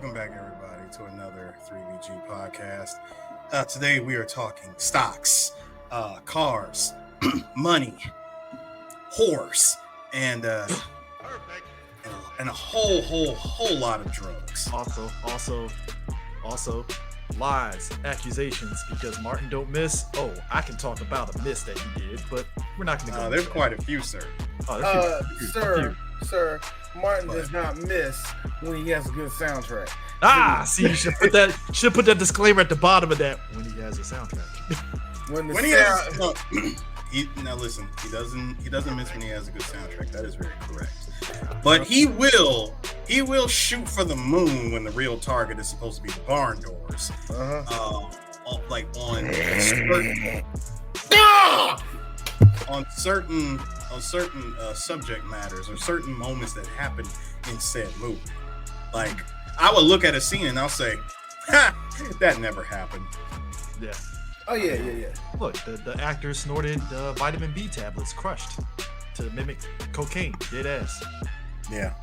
Welcome back, everybody, to another 3BG podcast. Today we are talking stocks, cars, money, horse, and a whole lot of drugs. Also, lies, accusations, because Martin don't miss. Oh, I can talk about a miss that he did, but we're not going to go. There's quite a few, sir. Sir, Martin does not miss when he has a good soundtrack. See, you should put that disclaimer at the bottom of that when he has a soundtrack. Now listen, he doesn't miss when he has a good soundtrack. That is very correct. But he will shoot for the moon when the real target is supposed to be the barn doors. On certain subject matters or certain moments that happen in said movie. Like, I would look at a scene and I'll say, "Ha, that never happened." Yeah. Oh yeah. Look, the actor snorted vitamin B tablets crushed to mimic cocaine. Dead ass. Yeah.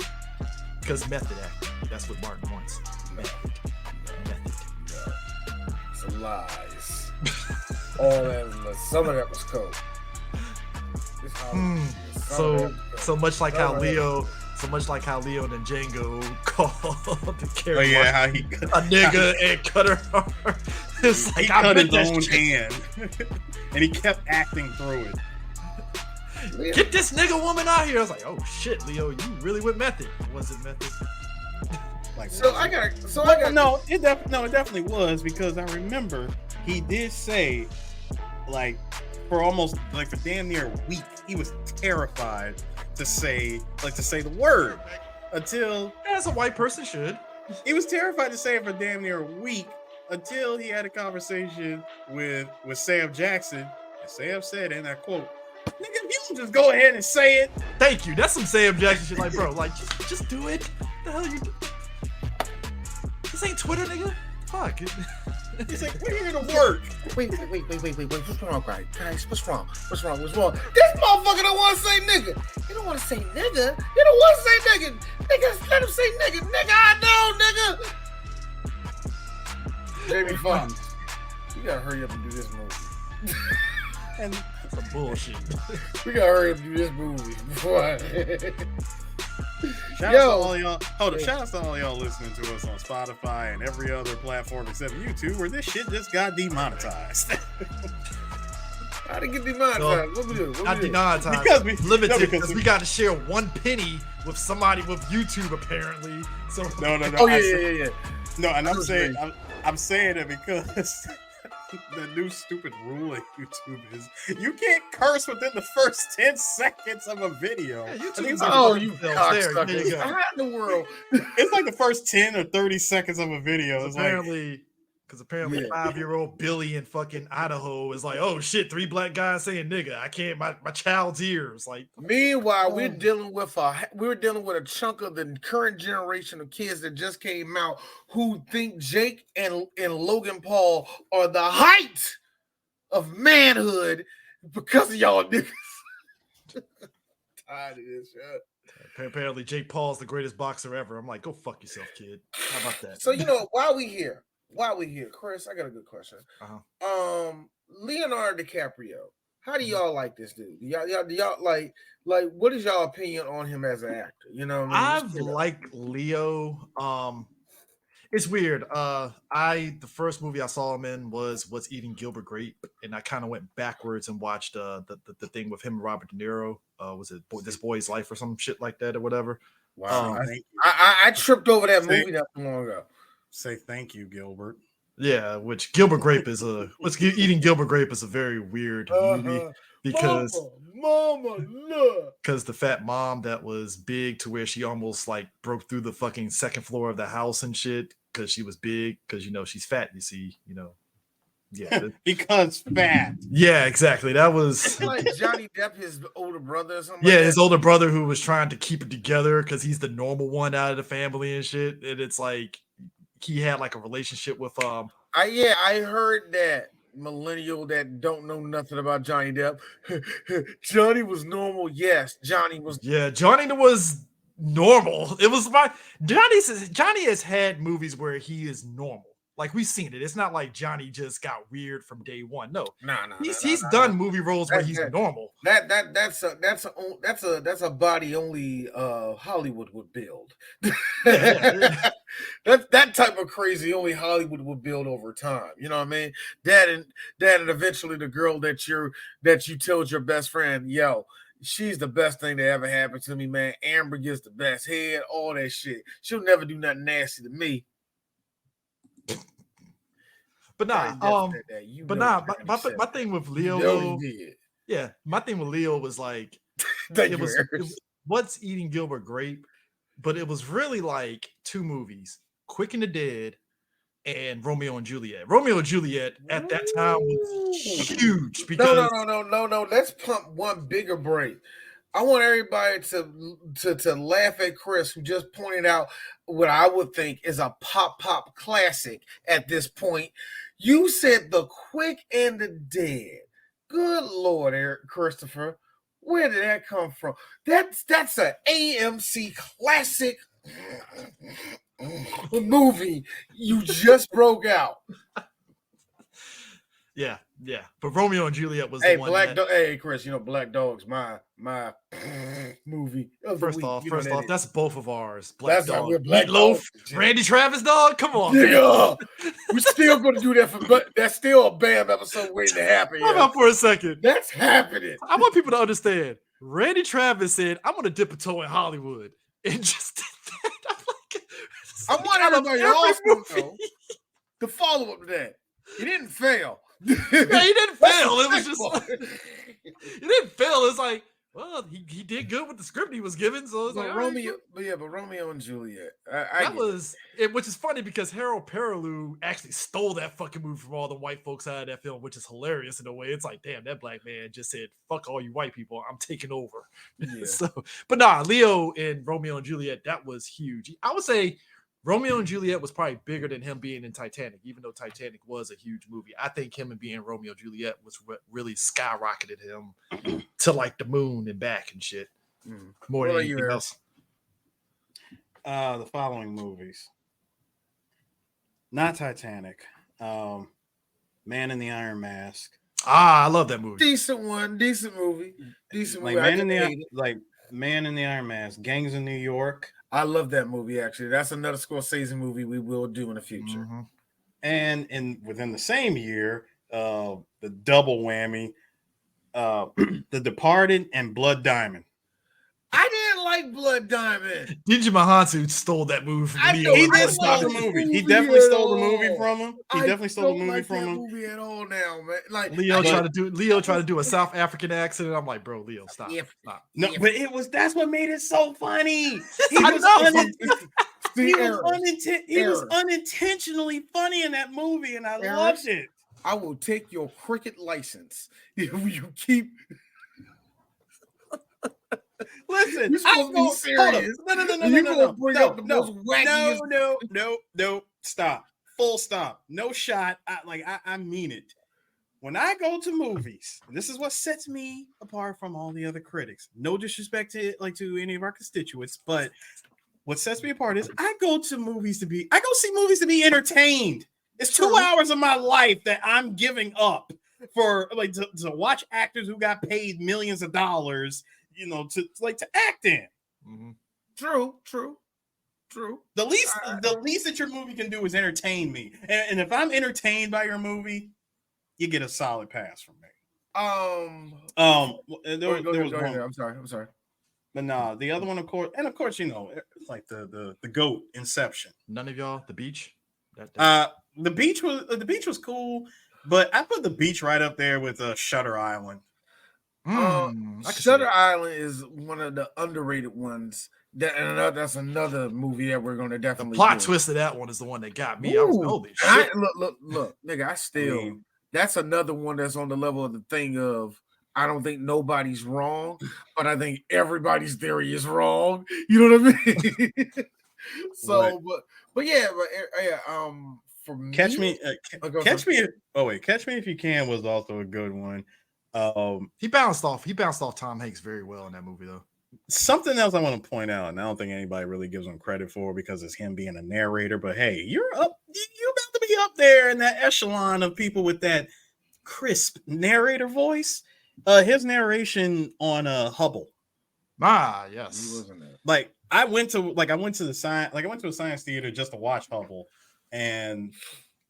Because method acting. That's what Martin wants. Method. Some lies. All that. Some of that was coke. So much like how Leo and Django called the character. Oh yeah, how he a nigga and cut her arm. It's like, he cut his own hand, and he kept acting through it. Leo. Get this nigga woman out here! I was like, oh shit, Leo, you really went method. Was it method? It definitely was, because I remember he did say, like, for damn near a week, he was terrified to say the word until, as a white person should. He was terrified to say it for damn near a week until he had a conversation with Sam Jackson, and Sam said, and I quote, "Nigga, if you don't just go ahead and say it." Thank you. That's some Sam Jackson shit. Like, bro, like just do it. The hell you do? This ain't Twitter, nigga. Fuck. He's like, we're here to work. Wait. What's wrong, guys? What's wrong? This motherfucker don't want to say nigga. He don't want to say nigga. He don't want to say nigga. Nigga, let him say nigga. Nigga, I know, nigga. Jamie Foxx, you gotta hurry up and do this movie. And some bullshit. We gotta hurry up and do this movie before Shout out to all y'all listening to us on Spotify and every other platform except YouTube, where this shit just got demonetized. How did it get demonetized? What we do? Not demonetized. Because we got to share 1 penny with somebody with YouTube, apparently. So no. Oh yeah. No, and I'm saying it because the new stupid rule at YouTube is you can't curse within the first 10 seconds of a video. Yeah, you cocksucker. There you go. How in the world? It's like the first 10 or 30 seconds of a video. Because apparently 5-year-old Billy in fucking Idaho is like, oh shit, 3 black guys saying nigga. I can't, my child's ears. Like, meanwhile, we're dealing with a chunk of the current generation of kids that just came out who think Jake and Logan Paul are the height of manhood because of y'all niggas. Tired of this shit. Apparently, Jake Paul's the greatest boxer ever. I'm like, go fuck yourself, kid. How about that? So while we here, Chris, I got a good question. Leonardo DiCaprio, how do y'all like this dude? Do y'all like what is y'all opinion on him as an actor? You know what I mean? I've liked Leo. It's weird. The first movie I saw him in was Eating Gilbert Grape, and I kind of went backwards and watched the thing with him and Robert De Niro. Was it This Boy's Life or some shit like that or whatever? Wow. I tripped over that movie not too long ago. Say thank you, Gilbert. Yeah, which Gilbert Grape is Eating Gilbert Grape is a very weird movie because the fat mom that was big to where she almost like broke through the fucking second floor of the house and shit because she was big, because she's fat, you see, yeah. Because fat. Yeah, exactly. That was like Johnny Depp, his older brother or something. Yeah, like his older brother who was trying to keep it together because he's the normal one out of the family and shit. And it's like he had like a relationship with I heard that millennial that don't know nothing about Johnny Depp. Johnny was normal. Yes, Johnny was. Yeah, Johnny was normal. It was my Johnny has had movies where he is normal. Like we've seen it. It's not like Johnny just got weird from day one. No, he's done movie roles where he's normal. That's a body only Hollywood would build. That type of crazy only Hollywood would build over time. You know what I mean? That and eventually the girl that you told your best friend, yo, she's the best thing that ever happened to me, man. Amber gets the best head, all that shit. She'll never do nothing nasty to me. But my thing with Leo, my thing with Leo was like, it was Eating Gilbert Grape, but it was really like two movies, Quick and the Dead and Romeo and Juliet. Romeo and Juliet at that time was huge because no. Let's pump one bigger break. I want everybody to laugh at Chris, who just pointed out what I would think is a pop classic at this point. You said The Quick and the Dead. Good Lord, Eric Christopher. Where did that come from? That's an AMC classic movie you just broke out. Yeah. But Romeo and Juliet was the one. Hey, Chris, Black Dog's my movie. First off, that's both of ours. Black Dog, Meatloaf, Randy Travis, dog. Come on, yeah. We're still going to do that but that's still a BAM episode waiting to happen. Hold on for a second. That's happening. I want people to understand. Randy Travis said, "I'm going to dip a toe in Hollywood," and just did that. I want everybody also know the follow up to that. He didn't fail. Yeah, he didn't fail. It was just he didn't fail. It's like, well, he did good with the script he was given. So it's like Romeo, but Romeo and Juliet. Which is funny because Harold Perrineau actually stole that fucking movie from all the white folks out of that film, which is hilarious in a way. It's like, damn, that black man just said, "Fuck all you white people, I'm taking over." Yeah. But Leo and Romeo and Juliet, that was huge. I would say Romeo and Juliet was probably bigger than him being in Titanic, even though Titanic was a huge movie. I think him and being Romeo and Juliet was what really skyrocketed him to like the moon and back and shit. More than anything else. The following movies. Not Titanic. Man in the Iron Mask. I love that movie. Decent movie. Like Man in the Iron Mask. Gangs in New York. I love that movie, actually. That's another Scorsese movie we will do in the future. Mm-hmm. And within the same year, the double whammy, The Departed and Blood Diamond. I didn't like Blood Diamond. Digi Mahansu stole that movie from Leo. He did stole the movie. He definitely stole the movie from him. Movie at all now, man. Like Leo tried to do a South African accent, and I'm like, bro, Leo, stop. No, but that's what made it so funny. He was unintentionally funny in that movie, and I loved it. I will take your cricket license if you keep. Listen, I'm going to be serious. No. Stop. Full stop. No shot. I mean it. When I go to movies, this is what sets me apart from all the other critics. No disrespect to any of our constituents, but what sets me apart is I go see movies to be entertained. It's 2 hours of my life that I'm giving up for to watch actors who got paid millions of dollars. To act in. Mm-hmm. True. The least that your movie can do is entertain me, and if I'm entertained by your movie, you get a solid pass from me. There was one. I'm sorry. But no, the other one, of course, like the GOAT, Inception. None of y'all, The Beach. The beach was cool, but I put The Beach right up there with Shutter Island. Shutter Island is one of the underrated ones. That's another movie that we're going to definitely. The plot twist of that one is the one that got me. I was holy shit. Look, nigga. That's another one that's on the level of the thing of I don't think nobody's wrong, but I think everybody's theory is wrong. You know what I mean? So, but yeah. For me, Catch Me If You Can was also a good one. He bounced off Tom Hanks very well in that movie, though. Something else I want to point out, and I don't think anybody really gives him credit for because it's him being a narrator. But hey, you're about to be up there in that echelon of people with that crisp narrator voice. His narration on Hubble. Yes. Like I went to the a science theater just to watch Hubble, and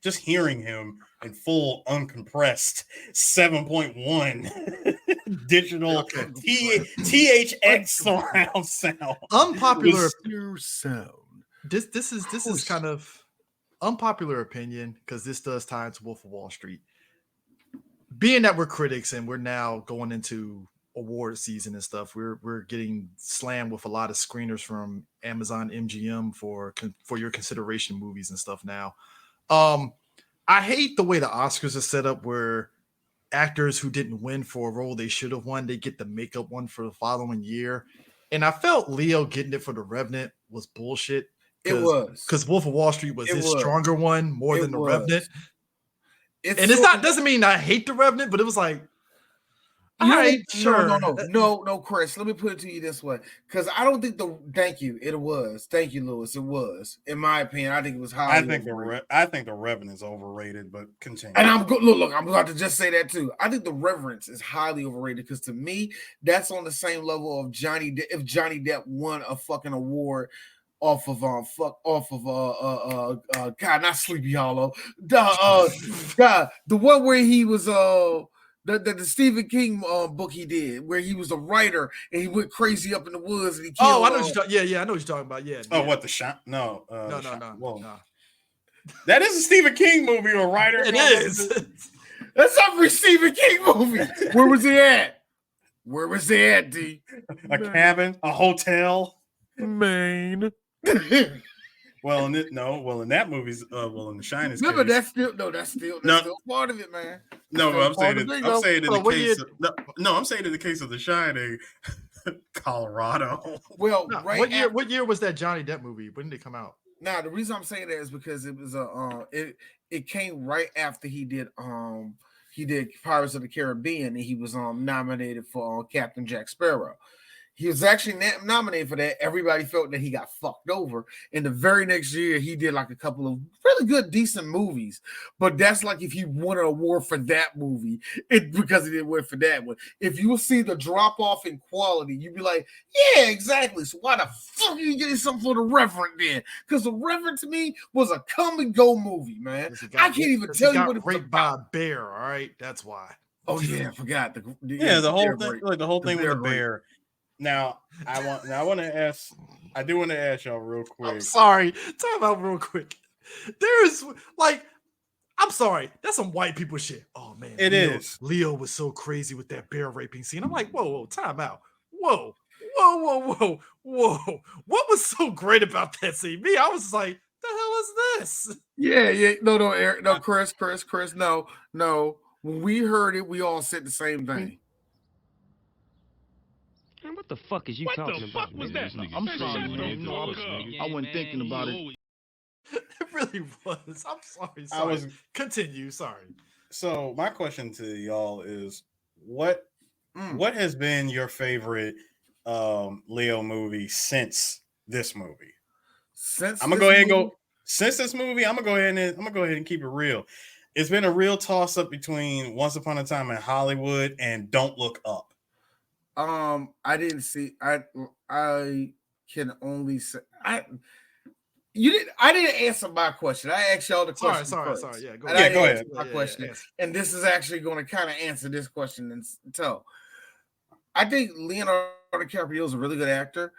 just hearing him in full uncompressed 7.1 digital THX surround sound. Unpopular sound. This is kind of unpopular opinion because this does tie into Wolf of Wall Street. Being that we're critics and we're now going into award season and stuff, we're getting slammed with a lot of screeners from Amazon MGM for your consideration movies and stuff now. I hate the way the Oscars are set up where actors who didn't win for a role they should have won, they get the makeup one for the following year. And I felt Leo getting it for The Revenant was bullshit. It was. Because Wolf of Wall Street was his stronger one more than The Revenant. Doesn't mean I hate The Revenant, but it was like, all right, sure. No, Chris. Let me put it to you this way, because I don't think Thank you, Lewis. It was, in my opinion, I think it was highly. I think the Revenant is overrated, but continue. And I'm good. Look, I'm about to just say that too. I think the Reverence is highly overrated because to me, that's on the same level of Johnny. If Johnny Depp won a fucking award off of God, not Sleepy Hollow, God, the one where he was the Stephen King book he did, where he was a writer and he went crazy up in the woods and he killed. I know what you're I know what you're talking about. Yeah. What the shot? No. No. That is a Stephen King movie or writer. It is. That's every Stephen King movie. Where was he at? D? Cabin, a hotel, Maine. Well, in that movie's in The Shining. Remember, that's still part of it, man. I'm saying in the case of The Shining, Colorado. Well, what year was that Johnny Depp movie? When did it come out? Now, the reason I'm saying that is because it was it came right after he did Pirates of the Caribbean, and he was nominated for Captain Jack Sparrow. He was actually nominated for that. Everybody felt that he got fucked over. And the very next year, he did like a couple of really good, decent movies. But that's like if he won an award for that movie, because he didn't win for that one. If you see the drop off in quality, you'd be like, yeah, exactly. So why the fuck are you getting something for The Reverend then? Because The Reverend to me was a come and go movie, man. I can't even tell you what it was raped by a bear. All right, that's why. Oh yeah, I forgot. The whole thing with the bear. Now, I want to ask y'all real quick. I'm sorry. Time out real quick. There's I'm sorry. That's some white people shit. Oh man, Leo was so crazy with that bear raping scene. I'm like, whoa, time out. Whoa. What was so great about that scene? Me, I was like, the hell is this? Yeah. No, Eric, no, Chris, no. When we heard it, we all said the same thing. Man, what the fuck is you talking about? What the fuck was that? I'm sorry, man. I wasn't thinking about it. It really was. I'm sorry. Continue. Sorry. So my question to y'all is, what has been your favorite Leo movie since this movie? Since this movie, I'm gonna go ahead and keep it real. It's been a real toss up between Once Upon a Time in Hollywood and Don't Look Up. I didn't see. I can only say I didn't answer my question. I asked y'all the question. Sorry. Yeah, go ahead. My question, and this is actually going to kind of answer this question. And so, I think Leonardo DiCaprio is a really good actor.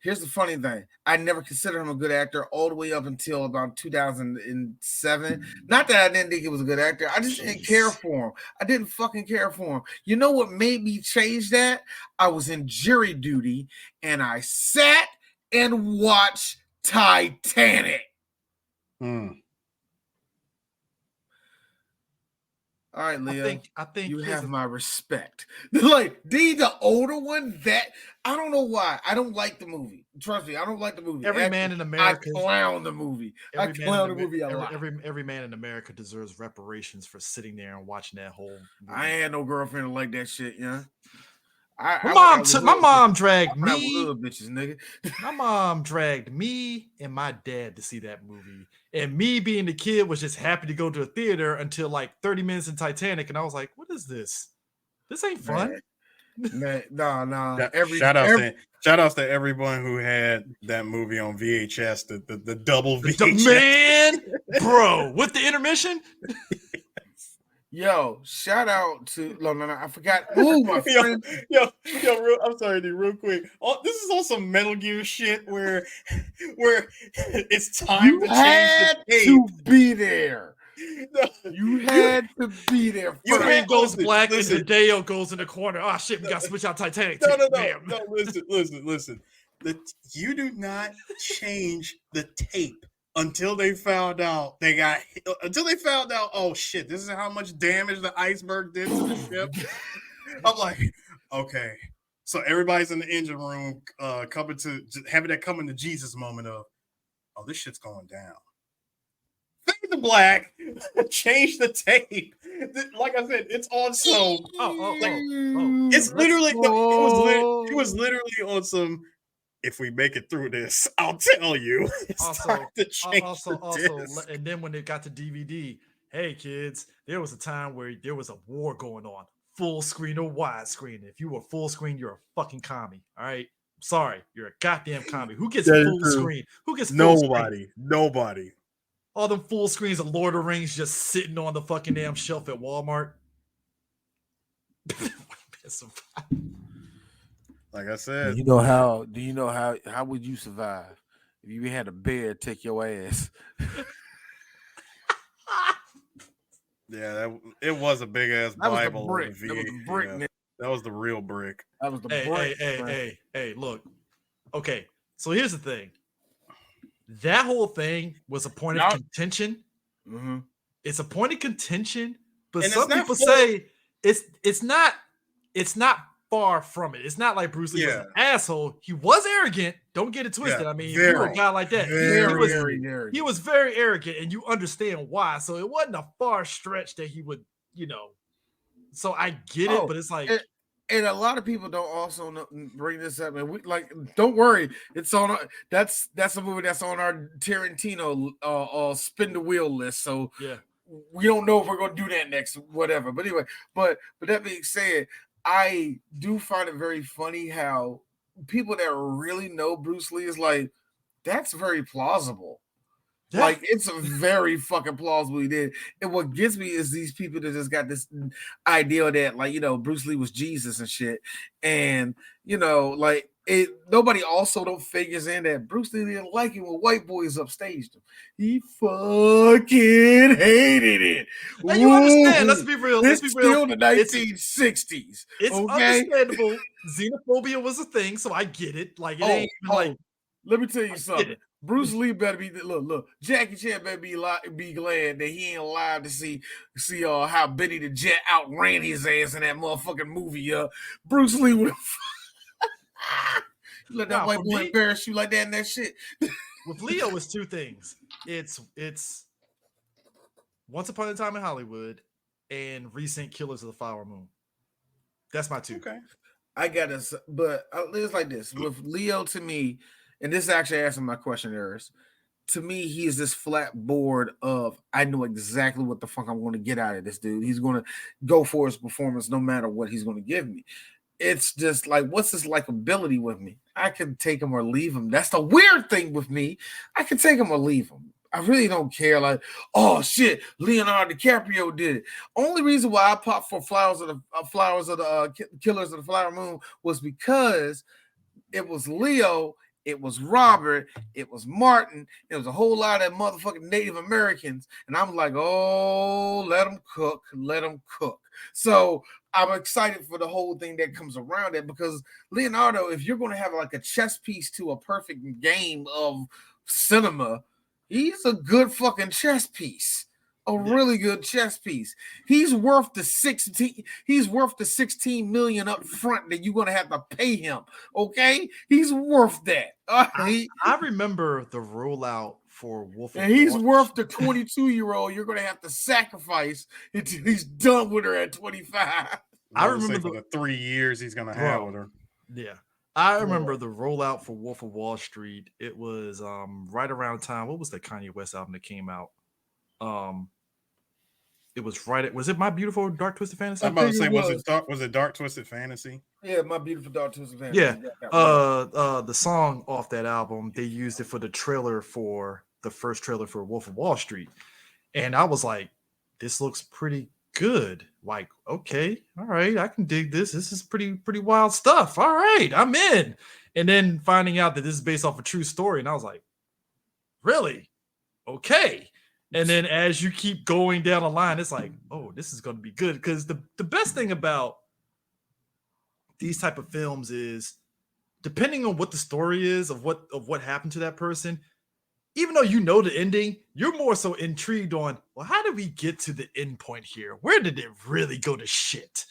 Here's the funny thing. I never considered him a good actor all the way up until about 2007. Not that I didn't think he was a good actor. I just didn't care for him. I didn't fucking care for him. You know what made me change that? I was in jury duty and I sat and watched Titanic. All right, Leo. I think you have my respect. Like the older one, that I don't know why. I don't like the movie. Trust me, I don't like the movie. Every man in America. I clown the movie. I clown the movie a lot. Every man in America deserves reparations for sitting there and watching that whole movie. I ain't had no girlfriend to like that shit, yeah. My mom dragged me. me. Bitches, nigga. My mom dragged me and my dad to see that movie. And me being the kid was just happy to go to a theater until like 30 minutes in Titanic. And I was like, what is this? This ain't fun. Man, no. Shout outs to everyone who had that movie on VHS, the double VHS. Man, bro, with the intermission. Yo, shout out to no, I forgot. Ooh, my friend. I'm sorry, dude, real quick. This is also some Metal Gear shit where it's time to change the tape. To be there. No, you had to be there. Screen goes black and Hideo goes in the corner. Oh shit, we gotta switch out Titanic. No. Listen. You do not change the tape until they found out oh shit, this is how much damage the iceberg did to the ship. I'm like, okay. So everybody's in the engine room having that coming to Jesus moment of, oh, this shit's going down. Fade to black, change the tape. Like I said, it's on some. It's literally it was literally on some. If we make it through this, I'll tell you. And then when it got to DVD, hey kids, there was a time where there was a war going on, full screen or widescreen. If you were full screen, you're a fucking commie. All right, sorry, you're a goddamn commie. Who gets full screen? Who gets nobody? All them full screens of Lord of the Rings just sitting on the fucking damn shelf at Walmart. Like I said, do you know how would you survive if you had a bear take your ass? Yeah, it was a big ass Bible. That was the brick. That was the real brick. That was the brick. Hey, look. Okay, so here's the thing. That whole thing was a point of contention. Mm-hmm. It's a point of contention, but some people say it's not far from it. It's not like Bruce Lee was an asshole. He was arrogant. Don't get it twisted. I mean, if you were a guy like that, he was very arrogant, and you understand why. So it wasn't a far stretch that he would, So I get it, but it's like, and a lot of people don't also bring this up. And we don't worry, it's on. That's a movie that's on our Tarantino spin the wheel list. So yeah, we don't know if we're gonna do that next, whatever. But anyway, but that being said, I do find it very funny how people that really know Bruce Lee is like, that's very plausible. Yeah. Like, it's a very fucking plausible he did. And what gets me is these people that just got this idea that, Bruce Lee was Jesus and shit. And, nobody also don't figures in that Bruce Lee didn't like it when white boys upstaged him. He fucking hated it. And you understand, let's be real. It's still the 1960s. It's understandable. Xenophobia was a thing, so I get it. Like, it ain't like. Let me tell you something. Bruce Lee better be look. Jackie Chan better be glad that he ain't allowed to see how Benny the Jet outran his ass in that motherfucking movie. Bruce Lee would have let that white boy embarrass you like that and that shit. With Leo, it's two things. It's Once Upon a Time in Hollywood and recent Killers of the Flower Moon. That's my two. Okay, I gotta, but it's like this with Leo. To me, and this is actually answering my question, Eris. To me, he is this flat board of, I know exactly what the fuck I'm going to get out of this dude. He's going to go for his performance no matter what he's going to give me. It's just like, what's his likability with me? I can take him or leave him. That's the weird thing with me. I can take him or leave him. I really don't care. Like, oh shit, Leonardo DiCaprio did it. Only reason why I popped for Killers of the Flower Moon was because it was Leo. It was Robert, it was Martin, it was a whole lot of motherfucking Native Americans. And I'm like, oh, let them cook. So I'm excited for the whole thing that comes around it, because Leonardo, if you're going to have like a chess piece to a perfect game of cinema, he's a good fucking chess piece. Really good chess piece. He's worth the 16 million up front that you're gonna have to pay him. Okay, he's worth that. I remember the rollout for Wolf. And he's worth the 22-year-old you're gonna have to sacrifice until he's done with her at 25. I would say remember for the 3 years he's gonna have with her. Yeah. I remember the rollout for Wolf of Wall Street. It was right around time. What was the Kanye West album that came out? It was was it My Beautiful Dark Twisted Fantasy? I'm about to say, was it Dark Twisted Fantasy? Yeah, My Beautiful Dark Twisted Fantasy. Yeah. The song off that album, they used it for the trailer for the first trailer for Wolf of Wall Street. And I was like, this looks pretty good. Like, okay, all right, I can dig this. This is pretty wild stuff. All right, I'm in. And then finding out that this is based off a true story, and I was like, really? Okay. And then as you keep going down the line, it's like, oh, this is going to be good. Because the best thing about these type of films is, depending on what the story is of what happened to that person, even though you know the ending, you're more so intrigued on, well, how did we get to the end point here? Where did it really go to shit?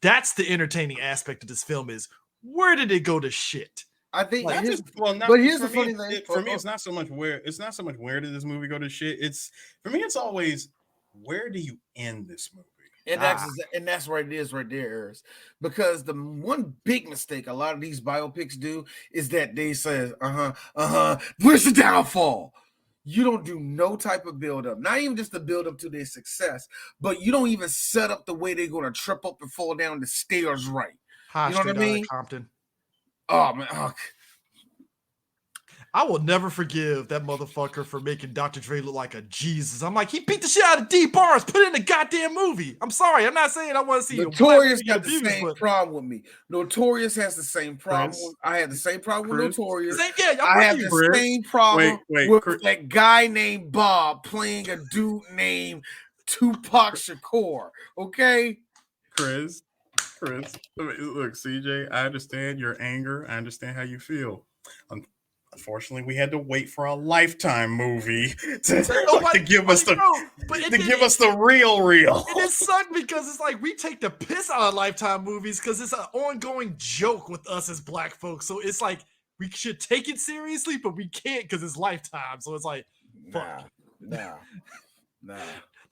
That's the entertaining aspect of this film, is where did it go to shit? I think But here's the funny thing. For me, it's not so much where did this movie go to shit. It's for me, it's always, where do you end this movie? And that's what it is right there, Eris. Because the one big mistake a lot of these biopics do is that they say, where's the downfall? You don't do no type of build-up, not even just the build-up to their success, but you don't even set up the way they're going to trip up and fall down the stairs right. Hi, you know what I mean? Compton. Oh, man. I will never forgive that motherfucker for making Dr. Dre look like a Jesus. I'm like, he beat the shit out of D Bars, put it in the goddamn movie. I'm sorry, I'm not saying I want to see Notorious got the same problem with me. Notorious has the same problem. I had the same problem with Notorious. I have the same problem with that guy named Bob playing a dude named Tupac Shakur. Okay, Chris, look, CJ, I understand your anger. I understand how you feel. Unfortunately, we had to wait for a Lifetime movie to give us the real. And it sucked because it's like we take the piss out of Lifetime movies because it's an ongoing joke with us as Black folks. So it's like we should take it seriously, but we can't because it's Lifetime. So it's like, fuck. Nah.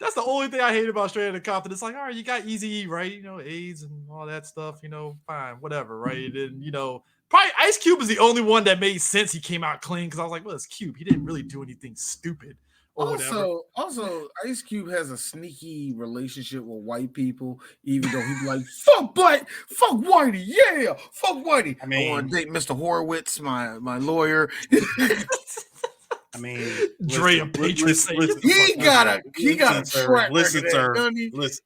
That's the only thing I hate about Straight Outta Compton. It's like, all right, you got Eazy-E, right? You know, AIDS and all that stuff. You know, fine, whatever, right? And you know. Probably Ice Cube is the only one that made sense. He came out clean because I was like, well, it's Cube. He didn't really do anything stupid or whatever. Also, Ice Cube has a sneaky relationship with white people, even though he's like, fuck Whitey, yeah, fuck Whitey. I want to date Mr. Horowitz, my lawyer. I mean, Dre a patriot. He got a track record.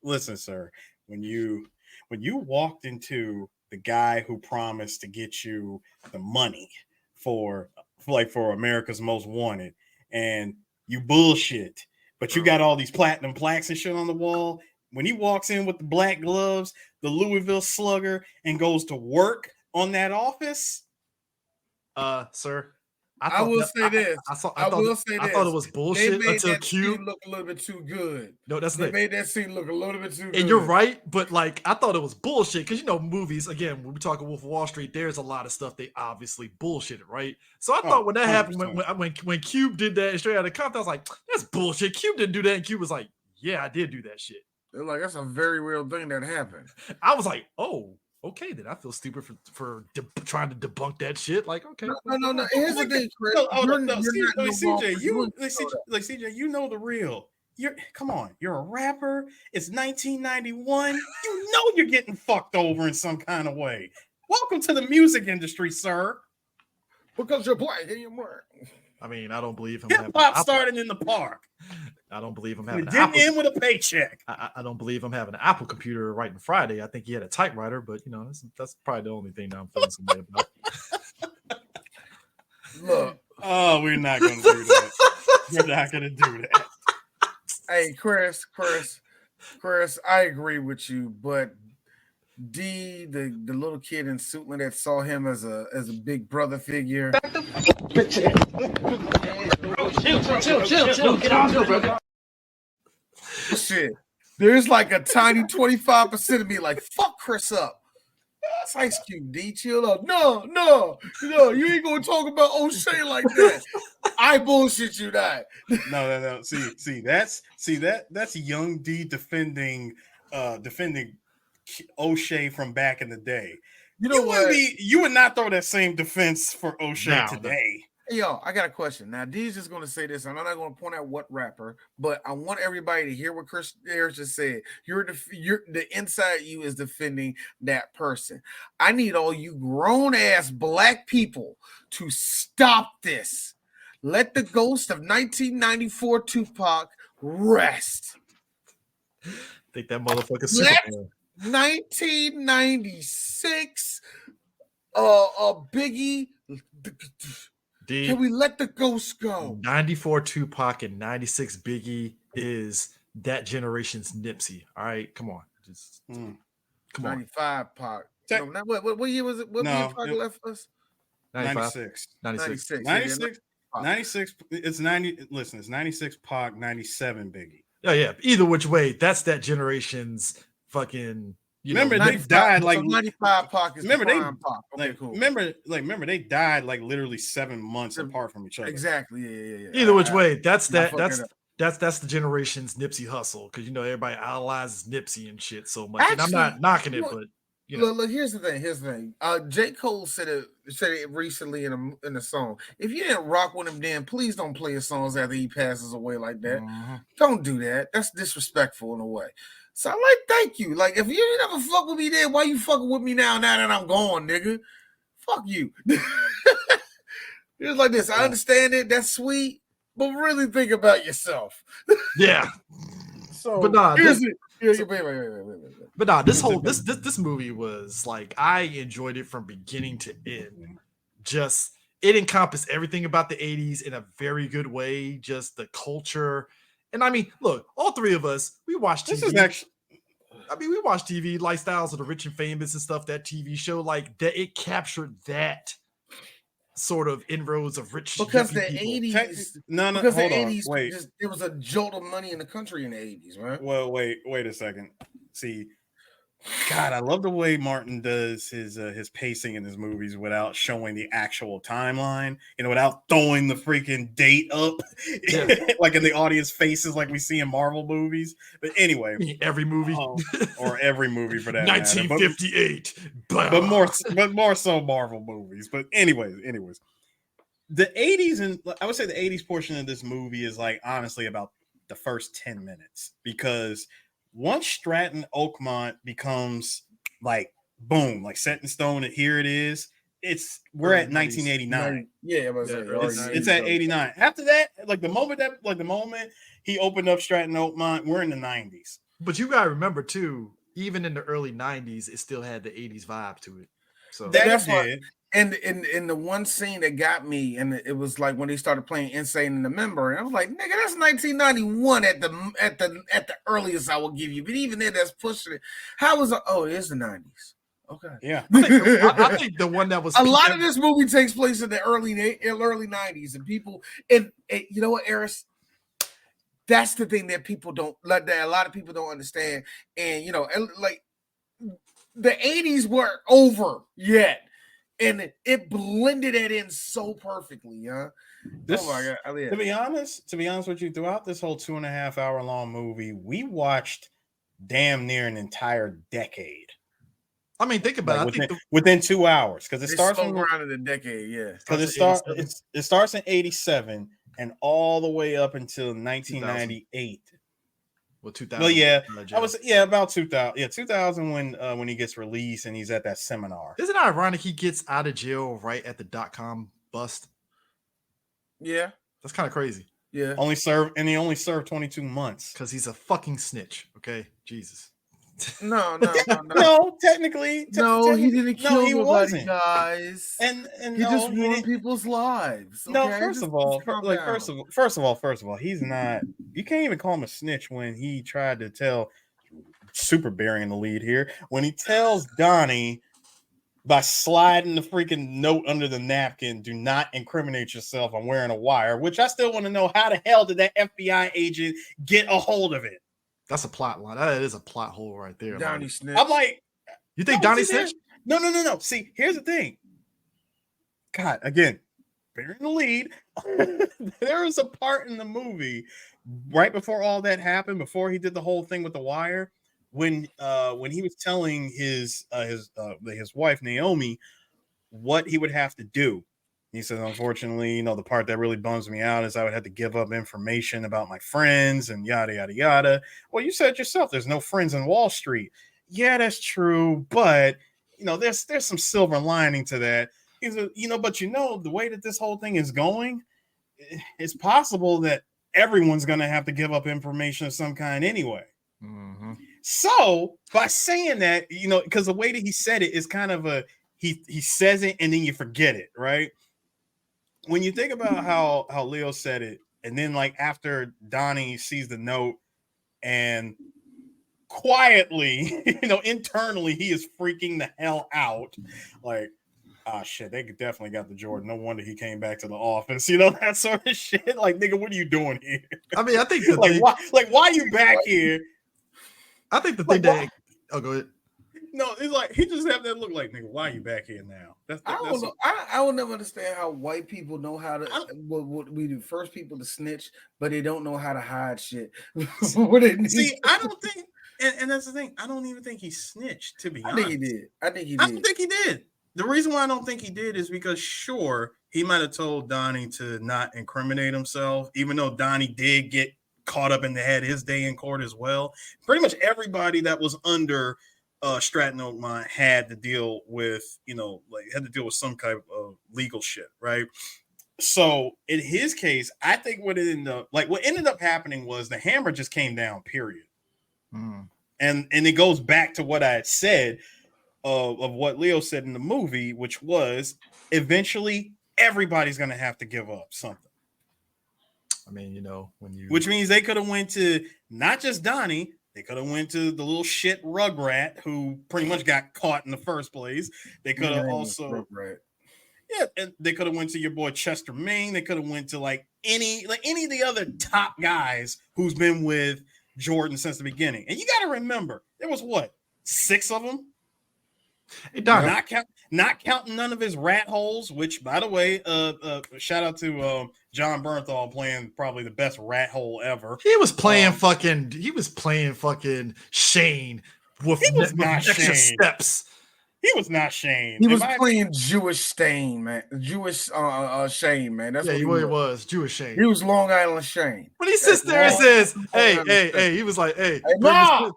Listen, sir. When you walked into the guy who promised to get you the money for America's Most Wanted, and you bullshit, but you got all these platinum plaques and shit on the wall. When he walks in with the black gloves, the Louisville Slugger, and goes to work on that office, sir, I will say this. I thought it was bullshit until Cube look a little bit too good. No, they made that scene look a little bit too good. And you're right, but like I thought it was bullshit because you know movies. Again, when we talk Wolf of Wall Street, there's a lot of stuff they obviously bullshitted, right? So I thought when that 100%. happened, when Cube did that Straight Outta Compton, I was like, that's bullshit. Cube didn't do that, and Cube was like, yeah, I did do that shit. They're like, that's a very real thing that happened. I was like, oh. Okay, then I feel stupid for trying to debunk that shit. Like, okay, no. Here's the thing, Chris. CJ, you know the real. Come on, you're a rapper. It's 1991. You know you're getting fucked over in some kind of way. Welcome to the music industry, sir. Because you're black and you're white. I mean, I don't believe him. Hip hop started in the park. I don't believe him having. It didn't end with a paycheck. I don't believe him having an Apple computer writing Friday. I think he had a typewriter, but you know that's probably the only thing that I'm feeling some way about. Look, we're not going to do that. We're not going to do that. Hey, Chris, I agree with you, but D, the little kid in Suitland that saw him as a big brother figure. Chill, shit. There's like a tiny 25% of me like, fuck Chris up. That's Ice Cube, D. Chill up. No, you ain't gonna talk about O'Shea like that. I bullshit you that. No. See, that's young D defending O'Shea from back in the day. You know what? You would not throw that same defense for O'Shea today. Yo, I got a question. Now, D's just going to say this. I'm not going to point out what rapper, but I want everybody to hear what Chris Harris just said. The inside you is defending that person. I need all you grown-ass black people to stop this. Let the ghost of 1994 Tupac rest. Think that motherfucker Let Superman. 1996 Biggie. Can we let the ghost go? 94 Tupac and 96 Biggie is that generation's Nipsey. All right, come on. Just come 95 Pac. No, what year was it? What year Pac left us? 96. 96. 96. It's 90. Listen, it's 96 Pac, 97 Biggie. Yeah. Either which way, that's that generation's fucking. Remember, they died like 95 Pac is remember the they prime Pac. Okay, cool. Remember they died like literally 7 months apart from each other. Exactly. Yeah. Either which way, that's the generation's Nipsey Hussle, because everybody idolizes Nipsey and shit so much. Actually, and I'm not knocking it, but Look, here's the thing. J. Cole said it recently in a song. If you didn't rock with him then, please don't play his songs after he passes away like that. Don't do that. That's disrespectful in a way. So I'm like, thank you. Like, if you never fuck with me then, why you fucking with me now that I'm gone, nigga? Fuck you. It's like this. I understand it. That's sweet. But really think about yourself. Yeah. So, but nah, wait. But nah, this movie was like, I enjoyed it from beginning to end. Just, it encompassed everything about the 80s in a very good way. Just the culture. And I mean, look, all three of us, we watched TV. We watched TV, Lifestyles of the Rich and Famous and stuff, that TV show, like that, it captured that sort of inroads of rich because the people. 80s because the 80s wait. There was a jolt of money in the country in the 80s, right? Well, wait a second. See, God, I love the way Martin does his pacing in his movies without showing the actual timeline, without throwing the freaking date up like in the audience faces like we see in Marvel movies. But anyway, every movie or every movie for that 1958 matter. But more so Marvel movies. But anyways, the 80s, and I would say the 80s portion of this movie is like honestly about the first 10 minutes, because once Stratton Oakmont becomes like boom, like set in stone, and here it is. We're at 1989. Yeah, it's at 89. After that, like the moment he opened up Stratton Oakmont, we're in the 90s. But you gotta remember too, even in the early 90s, it still had the 80s vibe to it. So that's why. And in the one scene that got me, and it was like when they started playing Insane in the Member, and I was like, nigga, that's 1991 at the earliest I will give you. But even then, that's pushing it. How was it? Oh, it is the 90s. Okay. Yeah. I think the one that was a lot of this movie takes place in the early 90s, and people, and you know what, Eris? That's the thing that people don't, that a lot of people don't understand. And like the 80s weren't over yet. And it blended it in so perfectly, huh? Oh my God! Yeah. To be honest with you, throughout this whole 2.5 hour long movie, we watched damn near an entire decade. I mean, think about it. Within 2 hours, because it starts around in the decade, yeah. Because it starts in 87 and all the way up until 1998. Well, 2000. Well, yeah, I was about 2000. Yeah, 2000 when he gets released and he's at that seminar. Isn't it ironic he gets out of jail right at the .com bust? Yeah, that's kind of crazy. Yeah, he only served 22 months because he's a fucking snitch. Okay, Jesus. No. No, technically, he didn't kill nobody, guys. And he just ruined people's lives. Okay? No, first of all, he's not. You can't even call him a snitch when he tried to tell. Super bearing the lead here when he tells Donnie by sliding the freaking note under the napkin, "Do not incriminate yourself. I'm wearing a wire." Which I still want to know, how the hell did that FBI agent get a hold of it? That's a plot line. That is a plot hole right there. Donnie snitched. I'm like, you think Donnie snitched? No. See, here's the thing. God, again, bearing the lead. There was a part in the movie right before all that happened, before he did the whole thing with the wire, when he was telling his wife Naomi what he would have to do. He says, unfortunately, the part that really bums me out is I would have to give up information about my friends and yada, yada, yada. Well, you said yourself, there's no friends in Wall Street. Yeah, that's true. But, there's some silver lining to that. He said, but the way that this whole thing is going, it's possible that everyone's going to have to give up information of some kind anyway. Mm-hmm. So by saying that, because the way that he said it is kind of he says it and then you forget it, right? When you think about how Leo said it, and then like after Donnie sees the note and quietly, internally he is freaking the hell out, like, shit, they definitely got the Jordan. No wonder he came back to the office, that sort of shit. Like, nigga, what are you doing here? I mean, I think why are you back here? I think the thing that go ahead. No, it's like he just have that look like, nigga, why are you back here now? I don't know. I will never understand how white people know how to. What we do first people to snitch, but they don't know how to hide shit. See, I don't think, and that's the thing. I don't even think he snitched. To be honest, I think he did. I don't think he did. The reason why I don't think he did is because, sure, he might have told Donnie to not incriminate himself, even though Donnie did get caught up in his day in court as well. Pretty much everybody that was under Stratton Oakmont had to deal with, had to deal with some kind of legal shit, right? So in his case, I think what ended up happening was the hammer just came down, period. Mm. And it goes back to what I had said of what Leo said in the movie, which was eventually everybody's going to have to give up something. I mean, which means they could have went to not just Donnie, they could have went to the little shit Rugrat who pretty much got caught in the first place. They could have also, and they could have went to your boy Chester Maine. They could have went to any of the other top guys who's been with Jordan since the beginning. And you got to remember, there was 6 of them. Hey, not counting none of his rat holes, which, by the way, shout out to John Bernthal playing probably the best rat hole ever. He was playing fucking Shane with extra steps. He was not Shane. He was playing Jewish Stain, man. Jewish Shane, man. That's what he was. Jewish Shane. He was Long Island Shane. When he sits there and says, hey, he was like, hey, Ma,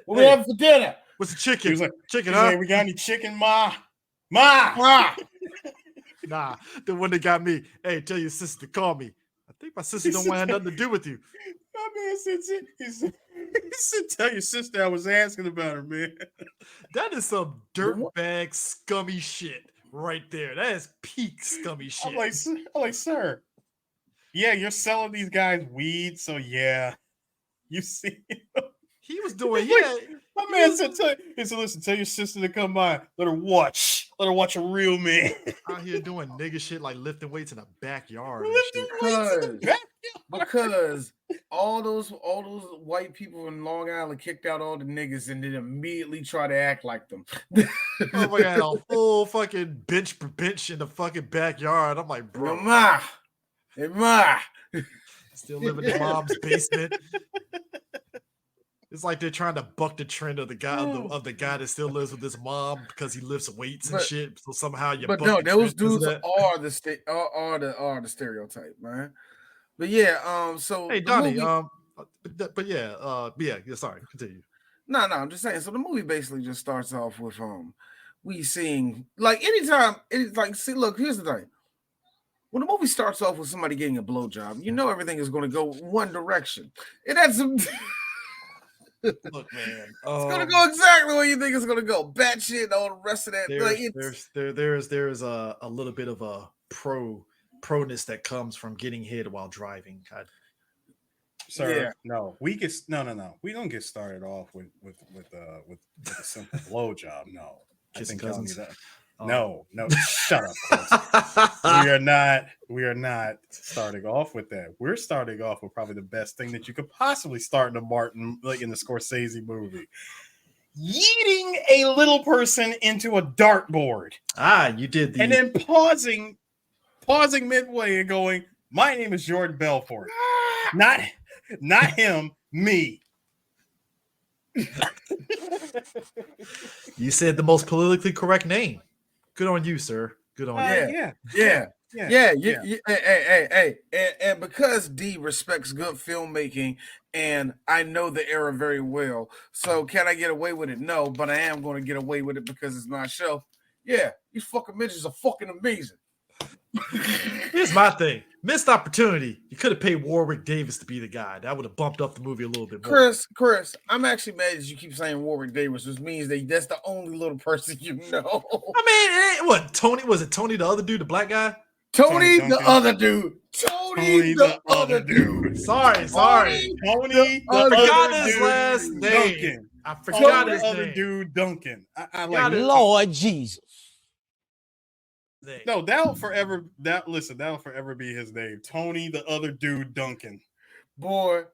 what we having for dinner? What's the chicken? He was like, chicken, huh? Like, we got any chicken, Ma? Ma! Nah, the one that got me. Hey, tell your sister to call me. I think my sister don't want to have nothing to do with you. My man said, he said, tell your sister I was asking about her, man. That is some dirtbag scummy shit right there. That is peak scummy shit. I'm like, sir, yeah, you're selling these guys weed, so yeah, you see. He was doing, my man said, listen, tell your sister to come by. Let her watch a real man. Out here doing nigga shit like lifting weights in the backyard. Because all those white people in Long Island kicked out all the niggas and then immediately try to act like them. Oh my God, a full fucking bench in the fucking backyard. I'm like, bro. Hey, Ma. Still living in mom's basement. It's like they're trying to buck the trend of the guy that still lives with his mom because he lifts weights and shit. So somehow you. But no, those dudes are the stereotype, man. But yeah, so hey Donnie, sorry, continue. No, I'm just saying. So the movie basically just starts off with we seeing anytime it's see, look, here's the thing. When the movie starts off with somebody getting a blowjob, everything is going to go one direction. It has some. Look, man, it's gonna go exactly where you think it's gonna go. Batshit and all the rest of that. There's a little bit of a proness that comes from getting hit while driving. Sir, no, we don't get started off with a simple blowjob. No, I think y'all need that. No, shut up. We are not starting off with that. We're starting off with probably the best thing that you could possibly start in a Martin, like in the Scorsese movie. Yeeting a little person into a dartboard. You did and then pausing midway and going, my name is Jordan Belfort. Not him, me. You said the most politically correct name. Good on you, sir. Good on you. Hey. And because D respects good filmmaking, and I know the era very well, so can I get away with it? No, but I am going to get away with it because it's my show. Yeah, these fucking midgets are fucking amazing. Here's my thing. Missed opportunity. You could have paid Warwick Davis to be the guy. That would have bumped up the movie a little bit more. Chris, I'm actually mad that you keep saying Warwick Davis, which means that's the only little person you know. I mean, what, Tony? Was it Tony, the other dude, the black guy? Tony the other dude. Tony the other dude. Sorry. Tony I forgot his last name. Duncan. I forgot his other name. dude, Duncan. I like Lord Jesus. No, that'll forever be his name. Tony the other dude, Duncan. Boy.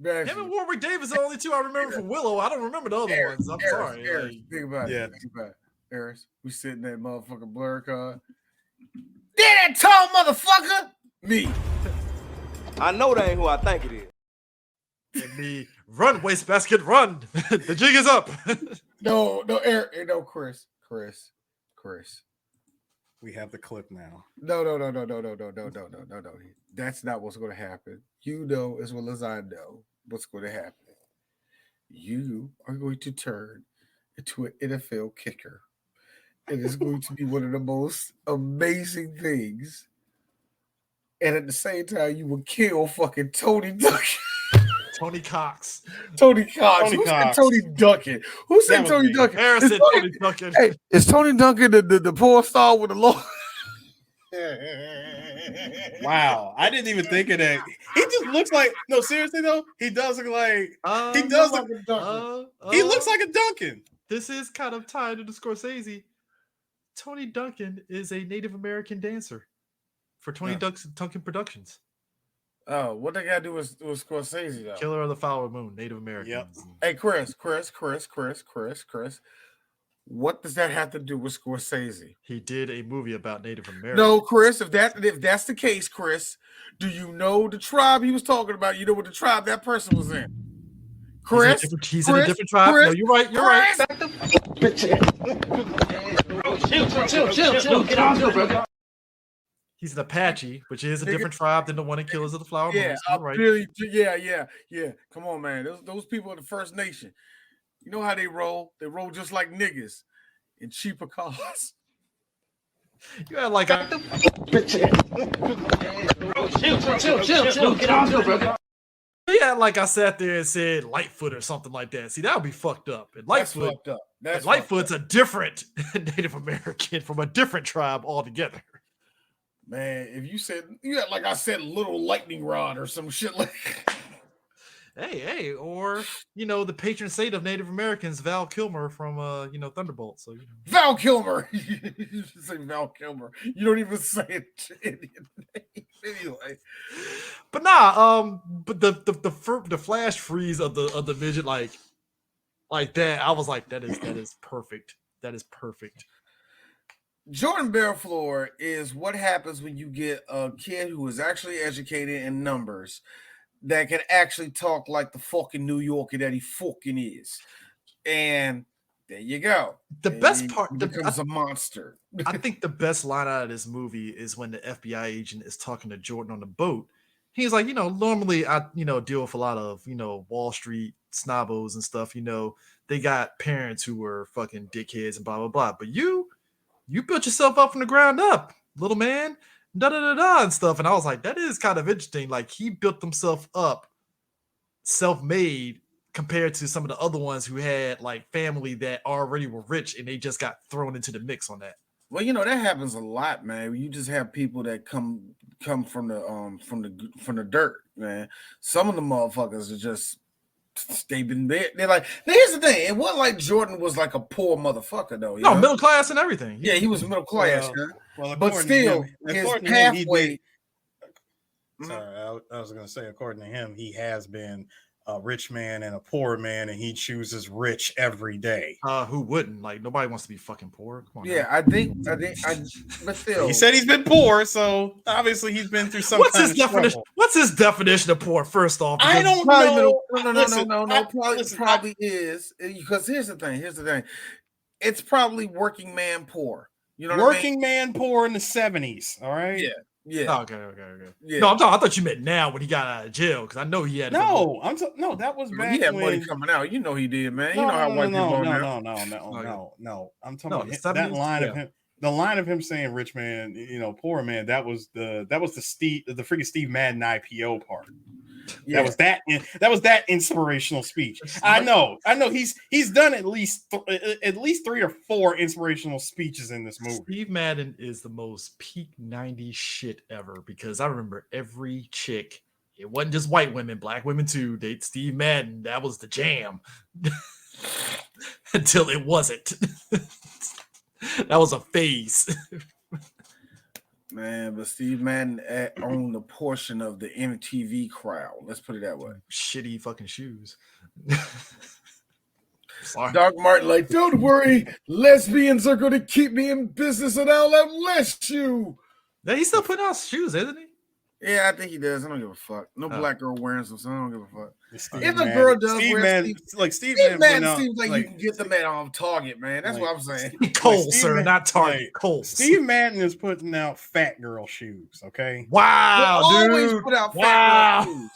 Him and Warwick Davis are the only two I remember from Willow. I don't remember the other ones. I'm sorry. Think about it. Eris, we sitting that motherfucking blur car. That tall motherfucker! Me. I know that ain't who I think it is. And me, run, wastebasket, run. The jig is up. No, Eric, no, Chris. We have the clip now. No. That's not what's going to happen. You know as well as I know what's going to happen. You are going to turn into an NFL kicker. It is going to be one of the most amazing things. And at the same time, you will kill fucking Tony Duncan. Tony Cox. Who said Tony Duncan? Who said Tony Duncan? Harris said Tony Duncan. Hey, is Tony Duncan the porn star with the law? Wow, I didn't even think of that. He just looks like seriously though. He does look like he looks like a Duncan. This is kind of tied to the Scorsese. Tony Duncan is a Native American dancer for Tony Duncan Productions. Oh, what they gotta do with Scorsese though? Killer of the Flower Moon, Native Americans. Yep. Hey, Chris. What does that have to do with Scorsese? He did a movie about Native Americans. No, Chris. If that's the case, Chris, do you know the tribe he was talking about? You know what the tribe that person was in? Chris, he's in a different tribe. No, you're right. Chill. Get on, bro. He's an Apache, which is a different tribe than the one in Killers of the Flower Moon. Yeah. Come on, man. Those people are the First Nation. You know how they roll? They roll just like niggas in cheaper cars. You had like Chill. Get on, bro. Yeah, like I sat there and said Lightfoot or something like that. See, that would be fucked up. And Lightfoot's a different Native American from a different tribe altogether. Man, if you said I said little lightning rod or some shit like Hey, or the patron saint of Native Americans, Val Kilmer from Thunderbolt. So Val Kilmer. You should say Val Kilmer. You don't even say it Indian name anyway. But but the flash freeze of the midget like that, I was like, that is perfect. That is perfect. Jordan Belfleur is what happens when you get a kid who is actually educated in numbers that can actually talk like the fucking New Yorker that he fucking is. And there you go. The best part becomes a monster. I think the best line out of this movie is when the FBI agent is talking to Jordan on the boat. He's like, normally I, deal with a lot of, Wall Street snobos and stuff. They got parents who were fucking dickheads and blah, blah, blah. But you built yourself up from the ground up, little man, and stuff. And I was like, that is kind of interesting. Like, he built himself up self-made compared to some of the other ones who had like family that already were rich and they just got thrown into the mix on that. Well, that happens a lot, man. You just have people that come from the dirt, man. Some of the motherfuckers are just they've been there. They're like, here's the thing. It wasn't like Jordan was like a poor motherfucker, though. No, middle class and everything. Yeah, he was middle class, but still, his pathway. Sorry, I was going to say, according to him, he has been a rich man and a poor man, and he chooses rich every day. Who wouldn't? Like, nobody wants to be fucking poor. Come on. Yeah, now. I think, but still, He said he's been poor, so obviously he's been through some What's kind his of definition? struggle. What's his definition of poor? First off, I because don't probably know. probably is, because here's the thing. It's probably working man poor. You know what I mean? Working man poor in the 70s. All right. Yeah. Okay. Yeah. No, I thought you meant now when he got out of jail, because I know he had. No, that was back He had when money coming out. You know he did, man. No, you know how white people are now. No. I'm talking No, about the that 70s? line of Yeah. him. The line of him saying "rich man," poor man. That was the freaking Steve Madden IPO part. Yeah. That was that inspirational speech. I know. He's done at least 3 or 4 inspirational speeches in this movie. Steve Madden is the most peak 90s shit ever, because I remember every chick. It wasn't just white women, black women too. Date Steve Madden. That was the jam. Until it wasn't. That was a phase. Man, but Steve Madden owned a portion of the MTV crowd. Let's put it that way. Shitty fucking shoes. Sorry. Doc Martin, like, don't worry, lesbians are going to keep me in business and I'll have less you. Yeah, he's still putting out shoes, isn't he? Yeah, I think he does. I don't give a fuck. No black girl wearing them, so I don't give a fuck. Steve If Madden- a girl does Steve wear Madden, Steve Madden Madden seems like you can get them at Target, man. That's what I'm saying. Cole, Steve sir, Madden- not Target. like, Cole. Steve Madden is putting out fat girl shoes. Okay. Wow, They always dude. put out Wow. fat girl shoes.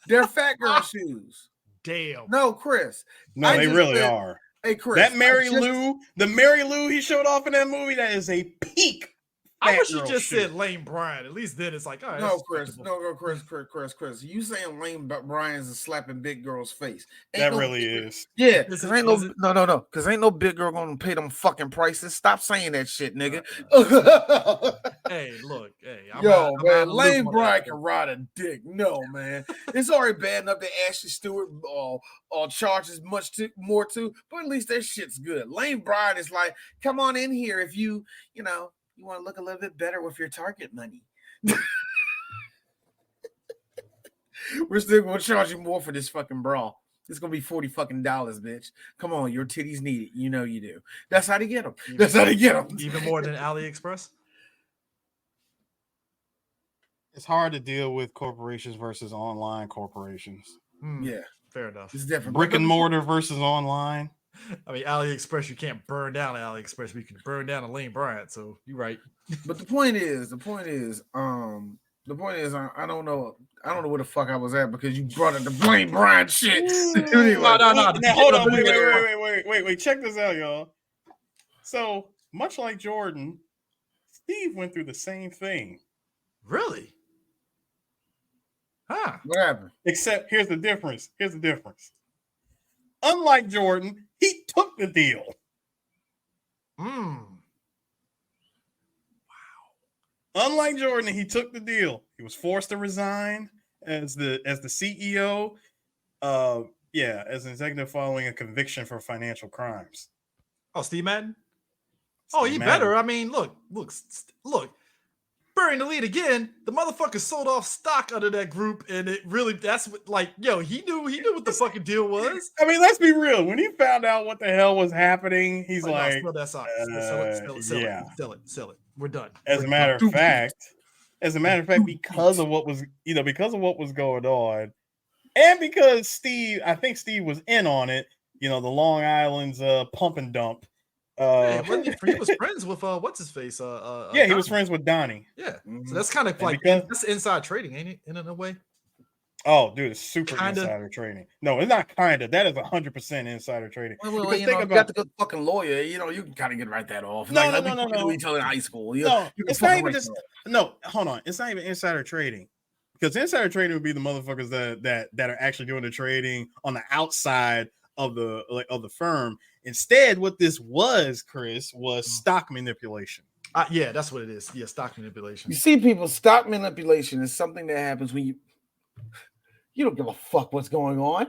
They're fat girl shoes. Damn. No, Chris. No, I they just really said- are. Hey, Chris. That the Mary Lou he showed off in that movie, that is a peak. I fat wish you girl just shoe. said Lane Bryant. At least then it's like, all right. No, that's Chris. respectable. No, Chris. You saying Lane Bryant is slapping big girl's face? That really is. Yeah, Is because it- ain't is no, it? because ain't no big girl gonna pay them fucking prices. Stop saying that shit, nigga. Hey, look, hey, Yo, I'm man, out Lane on Bryant that. can ride a dick. No, man, it's already bad enough that Ashley Stewart charges more too, but at least that shit's good. Lane Bryant is like, come on in here if you want to look a little bit better with your Target money. We're still gonna charge you more for this fucking bra. It's gonna be $40 fucking, bitch. Come on, your titties need it. You know you do. That's how they get them. That's how they get them. Even more than AliExpress. It's hard to deal with corporations versus online corporations. Yeah, Fair enough. it's different. Brick and mortar versus online. I mean, AliExpress, you can't burn down AliExpress, but you can burn down a Lane Bryant. So you're right. But the point is, I don't know where the fuck I was at because you brought in the Lane Bryant shit. Anyway, No. Now hold on, wait. Check this out, y'all. So much like Jordan, Steve went through the same thing. Really? Huh? What happened? Except here's the difference. Unlike Jordan, he took the deal. Unlike Jordan, he took the deal. He was forced to resign as the CEO. As an executive following a conviction for financial crimes. Oh, Steve Madden? Steve He Madden. better. I mean, look. Burying the lead again. The motherfucker sold off stock under that group, and it really, that's what, like, yo, he knew what the fucking deal was. I mean, let's be real. When he found out what the hell was happening, he's like, sell that stock. Sell it. We're done. As a matter of fact, because of what was going on, and because I think Steve was in on it, the Long Island's pump and dump. He was friends with what's his face? He was friends with Donnie. Yeah, so that's kind of like that's inside trading, ain't it? In a way. Oh, dude, it's super Kinda. insider trading. No, it's not kinda. That is 100% insider trading. Well, you got the good fucking lawyer. You can kind of get right that off. No. Do each other in high school. It's not even just. No, hold on. It's not even insider trading, because insider trading would be the motherfuckers that are actually doing the trading on the outside of the firm. Instead, what this was, Chris, was stock manipulation. Yeah, that's what it is. Yeah, stock manipulation. You see, people, stock manipulation is something that happens when you don't give a fuck what's going on.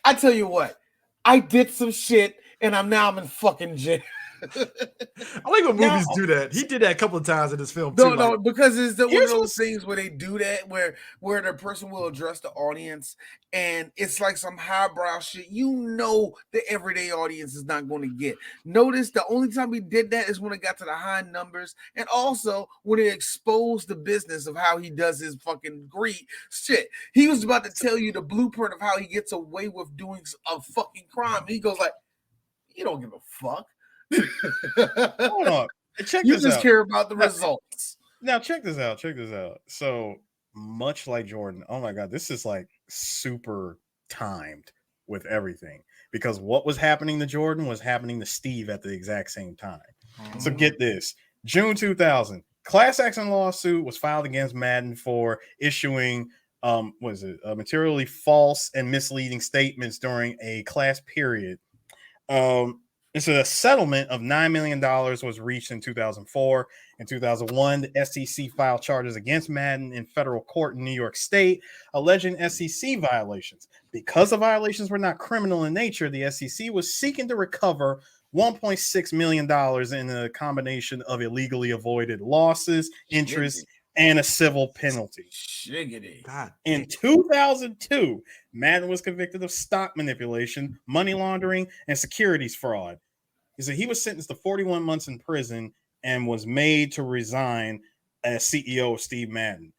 I tell you what, I did some shit and I'm in fucking jail. I like when movies do that. He did that a couple of times in this film too. No, because it's one of Here's those what's- things where they do that, where the person will address the audience, and it's like some highbrow shit. You know, the everyday audience is not going to get. Notice the only time he did that is when it got to the high numbers, and also when it exposed the business of how he does his fucking greed shit. He was about to tell you the blueprint of how he gets away with doing a fucking crime. He goes like, "You don't give a fuck." Hold on. Check You this just out. care about the results. Now check this out. Check this out. So much like Jordan, oh my god, this is like super timed with everything because what was happening to Jordan was happening to Steve at the exact same time. So get this: June 2000, class action lawsuit was filed against Madden for issuing materially false and misleading statements during a class period. It's a settlement of $9 million was reached in 2004. In 2001, the SEC filed charges against Madden in federal court in New York State, alleging SEC violations. Because the violations were not criminal in nature, the SEC was seeking to recover $1.6 million in a combination of illegally avoided losses, interest, and a civil penalty. Shiggity. God. In 2002, Madden was convicted of stock manipulation, money laundering, and securities fraud. He was sentenced to 41 months in prison and was made to resign as CEO of Steve Madden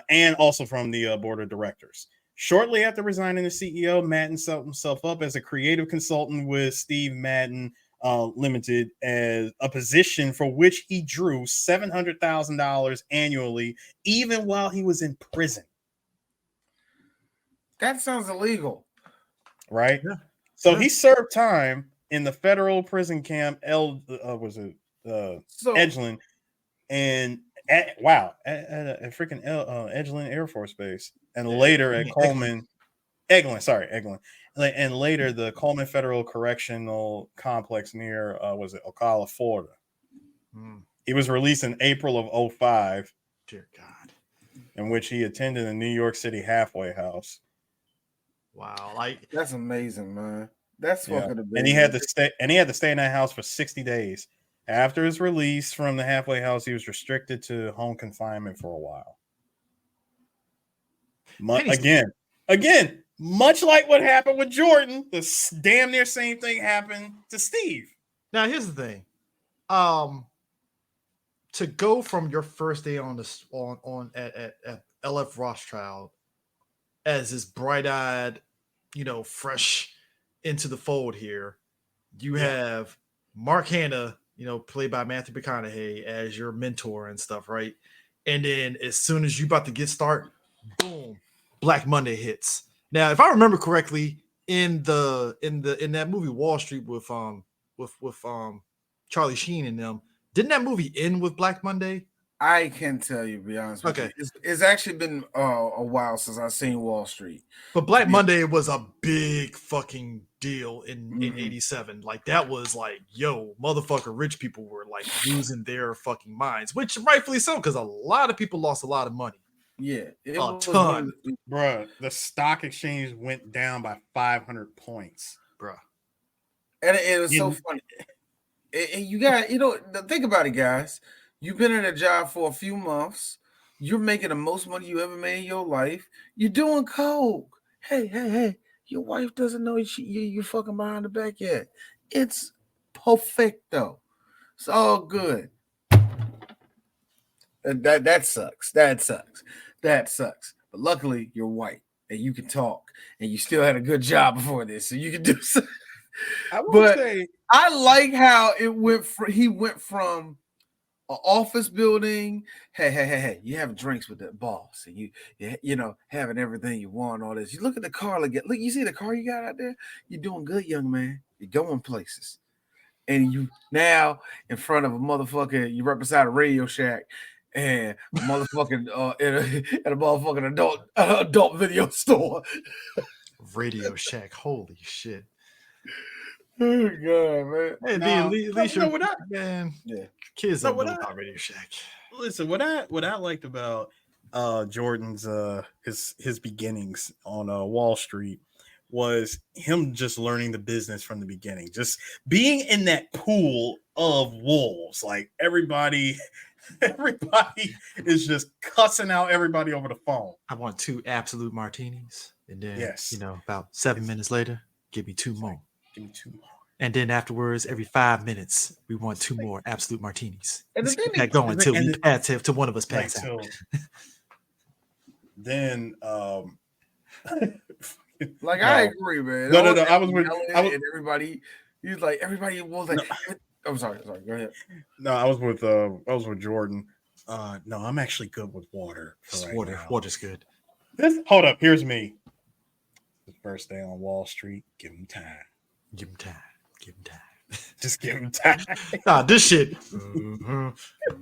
and also from the board of directors. Shortly after resigning as CEO, Madden set himself up as a creative consultant with Steve Madden Limited as a position for which he drew $700,000 annually, even while he was in prison. That sounds illegal, right? Yeah. So he served time in the federal prison camp, Edgeland, and at freaking Edgeland Air Force Base, and later at Coleman, Eglin, and later the Coleman Federal Correctional Complex near Ocala, Florida. He was released in April of 2005. Dear God. In which he attended a New York City halfway house. Wow, like that's amazing, man. That's fucking amazing. And he had to stay in that house for 60 days. After his release from the halfway house, he was restricted to home confinement for a while. Again, much like what happened with Jordan, the damn near same thing happened to Steve. Now here's the thing. To go from your first day on this at LF Rothschild as this bright-eyed, fresh into the fold here, you have Mark Hanna, played by Matthew McConaughey, as your mentor and stuff, right? And then as soon as you about to get started, boom, Black Monday hits. Now, if I remember correctly, in that movie Wall Street with Charlie Sheen and them, didn't that movie end with Black Monday? I can tell you, to be honest with you. It's actually been a while since I've seen Wall Street. But Black Monday was a big fucking deal in 87. Like, that was like, yo, motherfucker, rich people were like losing their fucking minds, which rightfully so, because a lot of people lost a lot of money. Yeah. A ton. Bruh, the stock exchange went down by 500 points. Bruh. And it was so funny. And you got, think about it, guys. You've been in a job for a few months. You're making the most money you ever made in your life. You're doing coke. Hey. Your wife doesn't know you're fucking behind the back yet. It's perfecto. It's all good. That sucks. That sucks. But luckily, you're white and you can talk, and you still had a good job before this, so you can do something. I like how he went from an office building. Hey, you have drinks with the boss, and you having everything you want, all this. You look at the car, look, you see the car you got out there? You're doing good, young man. You're going places. And you now in front of a motherfucker, you represent a Radio Shack and a motherfucking at a motherfucking adult video store. Radio Shack, holy shit. Oh God, man! Hey, kids don't know about Radio Shack. Listen, what I liked about Jordan's his beginnings on Wall Street was him just learning the business from the beginning, just being in that pool of wolves. Like everybody is just cussing out everybody over the phone. I want 2 absolute martinis, and then Yes. about 7 minutes later, give me 2 more. Give me 2 more. And then afterwards, every 5 minutes, we want 2 more absolute martinis. And Let's the keep thing that going till one of us Like, pass out. Then Like No. I agree, man. No. All I was with and everybody. He was like everybody was like. I'm sorry. Go ahead. No, I was with Jordan. No, I'm actually good with water. Water's good. Hold up. Here's me. The first day on Wall Street. Give him time. Give him time. Just give him time. Nah, this shit.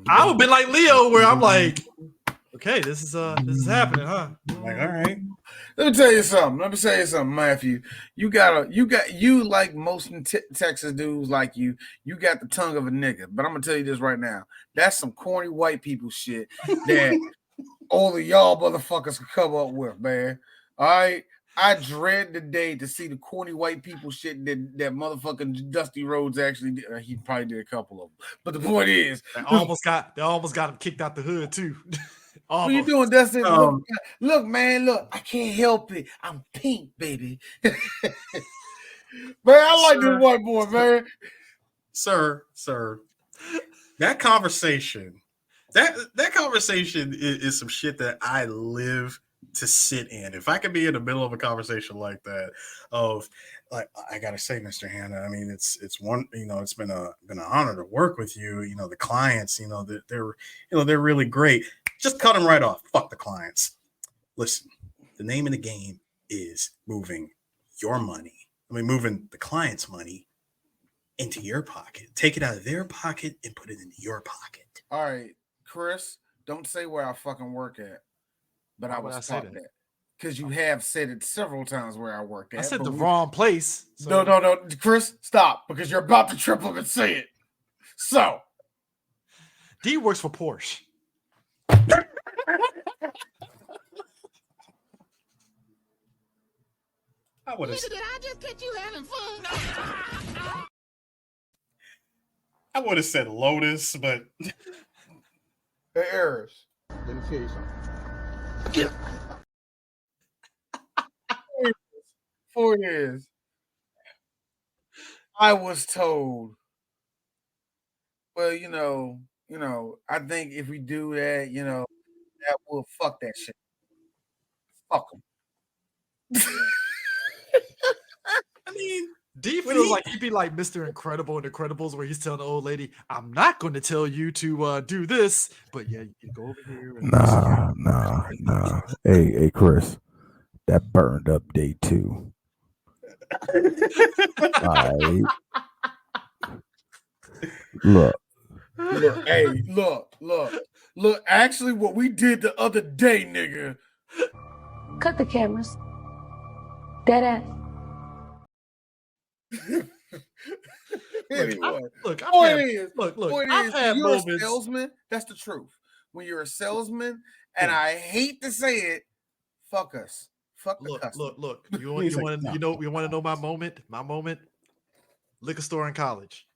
I would have been like Leo, where I'm like, okay, this is happening, huh? I'm like, all right. Let me tell you something, Matthew. You like most Texas dudes like you got the tongue of a nigga. But I'm gonna tell you this right now. That's some corny white people shit that all of y'all motherfuckers can come up with, man. All right. I dread the day to see the corny white people shit that motherfucking Dusty Rhodes actually did. He probably did a couple of them. But the point is, They almost got him kicked out the hood too. what you doing, Dustin? Look, man, look. I can't help it. I'm pink, baby. Man, I like this white boy, man. Sir. That conversation is some shit that I live to sit in. If I could be in the middle of a conversation like that, of like, I gotta say, Mr. Hanna, I mean, it's one, it's been an honor to work with you. The clients, they're really great. Just cut them right off. Fuck the clients. Listen, the name of the game is moving the client's money into your pocket. Take it out of their pocket and put it into your pocket. All right, Chris, don't say where I fucking work at. But I was taught that. Because you have said it several times where I work at. I said the wrong place. So. No. Chris, stop. Because you're about to trip up and say it. So. D works for Porsche. I would have. Did I just catch you having fun? I would have said Lotus, but Hey, Eris. Let me tell you something. Get 4 years. I was told. Well, I think if we do that, that will fuck that shit. Fuck them. I mean, D feels like he'd be like Mr. Incredible in Incredibles, where he's telling the old lady, "I'm not going to tell you to do this, but yeah, you can go over here." And Nah. Hey, Chris, that burned up day 2. All right. Look. Hey, look. Actually, what we did the other day, nigga. Cut the cameras. Dead ass. Anyway, look, I've had you're moments. A salesman. That's the truth. When you're a salesman, and I hate to say it, fuck us. Fuck the customer. Look. You want to know my moment? My moment. Liquor store in college.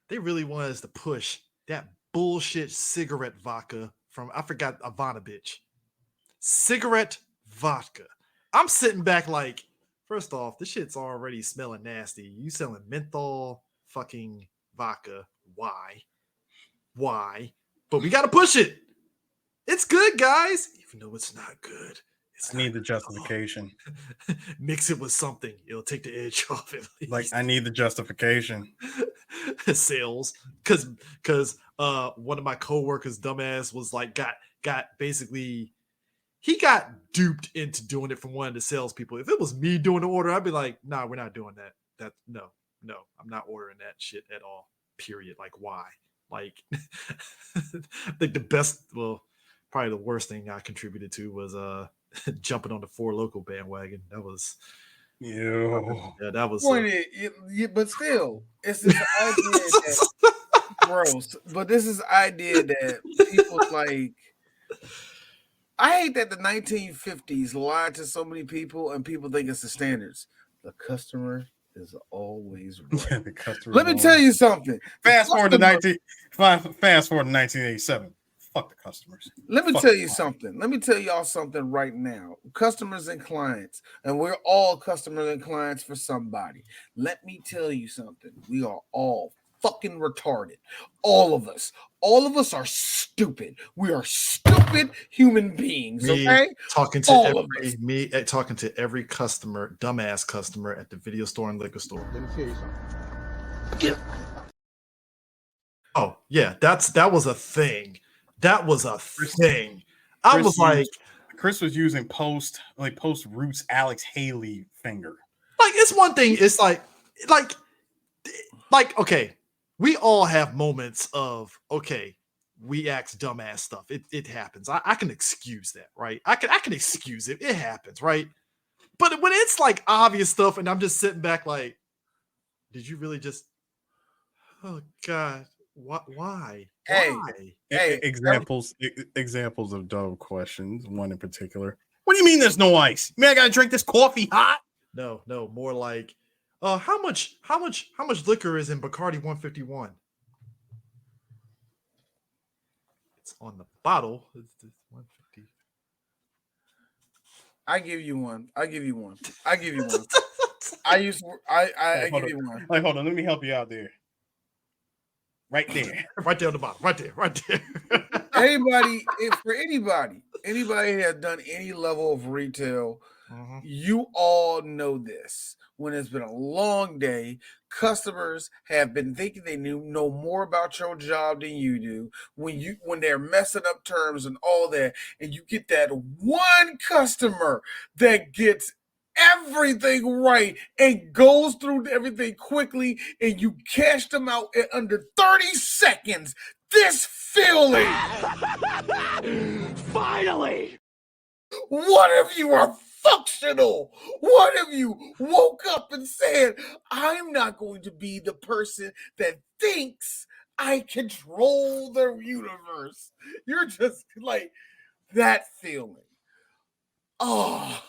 They really wanted us to push that bullshit cigarette vodka from, I forgot, Ivanovich. Cigarette vodka. I'm sitting back like, first off, this shit's already smelling nasty. You selling menthol fucking vodka. Why? But we got to push it. It's good, guys. Even though it's not good. I need the justification. Mix it with something. It'll take the edge off at least. Like, I need the justification. Sales. Because one of my coworkers, dumbass, was like, got basically, he got duped into doing it from one of the salespeople. If it was me doing the order, I'd be like, nah, we're not doing that. No, I'm not ordering that shit at all. Period. Like, why? Like, I think the best, probably the worst thing I contributed to was jumping on the Four Local bandwagon. That was that was but still, it's this idea that gross. But this is idea that people like. I hate that the 1950s lied to so many people and people think it's the standards. The customer is always right. The customer. Let me tell you something. Fast forward to 1987. Fuck the customers. Let me Fuck tell the you client. something. Let me tell y'all something right now. Customers and clients, and we're all customers and clients for somebody. Let me tell you something. We are all fucking retarded. All of us. All of us are stupid. We are stupid human beings. Okay, talking to all of us. talking to every customer, dumbass customer at the video store and liquor store. Let me tell you something. Oh yeah, that was a thing. That was a thing. I was like, Chris was using post Roots Alex Haley finger. Like it's one thing. It's like okay, we all have moments of okay, we ask dumbass stuff. It happens. I can excuse that, right? I can excuse it. It happens, right? But when it's like obvious stuff, and I'm just sitting back like, did you really just? Oh God, why? Hey, Why? Examples of dumb questions. One in particular. What do you mean there's no ice? You mean I gotta drink this coffee hot? No, more like, how much liquor is in Bacardi 151? It's on the bottle. It's 150. I give you one. I give you one. I give you one. Like, hold on, let me help you out there. Right there. Right there on the bottom. Right there. Anybody has done any level of retail, you all know this. When it's been a long day, customers have been thinking they know more about your job than you do. When they're messing up terms and all that, and you get that one customer that gets everything right and goes through everything quickly, and you cash them out in under 30 seconds. This feeling. Finally! What if you are functional? What if you woke up and said, I'm not going to be the person that thinks I control the universe? You're just like that feeling. Oh.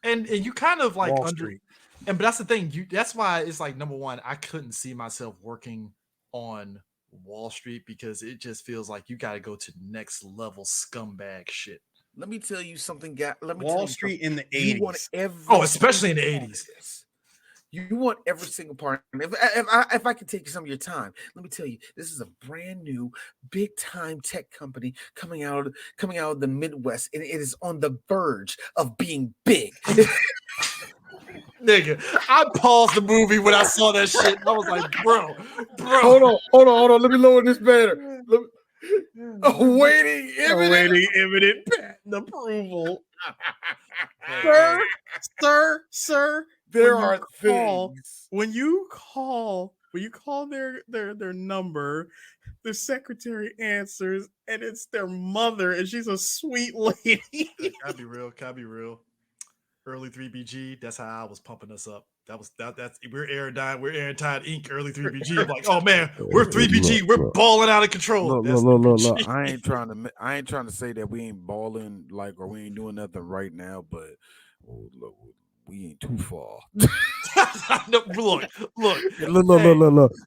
And you kind of like Wall Street. but that's the thing. That's why it's like number one, I couldn't see myself working on Wall Street because it just feels like you got to go to next level scumbag shit. Let me tell you something, Wall Street in the 80s. Especially in the 80s. You want every single part. If I could take some of your time, let me tell you, this is a brand new, big time tech company coming out of the Midwest, and it is on the verge of being big. Nigga, I paused the movie when I saw that shit. I was like, bro. Hold on. Let me lower this banner. Awaiting imminent patent approval. Sir. There are things. When you call their number, the secretary answers, and it's their mother, and she's a sweet lady. Can I be real? Early 3BG, that's how I was pumping us up. That's we're Aaron Tide Inc. Early 3BG. I'm like, oh man, we're 3BG, we're balling out of control. Look. I ain't trying to say that we ain't balling or we ain't doing nothing right now, but look, we ain't too far. No, look.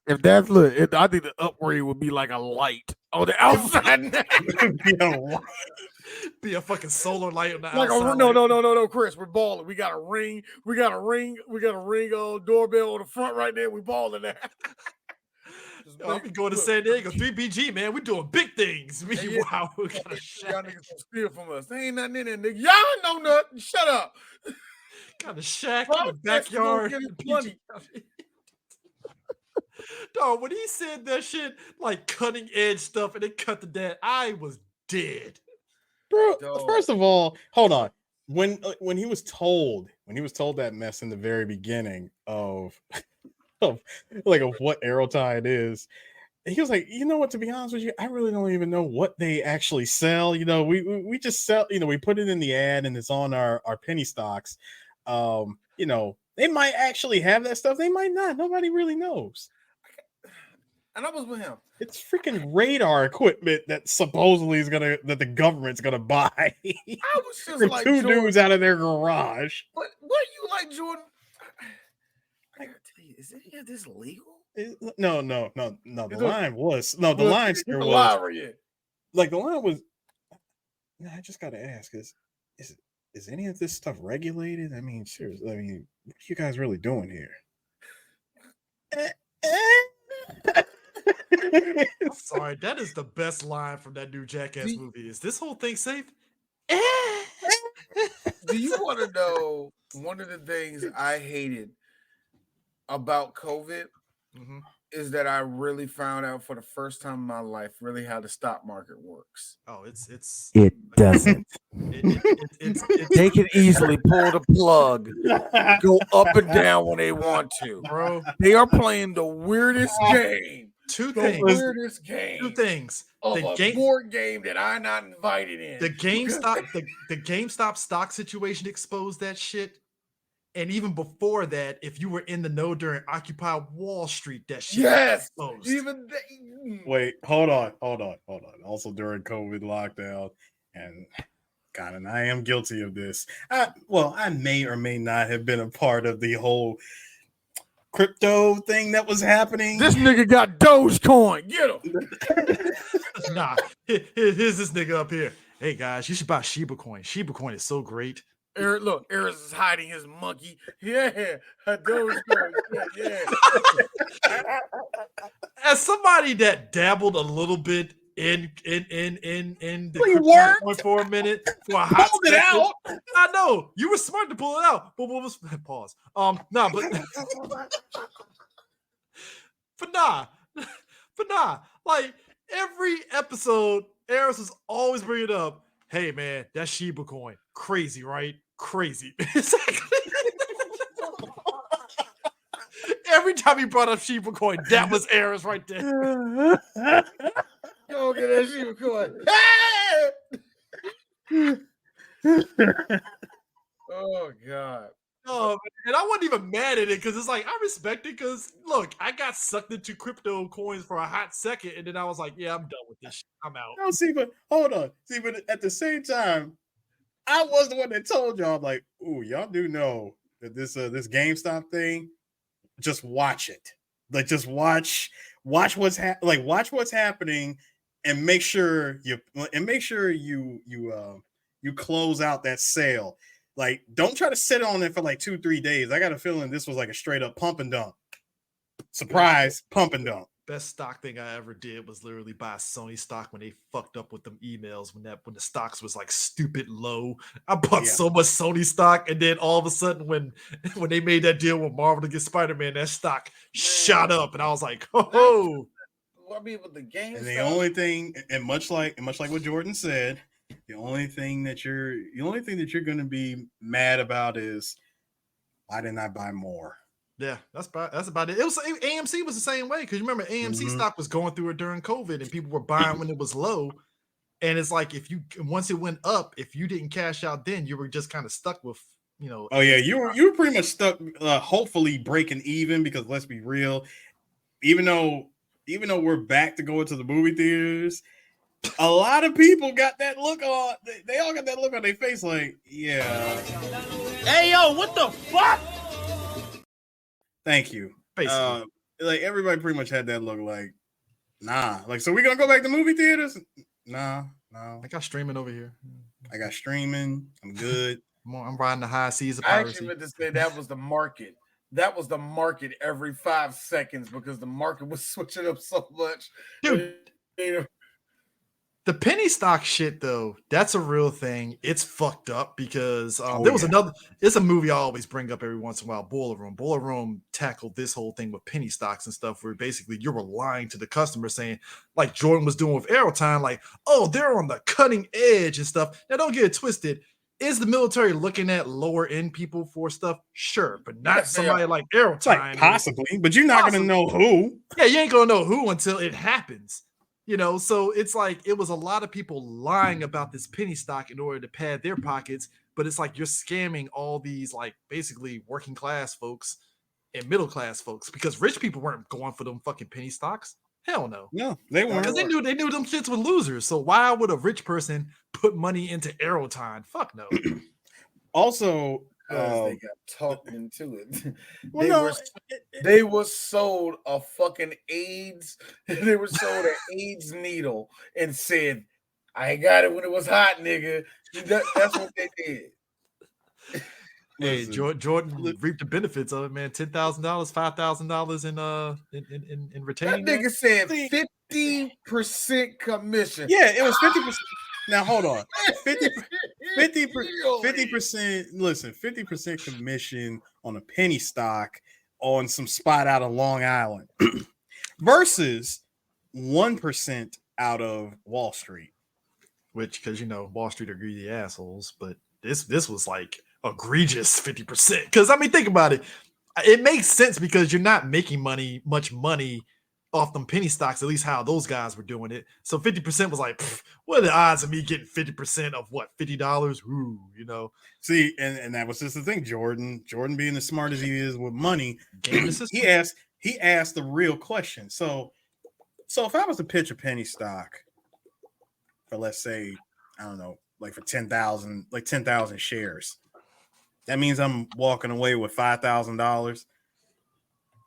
If that's I think the upgrade would be like a light on the outside. Be a fucking solar light on the outside. No, Chris, we're balling. We got a ring doorbell on the front right there. We balling that. I'll be going to San Diego. 3BG, man. We're doing big things. Wow, we got a shack. Y'all niggas gonna steal from us. There ain't nothing in there, nigga. Y'all know nothing. Shut up. Got a shack in the backyard. Dog, when he said that shit, like cutting edge stuff, and it cut to that, I was dead. Bro, first of all, hold on. When he was told that mess in the very beginning of what Aerotide is, he was like, you know what, to be honest with you, I really don't even know what they actually sell. We just sell, we put it in the ad and it's on our penny stocks. They might actually have that stuff. They might not. Nobody really knows. And I was with him. It's freaking radar equipment that supposedly that the government's gonna buy. I was just from like two Jordan, dudes out of their garage. But what you like, Jordan? I gotta tell you, is any of this legal? No. The line was the line here was like the line was. I just gotta ask: is any of this stuff regulated? I mean, seriously. I mean, what are you guys really doing here? Sorry, that is the best line from that new Jackass movie. Is this whole thing safe? Do you want to know one of the things I hated about COVID is that I really found out for the first time in my life really how the stock market works. Oh, it doesn't. They can easily pull the plug, go up and down when they want to, bro. They are playing the weirdest game. Two things. Of a board game that I'm not invited in. The GameStop stock situation exposed that shit. And even before that, if you were in the know during Occupy Wall Street, that shit exposed. Wait, hold on. Also during COVID lockdown, and God, and I am guilty of this. I may or may not have been a part of the whole crypto thing that was happening. This nigga got Dogecoin. Get him. Nah, here's this nigga up here. Hey guys, you should buy Shiba Coin. Shiba Coin is so great. Look, Eris is hiding his monkey. Yeah, Dogecoin. Yeah. As somebody that dabbled a little bit in the crypto for a minute, for a hot second, it out. I know you were smart to pull it out. But what was pause? But nah. Like every episode, Eris was always bringing up, "Hey man, that Shiba Coin, crazy, right? Crazy." Every time he brought up Shiba Coin, that was Eris right there. Go get that Shiba Coin. Oh God. Oh, and I wasn't even mad at it because it's like I respect it because look, I got sucked into crypto coins for a hot second, and then I was like, yeah, I'm done with this shit. I'm out. No, but hold on. But at the same time, I was the one that told y'all, like, ooh, y'all do know that this GameStop thing, just watch it. Like, just watch what's happening, and make sure you close out that sale. Like, don't try to sit on it for like 2-3 days. I got a feeling this was like a straight up pump and dump. Surprise, pump and dump. Best stock thing I ever did was literally buy Sony stock when they fucked up with them emails when the stocks was like stupid low. I bought so much Sony stock, and then all of a sudden when they made that deal with Marvel to get Spider-Man, that stock shot up, and I was like, oh. I mean, with the game. And the only thing, and much like what Jordan said, the only thing that you're going to be mad about is, why didn't I buy more? Yeah, that's about it. It was AMC was the same way because you remember AMC stock was going through it during COVID and people were buying when it was low. And it's like once it went up, if you didn't cash out then, you were just kind of stuck with, Oh yeah, you were pretty much stuck. Hopefully breaking even, because let's be real, even though we're back to going to the movie theaters, a lot of people got that look on. They all got that look on their face, like, yeah. Hey yo, what the fuck? Thank you. Basically. Like everybody pretty much had that look, like, nah. Like, so we gonna go back to movie theaters? Nah, no. I got streaming over here. I got streaming. I'm good. I'm riding the high seas of I piracy. actually meant to say that was the market. That was the market every 5 seconds because the market was switching up so much. Dude, the penny stock shit, though, that's a real thing. It's fucked up because it's a movie I always bring up every once in a while, Boiler Room. Boiler Room tackled this whole thing with penny stocks and stuff where basically you're lying to the customer saying, like Jordan was doing with Aerotime, like, oh, they're on the cutting edge and stuff. Now, don't get it twisted. Is the military looking at lower end people for stuff? Sure, but not somebody like Aerotime. Like, possibly, but you're not going to know who. Yeah, you ain't going to know who until it happens. So it's like it was a lot of people lying about this penny stock in order to pad their pockets, but it's like you're scamming all these like basically working class folks and middle class folks because rich people weren't going for them fucking penny stocks. Hell no. No, they weren't. Because they knew them shits were losers. So why would a rich person put money into Aeroton? Fuck no. Also, Because they got talked into it. well, They were sold a fucking AIDS. They were sold an AIDS needle and said, "I got it when it was hot, nigga." That's what they did. Hey, Jordan reaped the benefits of it, man. $10,000, $5,000 in retaining. That nigga said 50% commission. Yeah, it was 50%. Now hold on, 50%. Listen, 50% commission on a penny stock on some spot out of Long Island versus 1% out of Wall Street. Which, because Wall Street are greedy assholes, but this was like egregious 50%. Because I mean, think about it. It makes sense because you're not making much money off them penny stocks, at least how those guys were doing it. So 50% was like, what are the odds of me getting 50% of what, $50? Ooh, See, and that was just the thing. Jordan being as smart as he is with money, he asked the real question. So if I was to pitch a penny stock for, let's say, I don't know, like for 10,000 shares, that means I'm walking away with $5,000.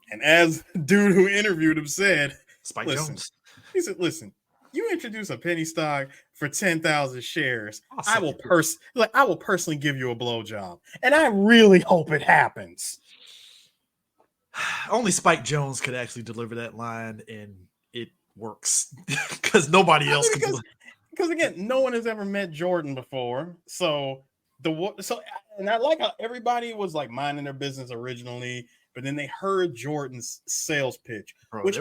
And as the dude who interviewed him said, Spike Jones, he said, "Listen, you introduce a penny stock for 10,000 shares, I will personally give you a blowjob, and I really hope it happens." Only Spike Jones could actually deliver that line, and it works because nobody else can. Because again, no one has ever met Jordan before, and I like how everybody was like minding their business originally. But then they heard Jordan's sales pitch, which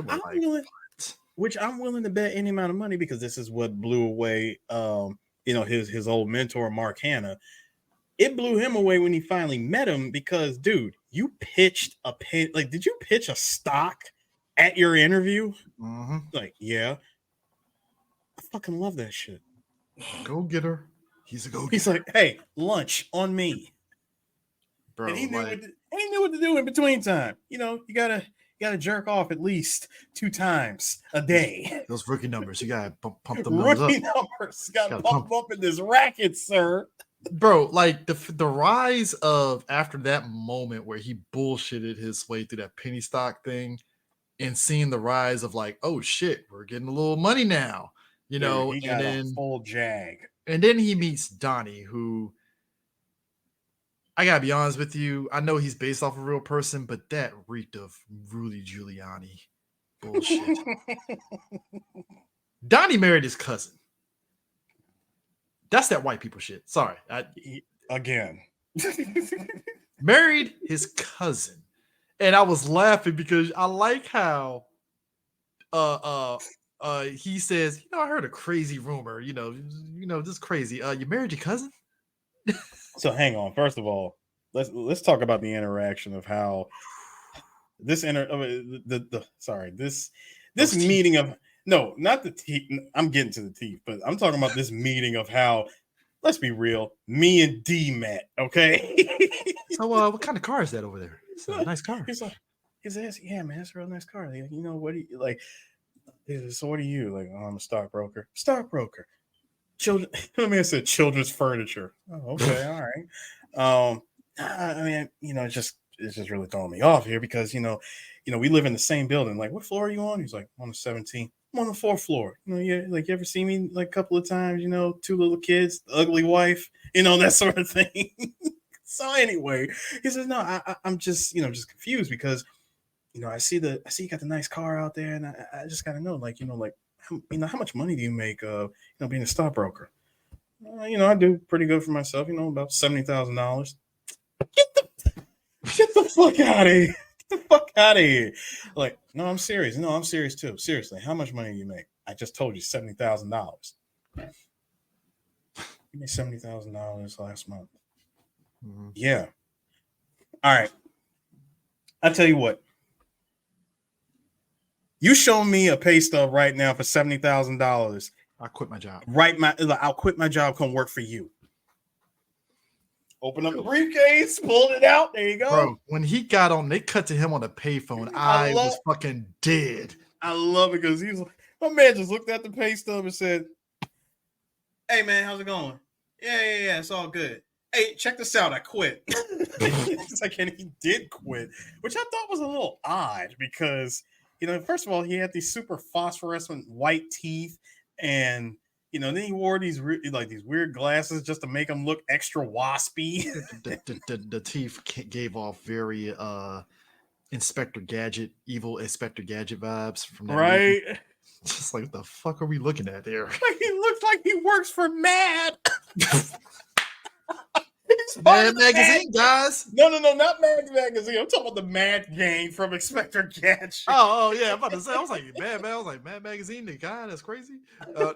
I'm willing to bet any amount of money, because this is what blew away, his old mentor, Mark Hanna. It blew him away when he finally met him, because, dude, you pitched did you pitch a stock at your interview? Mm-hmm. Like, yeah, I fucking love that shit. Go get her. He's like, hey, lunch on me. Bro, and he knew what to do in between time. You gotta jerk off at least 2 times a day. Those rookie numbers, you gotta pump them numbers up. Gotta pump up in this racket, sir. Bro, like the rise of, after that moment where he bullshitted his way through that penny stock thing, and seeing the rise of like, oh shit, we're getting a little money now, he got a full jag. And then he meets Donnie, who, I gotta be honest with you, I know he's based off a real person, but that reeked of Rudy Giuliani bullshit. Donnie married his cousin. That's that white people shit. Sorry. Again. Married his cousin. And I was laughing because I like how he says, I heard a crazy rumor, just crazy. You married your cousin? So hang on. First of all, let's talk about the interaction of how this meeting of, no, not the teeth. I'm getting to the teeth, but I'm talking about this meeting of how, let's be real, me and D met. Okay. So what kind of car is that over there? It's a nice car. He's like, yeah, man, it's a real nice car. Like, what do you like? So what are you like? Oh, I'm a stockbroker. Children. I mean, I said children's furniture. Oh, okay, all right. I mean, it's just really throwing me off here because we live in the same building. Like, what floor are you on? He's like, on the 17th. I'm on the 4th floor. You ever see me like a couple of times? 2 little kids, the ugly wife, that sort of thing. So anyway, he says, no, I'm just just confused because I see you got the nice car out there, and I just gotta know, how much money do you make being a stockbroker? I do pretty good for myself, about $70,000. Get the fuck out of here. Get the fuck out of here. Like, no, I'm serious. No, I'm serious too. Seriously, how much money do you make? I just told you $70,000. You made $70,000 last month. Mm-hmm. Yeah. All right. I tell you what. You show me a pay stub right now for $70,000. I'll quit my job. I'll quit my job. Come work for you. Open up the briefcase, pulled it out. There you go. Bro, when he got on, they cut to him on the payphone. I was fucking dead. I love it because he's like, my man just looked at the pay stub and said, "Hey man, how's it going? Yeah, it's all good. Hey, check this out. I quit." It's like, and he did quit, which I thought was a little odd because, first of all, he had these super phosphorescent white teeth, and then he wore these these weird glasses just to make him look extra waspy. The teeth gave off very Inspector Gadget, evil Inspector Gadget vibes from that right? movie. Just like, what the fuck are we looking at there? Like he looks like he works for Mad. Mad Magazine, guys. No, not Mad Magazine. I'm talking about the Mad Gang from Inspector Gadget. Oh, yeah. I'm about to say, I was like, Mad Magazine, the guy, that's crazy. No.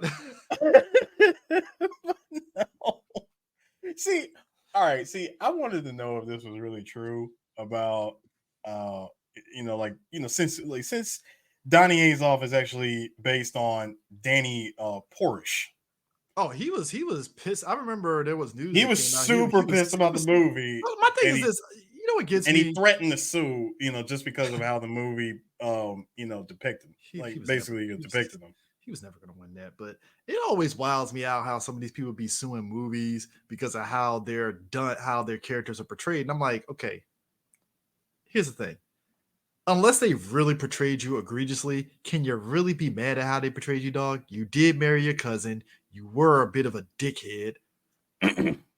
See, I wanted to know if this was really true about, since Donnie Azoff is actually based on Danny Porish. Oh, he was pissed. I remember there was news. He was super pissed about the movie. My thing is this, what gets me? And he threatened to sue, just because of how the movie, depicted him. Depicted him. He was never going to win that, but it always wiles me out how some of these people be suing movies because of how they're done, how their characters are portrayed. And I'm like, okay, here's the thing. Unless they really portrayed you egregiously, can you really be mad at how they portrayed you, dog? You did marry your cousin. You were a bit of a dickhead.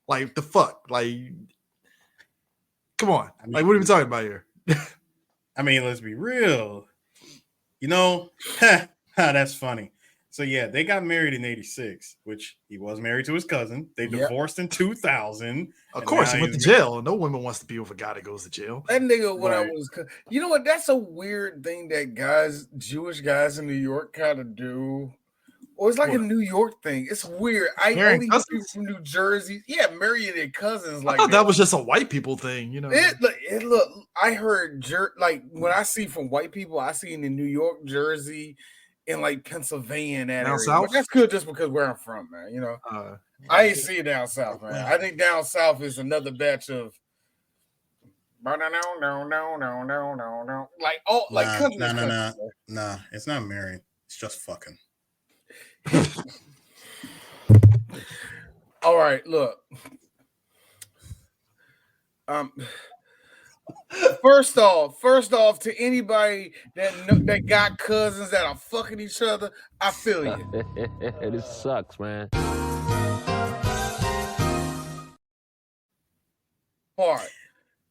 Like, the fuck? Like, come on. Like, what are we talking about here? I mean, let's be real. That's funny. So, yeah, they got married in 86, which he was married to his cousin. They divorced in 2000. Of course, he went to jail. No woman wants to be with a guy that goes to jail. That nigga, you know what? That's a weird thing that Jewish guys in New York kind of do. Or it's like a New York thing. It's weird. I only know people from New Jersey. Yeah, marrying their cousins. Like, I thought that was just a white people thing, Look, I heard when I see from white people, I see in New York, Jersey, in like Pennsylvania and that down area. south. But that's good just because where I'm from, man. I ain't see it down south, man. I think down south is another batch of no. Nah, it's not married. It's just fucking. All right, look. First off, to anybody that got cousins that are fucking each other, I feel you. This sucks, man. All right.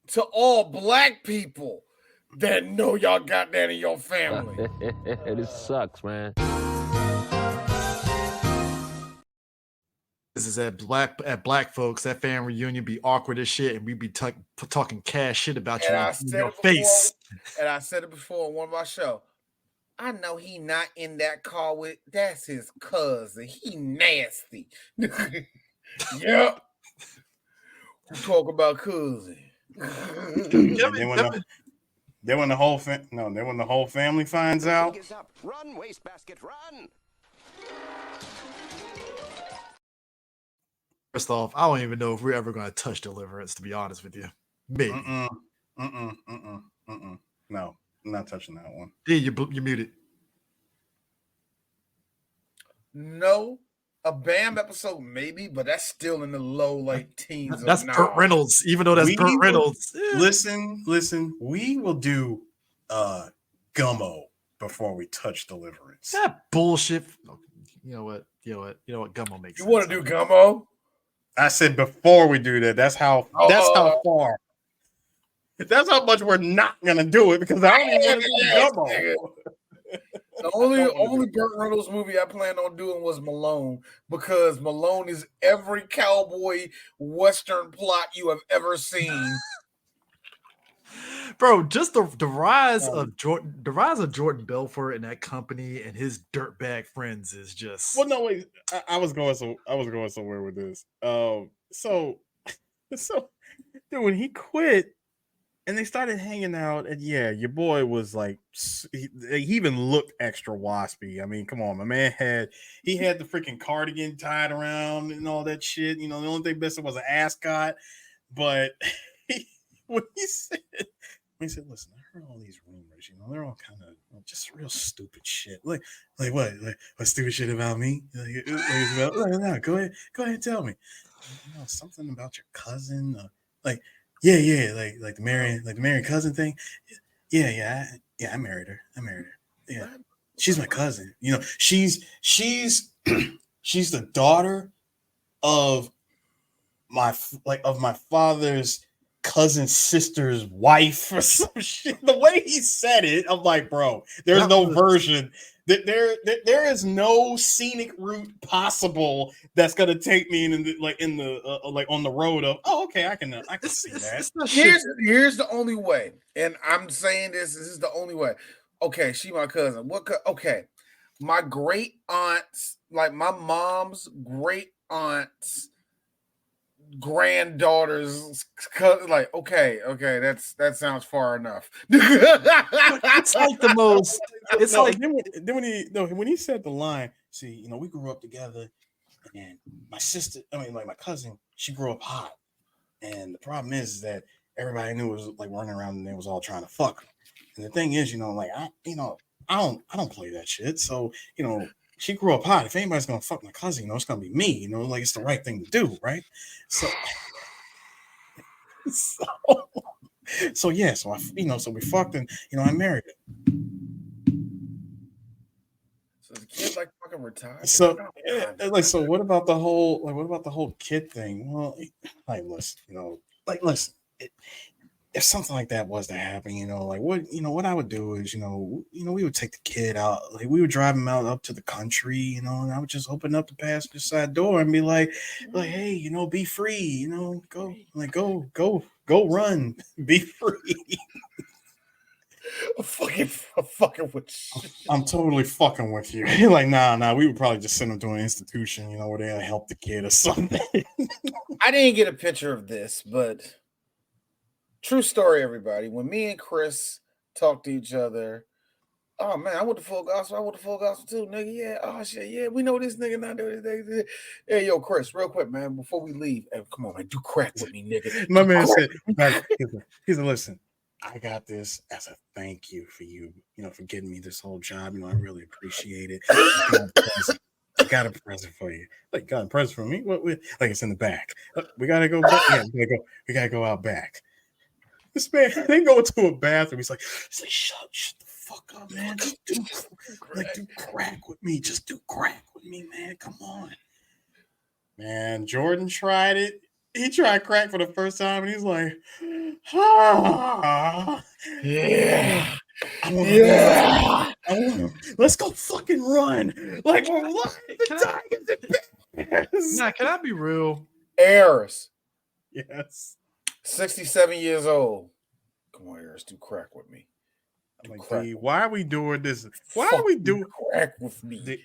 To all black people that know y'all got that in your family. This sucks, man. This is at black folks. That family reunion be awkward as shit, and we be talking cash shit about you in your face. And I said it before on one of our shows. I know he not in that car with. That's his cousin. He nasty. Yep. We talk about cousin. Then when the whole family finds out. Run, wastebasket, run! First off, I don't even know if we're ever going to touch Deliverance, to be honest with you. Maybe. No, I'm not touching that one. Yeah, you're muted. No, a BAM episode maybe, but that's still in the low teens. That's Burt Reynolds, even though that's Burt Reynolds. Listen, we will do Gummo before we touch Deliverance. That bullshit. You know what? Gummo makes sense. You want to do Gummo? I said before we do that. That's how far. That's how much we're not gonna do it because I don't even want to do Gummo. The only Burt Reynolds movie I planned on doing was Malone, because Malone is every cowboy western plot you have ever seen. Bro, just the rise of Jordan Belfort and that company and his dirtbag friends is just. Well, no, wait. I was going somewhere with this. So, dude, when he quit and they started hanging out, and yeah, your boy was like, he even looked extra waspy. I mean, come on, my man had the freaking cardigan tied around and all that shit. The only thing missing was an ascot, but when he said he said, "Listen, I heard all these rumors. They're all kind of just real stupid shit. Like what? Like what stupid shit about me? It's about, no, go ahead, tell me. Something about your cousin. Like, yeah, like the marrying cousin thing. Yeah, I married her. Yeah, she's my cousin. She's she's the daughter of my father's cousin's sister's wife or some shit. The way he said it, I'm like, bro, there's no version. There is no scenic route possible that's gonna take me on the road of okay, I can see that. Here's the only way, and I'm saying this is the only way. Okay, she my cousin. Okay, my great aunts, like my mom's great aunts, granddaughters, like okay, that sounds far enough. It's like the most. It's like when he said the line. See, we grew up together, and my sister, my cousin, she grew up hot, and the problem is that everybody knew it was like running around and they was all trying to fuck. And the thing is, I don't play that shit. So she grew up hot. If anybody's gonna fuck my cousin, it's gonna be me. Like it's the right thing to do, right? So yeah. So so we fucked, and I married her. So the kid like fucking retired. So so what about the whole kid thing? Well, listen, if something like that was to happen, what I would do is, we would take the kid out, like we would drive him out up to the country, and I would just open up the passenger side door and be like, hey, be free, go run, be free. I'm fucking with you. I'm totally fucking with you. Like, nah, we would probably just send him to an institution, where they help the kid or something. I didn't get a picture of this, but true story, everybody. When me and Chris talk to each other, oh man, I went to full gospel too, nigga. Yeah, oh shit, yeah, we know this nigga not doing this. Hey, yo, Chris, real quick, man, before we leave, hey, come on, man, do crack with me, nigga. My man said, he said, listen, I got this as a thank you for you, for getting me this whole job. I really appreciate it. I got a present for you. Like, got a present for me? What? Like, it's in the back. We gotta go back. Yeah, we gotta go out back. This man, they go into a bathroom. He's like, shut the fuck up, man. Just do crack with me. Just do crack with me, man. Come on. Man, Jordan tried it. He tried crack for the first time, and he's like, yeah. Let's go fucking run. Like, what? Can I be real? Eris. Yes. 67 years old. Come on, Eris, do crack with me. Why are we doing this? Why are we doing crack with me?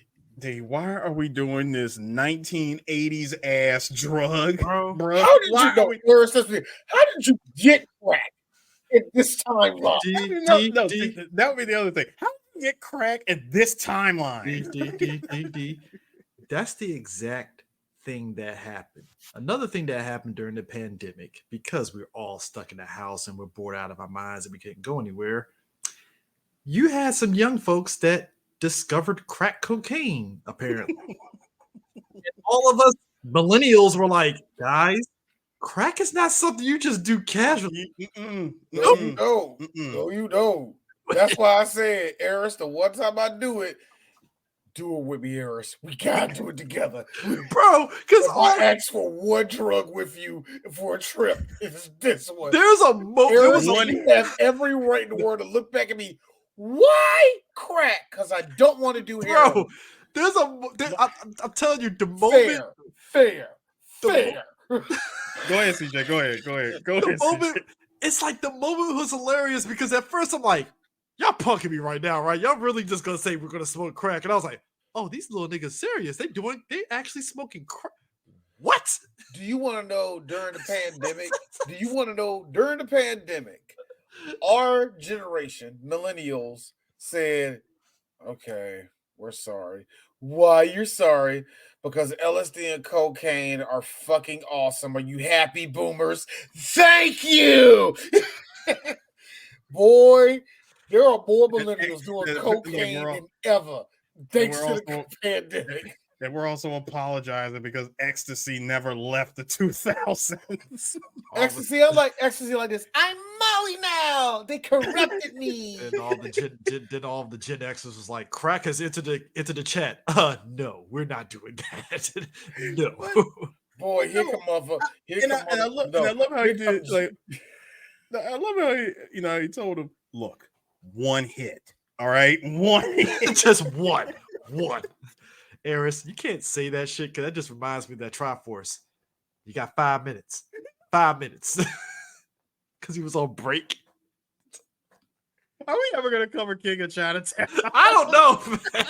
Why are we doing this 1980s ass drug, bro? How did you know? Eris, how did you get crack at this timeline? That would be the other thing. How did you get crack at this timeline? That's the exact thing that happened. Another thing that happened during the pandemic, because we're all stuck in the house and we're bored out of our minds and we couldn't go anywhere. You had some young folks that discovered crack cocaine, apparently. And all of us millennials were like, guys, crack is not something you just do casually. No, you don't. No, you don't. That's why I said, Eris, the one time I do it with me, Eris. We gotta do it together, bro. Because I asked for one drug with you for a trip. It's this one. There's a Eris, you have every right in the world to look back at me. Why crack? Because I don't want to do heroin. Bro, I'm telling you, the moment. Fair. Go ahead, CJ. Go ahead. It's like the moment was hilarious because at first I'm like, y'all punking me right now, right? Y'all really just gonna say we're gonna smoke crack? And I was like, oh, these little niggas serious. They actually smoking crack. What? Do you want to know during the pandemic? Our generation, millennials, said, okay, we're sorry. Why you're sorry? Because LSD and cocaine are fucking awesome. Are you happy, boomers? Thank you! Boy, there are more millennials doing and cocaine we're all- than ever, thanks to the also- pandemic. And we're also apologizing because ecstasy never left the 2000s. Ecstasy, I like ecstasy like this. I'm Molly now. They corrupted me. And all the Gen Xers was like, crack has into the chat. No, we're not doing that. No. Boy, here come mother. And I love how he did. Like, I love how he told him, "Look, one hit, all right, one hit, just one. Eris, you can't say that shit because that just reminds me of that Triforce. You got 5 minutes. 5 minutes. Because he was on break. Are we ever gonna cover King of Chinatown? I don't know, man.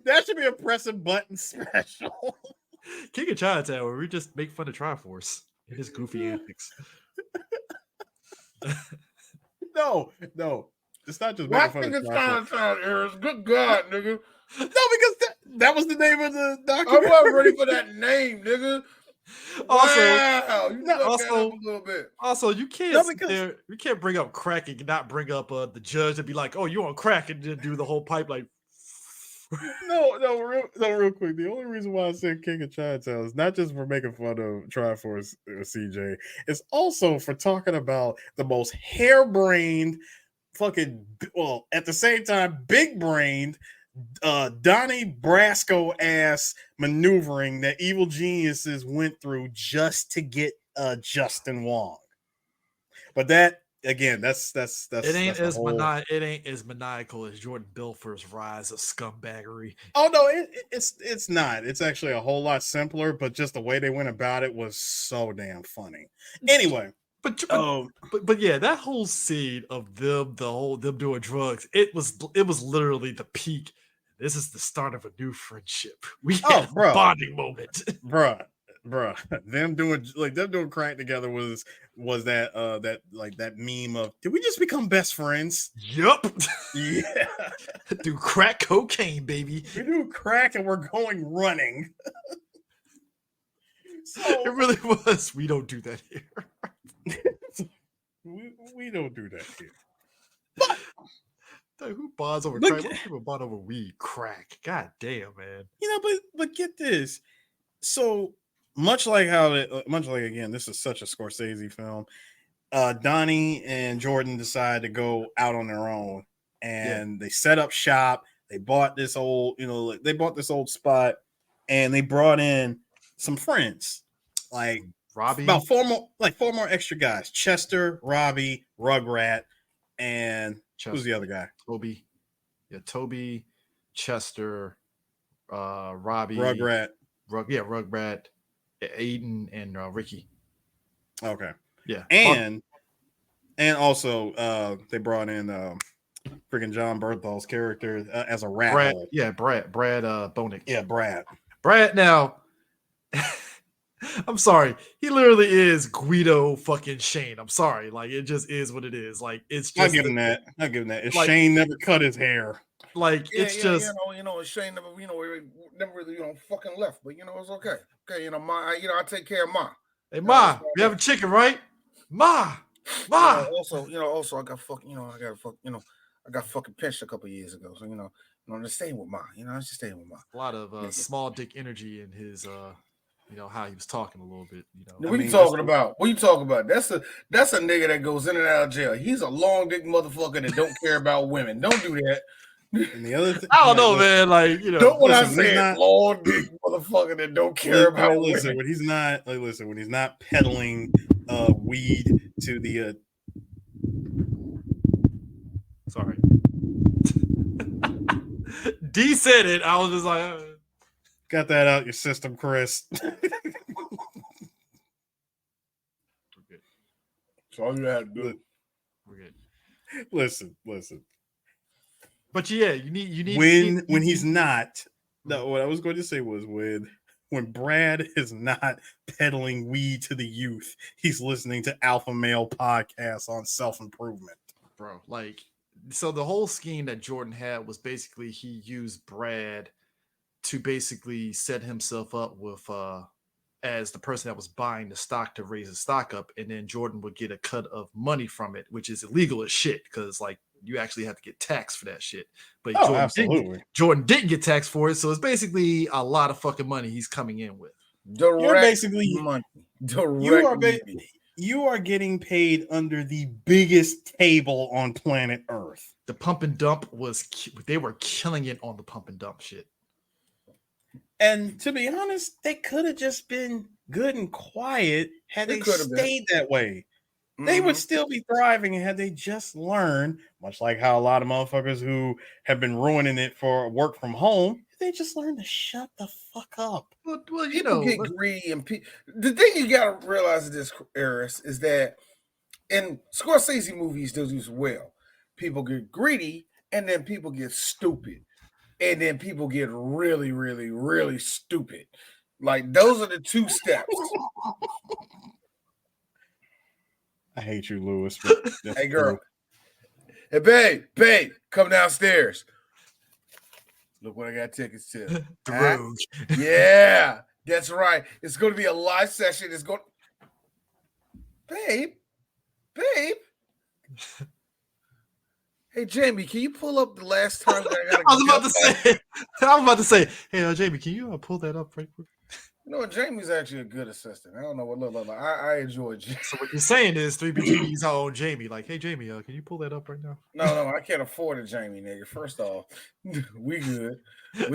That should be a press a button special. King of Chinatown, where we just make fun of Triforce and his goofy antics. No, it's not just Why making fun of King of Triforce. Chinatown, Eris? Good God, nigga. No, because that was the name of the I documentary. wasn't ready for that name, nigga. Wow, you fucked that up a little bit. Also, you can't you can't bring up crack and not bring up the judge and be like, "Oh, you on crack," and then do the whole pipe like. No, real quick. The only reason why I said King of Chinatown is not just for making fun of Triforce CJ. It's also for talking about the most harebrained, fucking, well, at the same time, big-brained, Donnie Brasco ass maneuvering that evil geniuses went through just to get Justin Wong. But that again, that's It ain't as maniacal as Jordan Belfort's rise of scumbaggery. Oh no, it's not. It's actually a whole lot simpler, but just the way they went about it was so damn funny. Anyway, but yeah, that whole scene of them doing drugs, it was literally the peak. This is the start of a new friendship. We had a bonding moment, bruh. Them doing crack together was that meme of, did we just become best friends? Yup. Yeah. Do crack cocaine, baby. We do crack and we're going running. So it really was. We don't do that here. we don't do that here. But who bonds over crack? Most people bond over weed, crack. God damn, man. But get this. So much like again, this is such a Scorsese film. Donnie and Jordan decide to go out on their own, and they set up shop. They bought this old spot, and they brought in some friends, like Robbie, about four more extra guys: Chester, Robbie, Rugrat, and who's the other guy? Toby. Yeah, Toby, Chester, Robbie, Rugrat. Rugrat, Aiden, and Ricky. Okay. Yeah. And also they brought in freaking John Berthol's character as a rat Brad, hole. Yeah, Brad Bonick. Yeah, Brad now. I'm sorry. He literally is Guido fucking Shane. I'm sorry. Like, it just is what it is. Like, it's just. I'll give him that. If like, Shane never cut his hair. Like, it's just. Shane never, never really, fucking left. But it's okay. Okay, I take care of Ma. Hey, Ma, you have a chicken, right? Ma. Also, I got fucking, I got fucking pinched a couple years ago. So, I'm just staying with Ma. I was just staying with Ma. A lot of small dick energy in his how he was talking a little bit. What are you talking about? What are you talking about? That's a nigga that goes in and out of jail. He's a long dick motherfucker that don't care about women. Don't do that. And the other thing, I don't know, man. Like, don't what I said, long dick motherfucker that don't care about women. When he's not peddling weed to the sorry. D said it. I was just like, got that out your system, Chris. So all you had to do. We're good. Listen. But yeah, you need when he's not. No, what I was going to say was when Brad is not peddling weed to the youth, he's listening to alpha male podcasts on self-improvement. Bro, like, so the whole scheme that Jordan had was basically he used Brad to basically set himself up with as the person that was buying the stock to raise the stock up, and then Jordan would get a cut of money from it, which is illegal as shit because like you actually have to get taxed for that shit. But Jordan didn't get taxed for it, so it's basically a lot of fucking money he's coming in with. You're basically money. You are getting paid under the biggest table on planet Earth. The pump and dump they were killing it on the pump and dump shit. And to be honest, they could have just been good and quiet had they stayed that way. They would still be thriving had they just learned, much like how a lot of motherfuckers who have been ruining it for work from home, they just learned to shut the fuck up. Well, people get greedy, and the thing you gotta realize in this, Eris, is that in Scorsese movies, do this well. People get greedy, and then people get stupid. And then people get really, really, really stupid. Like, those are the two steps. I hate you, Lewis. Hey, girl. Hey, babe, come downstairs. Look what I got tickets to. The Rouge. Yeah, that's right. It's going to be a live session. It's going. Babe. Hey, Jamie, can you pull up the last time that I got? I was about to say, hey, Jamie, can you pull that up right quick? You know what? Jamie's actually a good assistant. I don't know what look like. I enjoy Jamie. So what you're saying is 3BGP's our own Jamie. Like, hey, Jamie, can you pull that up right now? No, I can't afford a Jamie, nigga. First off, we good. But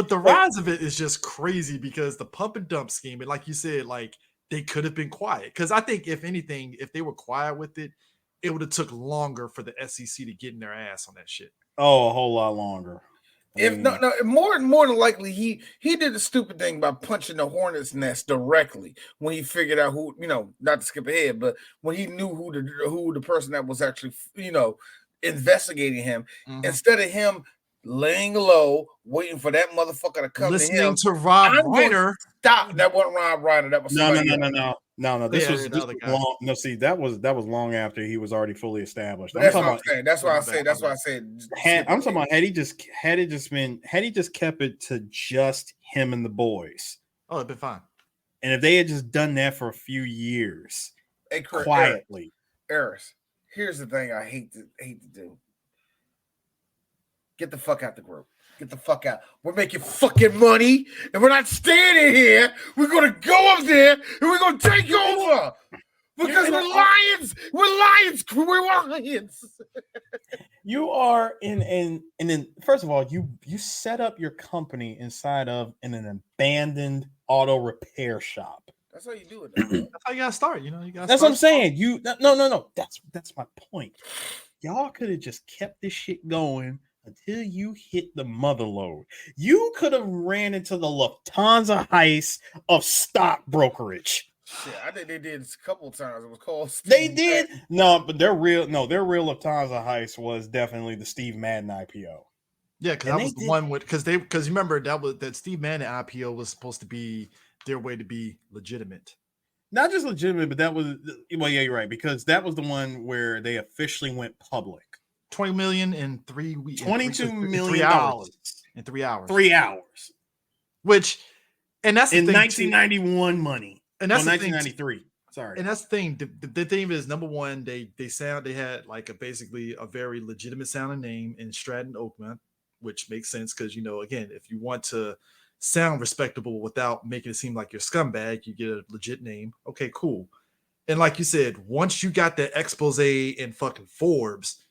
the rise of it is just crazy because the pump and dump scheme, and like you said, like they could have been quiet. Because I think if anything, if they were quiet with it, it would have took longer for the SEC to get in their ass on that shit. Oh, a whole lot longer. More than likely, he did the stupid thing by punching the hornet's nest directly when he figured out who, not to skip ahead, but when he knew who the person that was actually, investigating him, instead of him laying low, waiting for that motherfucker to come listening to Rob Reiner. Stop. That wasn't Rob Reiner. That was no. This was long. No, see, that was long after he was already fully established. That's what I'm saying. That's why I said. I'm talking about had he just kept it to just him and the boys. Oh, it'd been fine. And if they had just done that for a few years, quietly. Eris, here's the thing I hate to do. Get the fuck out the group. Get the fuck out. We're making fucking money, and we're not standing here. We're gonna go up there, and we're gonna take over because we're lions. We're lions. We're lions. You are and then first of all, you set up your company inside of an abandoned auto repair shop. That's how you do it. That's how you gotta start. That's what I'm saying. No. That's my point. Y'all could have just kept this shit going until you hit the mother load. You could have ran into the Lufthansa heist of stock brokerage. Shit, I think they did a couple of times. It was called They did? No, but their real Lufthansa heist was definitely the Steve Madden IPO. Yeah, because that was the one because remember that Steve Madden IPO was supposed to be their way to be legitimate. Not just legitimate, but that was you're right, because that was the one where they officially went public. $20 million in 3 weeks. $22 million in 3 hours. 3 hours. Which, and that's the in thing 1991 money. And that's 1993. Sorry. And that's the thing. The thing is, number one, they had like basically a very legitimate sounding name in Stratton Oakmont, which makes sense because again, if you want to sound respectable without making it seem like you're scumbag, you get a legit name. Okay, cool. And like you said, once you got the expose in fucking Forbes,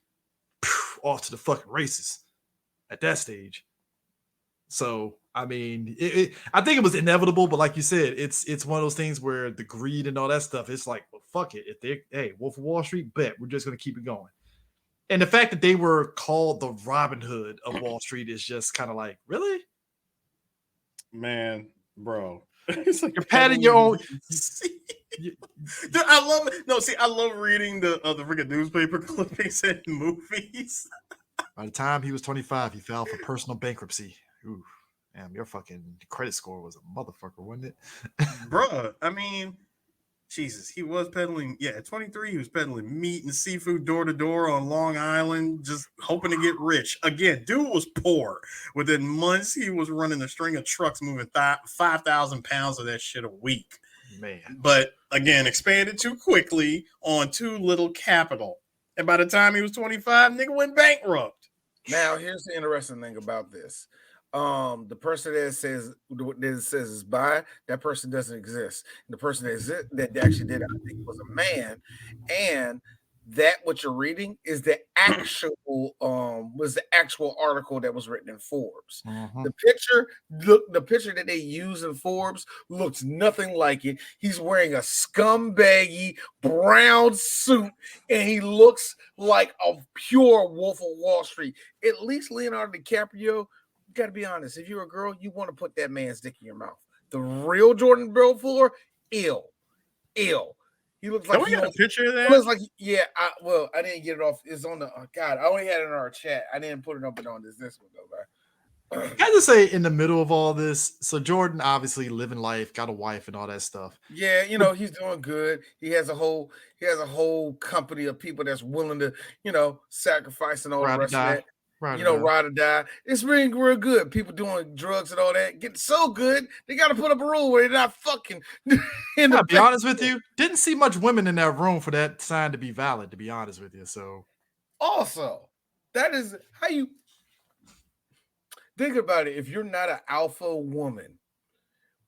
off to the fucking races at that stage. So I mean, I think it was inevitable, but like you said, it's one of those things where the greed and all that stuff, it's like, well, fuck it. If Wolf of Wall Street, bet we're just gonna keep it going. And the fact that they were called the Robin Hood of Wall Street is just kind of like, really, man, bro. It's like you're patting your own. Dude, I love it. No, see, I love reading the freaking newspaper clippings and movies. By the time he was 25, he filed for personal bankruptcy. Ooh, damn, your fucking credit score was a motherfucker, wasn't it? Bruh, I mean, Jesus, he was peddling. Yeah, at 23, he was peddling meat and seafood door to door on Long Island, just hoping to get rich. Again, dude was poor. Within months, he was running a string of trucks moving 5,000 pounds of that shit a week. Man. But again, expanded too quickly on too little capital. And by the time he was 25, nigga went bankrupt. Now, here's the interesting thing about this. The person that says is by, that person doesn't exist. The person that actually did it, I think, was a man, and that what you're reading is the actual article that was written in Forbes. The picture that they use in Forbes looks nothing like it. He's wearing a scumbaggy brown suit, and he looks like a pure Wolf of Wall Street. At least Leonardo DiCaprio. You got to be honest. If you're a girl, you want to put that man's dick in your mouth. The real Jordan Belfort, ill. He looks like Can we get a picture of that? Looks like I didn't get it off. It's on the God. I only had it in our chat. I didn't put it up on this one though, I have to say, in the middle of all this, so Jordan obviously living life, got a wife and all that stuff. Yeah, he's doing good. He has a whole company of people that's willing to, sacrifice and all the rest of that. Ride or die. It's really real good. People doing drugs and all that, getting so good, they got to put up a rule where they're not fucking. I'll be honest with you, didn't see much women in that room for that sign to be valid, to be honest with you. So, also, that is how you think about it. If you're not an alpha woman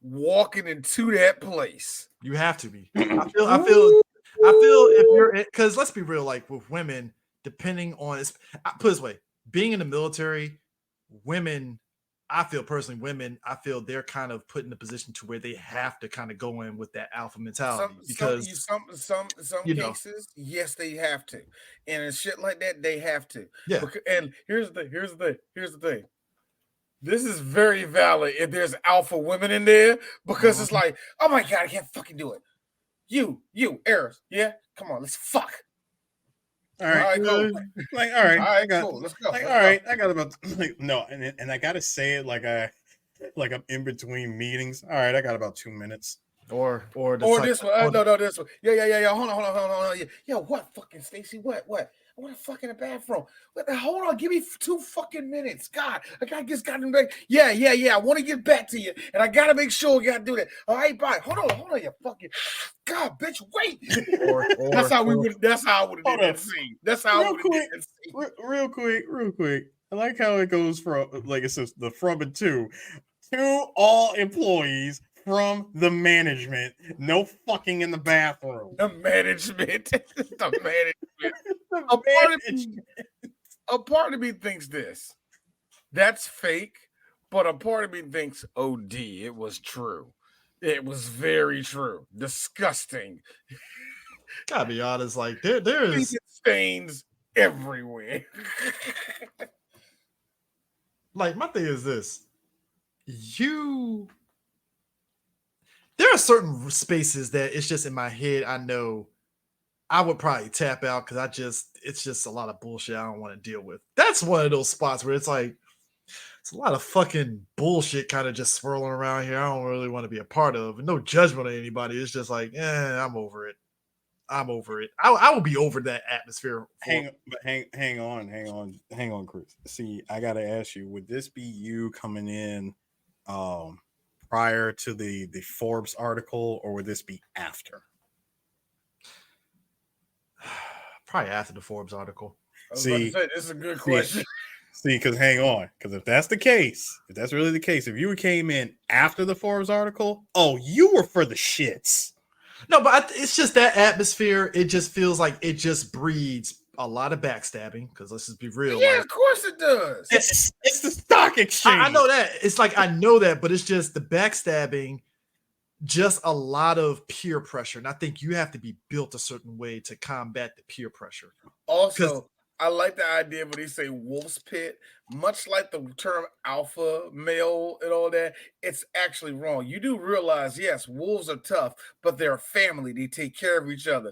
walking into that place, you have to be. I feel if you're, because let's be real, like with women, depending on, put it this way. Being in the military, women, I feel they're kind of put in a position to where they have to kind of go in with that alpha mentality because some cases, yes, they have to, and in shit like that, they have to. Yeah. And here's the thing. This is very valid if there's alpha women in there because it's like, oh my God, I can't fucking do it. You, Eris, yeah, come on, let's fuck. All right, cool. Like, all right, cool. Let's go. Like, all right, I got about no, and I gotta say it like I'm in between meetings. All right, I got about 2 minutes. Or this one. No, this one. Yeah. Hold on. Yeah, what fucking Stacy? What? I want to fuck in the bathroom. Hold on, give me 2 fucking minutes. God, I just got him back. Yeah. I want to get back to you, and I gotta make sure we gotta do that. All right, bye. Hold on, you fucking God, bitch, wait. That's how I would have did that scene. That's how I would have did that scene. Real quick. I like how it goes from like it says the from and to all employees. From the management, no fucking in the bathroom. The management. A part of me thinks this. That's fake, but a part of me thinks, OD, it was true. It was very true. Disgusting. Gotta be honest, like there is stains everywhere. Like my thing is this. There are certain spaces that it's just in my head. I know I would probably tap out because it's just a lot of bullshit I don't want to deal with. That's one of those spots where it's like, it's a lot of fucking bullshit kind of just swirling around here. I don't really want to be a part of. And no judgment on anybody. It's just like, I'm over it. I will be over that atmosphere. Hang on, Chris. See, I gotta ask you, would this be you coming in prior to the Forbes article, or would this be after? Probably after the Forbes article. See, this is a good question. See, because hang on, because if that's the case, if that's really the case, if you came in after the Forbes article, you were for the shits. No, but it's just that atmosphere. It just feels like it just breeds a lot of backstabbing. Because let's just be real. Yeah, of course it does. It's the stock exchange. I know that. It's like I know that, but it's just the backstabbing. Just a lot of peer pressure, and I think you have to be built a certain way to combat the peer pressure. Also, I like the idea when they say wolf's pit, much like the term alpha male and all that. It's actually wrong. You do realize, yes, wolves are tough, but they're a family. They take care of each other.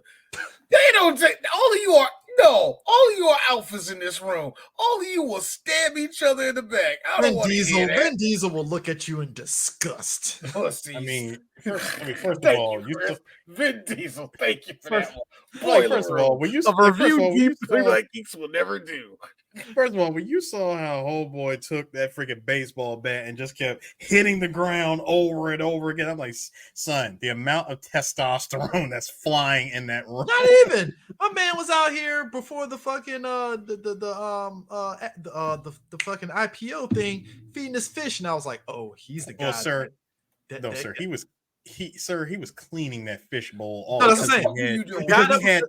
They don't take all of you are. No, all of you are alphas in this room. All of you will stab each other in the back. I don't want to hear that. Vin Diesel will look at you in disgust. Pussies. I mean, first of Thank all, you, Chris. Vin Diesel, thank you for First- that one. like, first of all, when you a like, first review of all, when you deep saw- like geeks will never do. First of all, when you saw how Homeboy took that freaking baseball bat and just kept hitting the ground over and over again, I'm like, son, the amount of testosterone that's flying in that room. Not even. My man was out here before the fucking the fucking IPO thing, feeding his fish, and I was like, oh, he's the guy. Well, sir, that sir, guy. he was cleaning that fishbowl all No, that's because what I'm saying.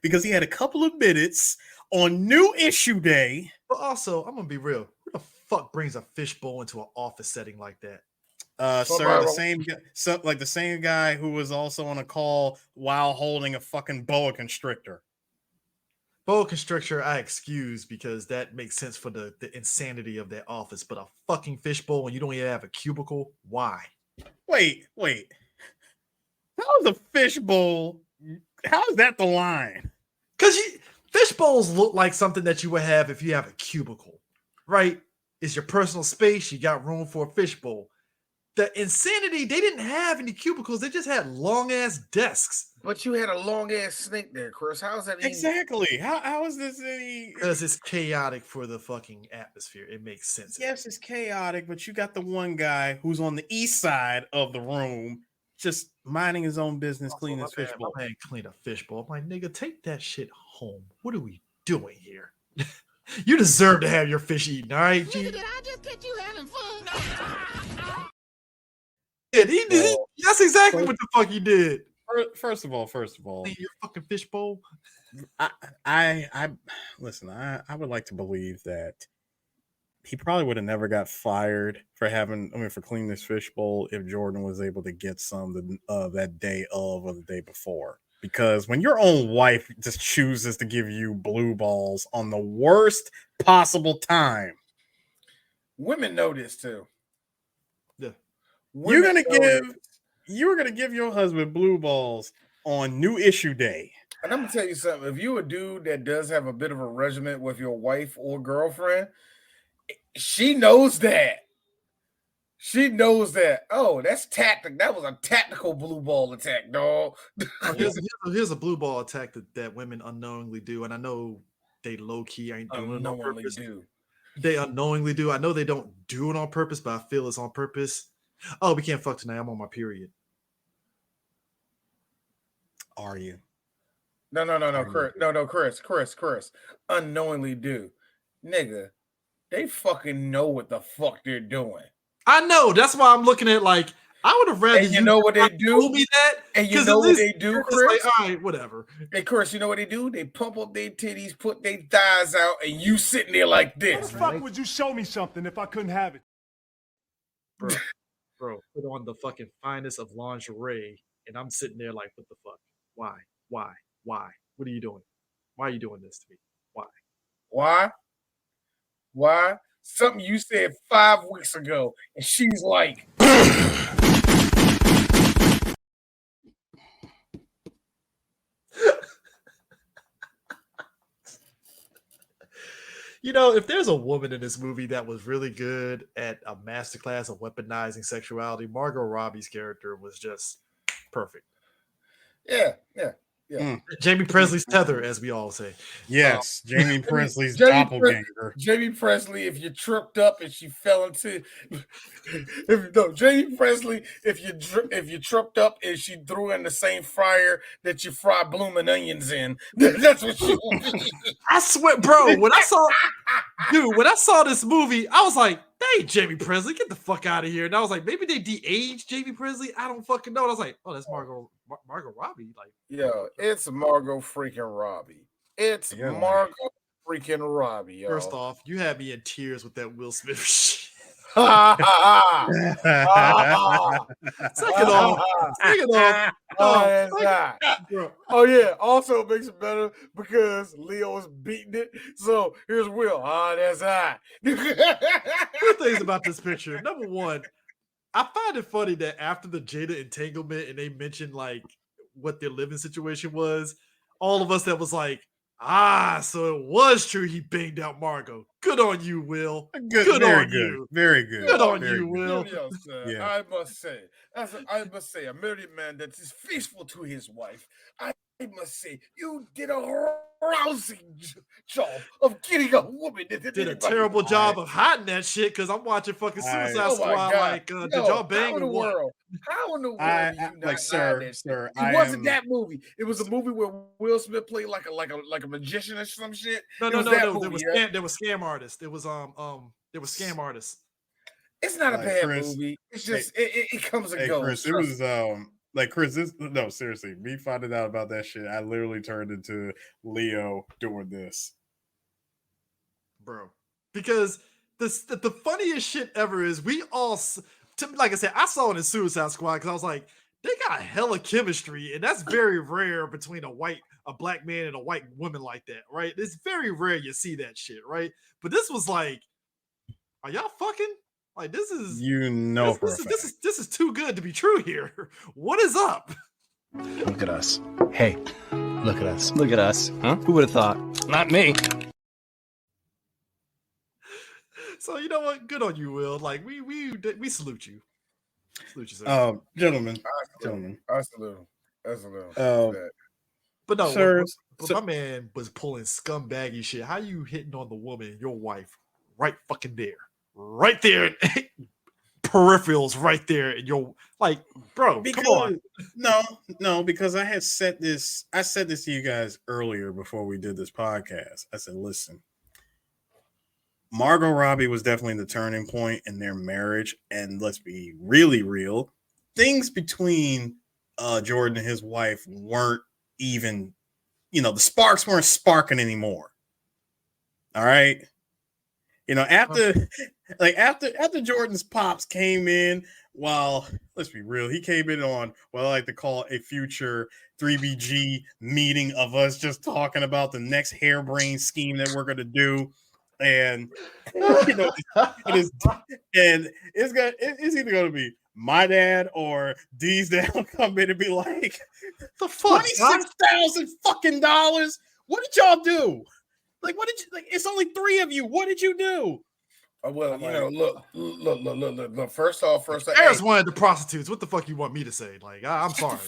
because he had a couple of minutes on New Issue Day. But also, I'm gonna be real. Who the fuck brings a fishbowl into an office setting like that? Sir, the same guy who was also on a call while holding a fucking boa constrictor. Boa constrictor, I excuse because that makes sense for the insanity of that office. But a fucking fishbowl and you don't even have a cubicle? Why? Wait. How's a fishbowl? How's that the line? Because fish bowls look like something that you would have if you have a cubicle, right? It's your personal space. You got room for a fish bowl. The insanity, they didn't have any cubicles. They just had long ass desks. But you had a long ass snake there, Chris. How's that? Exactly. How is this any? Because it's chaotic for the fucking atmosphere. It makes sense. Yes, it's chaotic, but you got the one guy who's on the east side of the room, just minding his own business, cleaning his fishbowl. My man clean a fishbowl. I'm like, nigga, take that shit home. What are we doing here? You deserve to have your fish eaten, all right? Nigga, did I just catch you having fun? That's exactly what the fuck he did. First of all, your fucking fishbowl. I listen. I would like to believe that he probably would have never got fired for cleaning this fishbowl if Jordan was able to get some that day of or the day before. Because when your own wife just chooses to give you blue balls on the worst possible time, women know this too. Yeah, you're gonna give your husband blue balls on New Issue Day. And I'm gonna tell you something. If you're a dude that does have a bit of a regiment with your wife or girlfriend, she knows that. She knows that. Oh, that's tactic. That was a tactical blue ball attack, dog. Here's a blue ball attack that women unknowingly do, and I know they low key ain't doing it on purpose. They unknowingly do. I know they don't do it on purpose, but I feel it's on purpose. Oh, we can't fuck tonight. I'm on my period. Are you? No, Chris. Unknowingly do. Nigga, they fucking know what the fuck they're doing. I know. That's why I'm looking at like I would have rather you know what they do. Told me that, and you know what they do, Chris. Like, all right, whatever. Hey, Chris, you know what they do? They pump up their titties, put their thighs out, and you sitting there like this. How the fuck would you show me something if I couldn't have it, bro? Put on the fucking finest of lingerie, and I'm sitting there like, what the fuck? Why? What are you doing? Why are you doing this to me? Why? Something you said 5 weeks ago, and she's like, you know, if there's a woman in this movie that was really good at a masterclass of weaponizing sexuality, Margot Robbie's character was just perfect. Yeah. Jamie Presley's tether, as we all say. Yes, Jamie Presley's doppelganger. Jamie Presley, if you tripped up and she fell into, Jamie Presley, if you tripped up and she threw in the same fryer that you fry blooming onions in, that's what she. I swear, bro. When I saw this movie, I was like, "Hey, Jamie Presley, get the fuck out of here!" And I was like, maybe they de-aged Jamie Presley. I don't fucking know. And I was like, "Oh, that's Margot Robbie." Like, yo, it's Margot freaking Robbie. It's Margot freaking Robbie. Yo. First off, you had me in tears with that Will Smith shit. Second off, oh yeah. Also, it makes it better because Leo was beating it. So here's Will. That's hot. Two things about this picture. Number one, I find it funny that after the Jada entanglement and they mentioned like what their living situation was, all of us that was like, So it was true he banged out Margot. Good on you, Will. Good, very on good, you. very good. Good on very you, good. Will. Yeah. I must say, a married man that is faithful to his wife. I must say, you did a rousing job of getting a woman that did a terrible job of hiding that shit because I'm watching fucking Suicide Squad. Like, did y'all bang or what? How in the world do you not hide that shit? It wasn't that movie. It was a movie where Will Smith played like a magician or some shit. No. Movie, there was scam artists. There was scam artists. It's not a bad movie. It's just it comes and goes. Chris, it was like Chris. No, seriously, me finding out about that shit, I literally turned into Leo doing this, bro. Because the funniest shit ever is we all, like I said, I saw it in Suicide Squad because I was like, they got hella chemistry, and that's very rare between a black man and a white woman like that, right? It's very rare you see that shit, right? But this was like, are y'all fucking? Like, this is this is too good to be true here. What is up? Look at us. Hey, look at us. Look at us. Huh? Who would have thought? Not me. So you know what? Good on you, Will. Like we salute you. Salute you, sir. Gentlemen. I salute him. But no, sir, my man was pulling scumbaggy shit. How you hitting on the woman, your wife, right fucking there? Right there, peripherals right there, and you're like, bro, come on. No, because I said this to you guys earlier before we did this podcast. I said, listen, Margot Robbie was definitely the turning point in their marriage, and let's be really real, things between Jordan and his wife weren't even, the sparks weren't sparking anymore. All right. After Jordan's pops came in, let's be real, he came in on what I like to call a future 3BG meeting of us just talking about the next harebrained scheme that we're going to do. And, it's either going to be my dad or D's dad will come in and be like, the fuck, $26,000 fucking dollars. What did y'all do? Like, what did you like? It's only 3 of you. What did you do? Well, look. First off, Harris wanted the prostitutes. What the fuck you want me to say? Like, I'm sorry.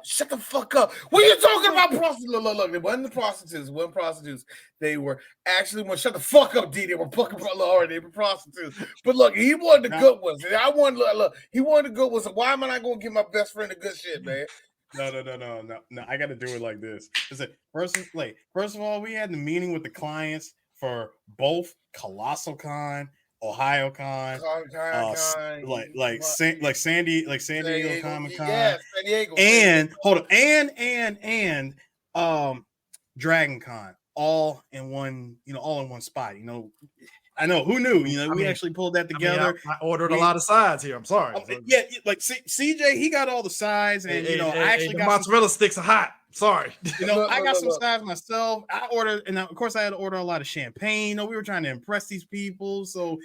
Shut the fuck up. What are you talking about? Prostitutes? Look. They wasn't the prostitutes. They weren't prostitutes. They were actually. Shut the fuck up, D. They were fucking. They were prostitutes. But look, he wanted the good ones. I wanted. Look. He wanted the good ones. So why am I not going to give my best friend the good shit, man? No. I got to do it like this. First of all, we had the meeting with the clients for both Colossal Con, Ohio Con, San Diego Comic Con, San Diego, and Dragon Con, all in one spot. I know who knew. We actually pulled that together. I ordered a lot of sides here. I'm sorry. Yeah, like CJ, he got all the sides, and I actually got mozzarella sticks are hot. Sorry. I got some sides myself. I ordered, and of course I had to order a lot of champagne. We were trying to impress these people. So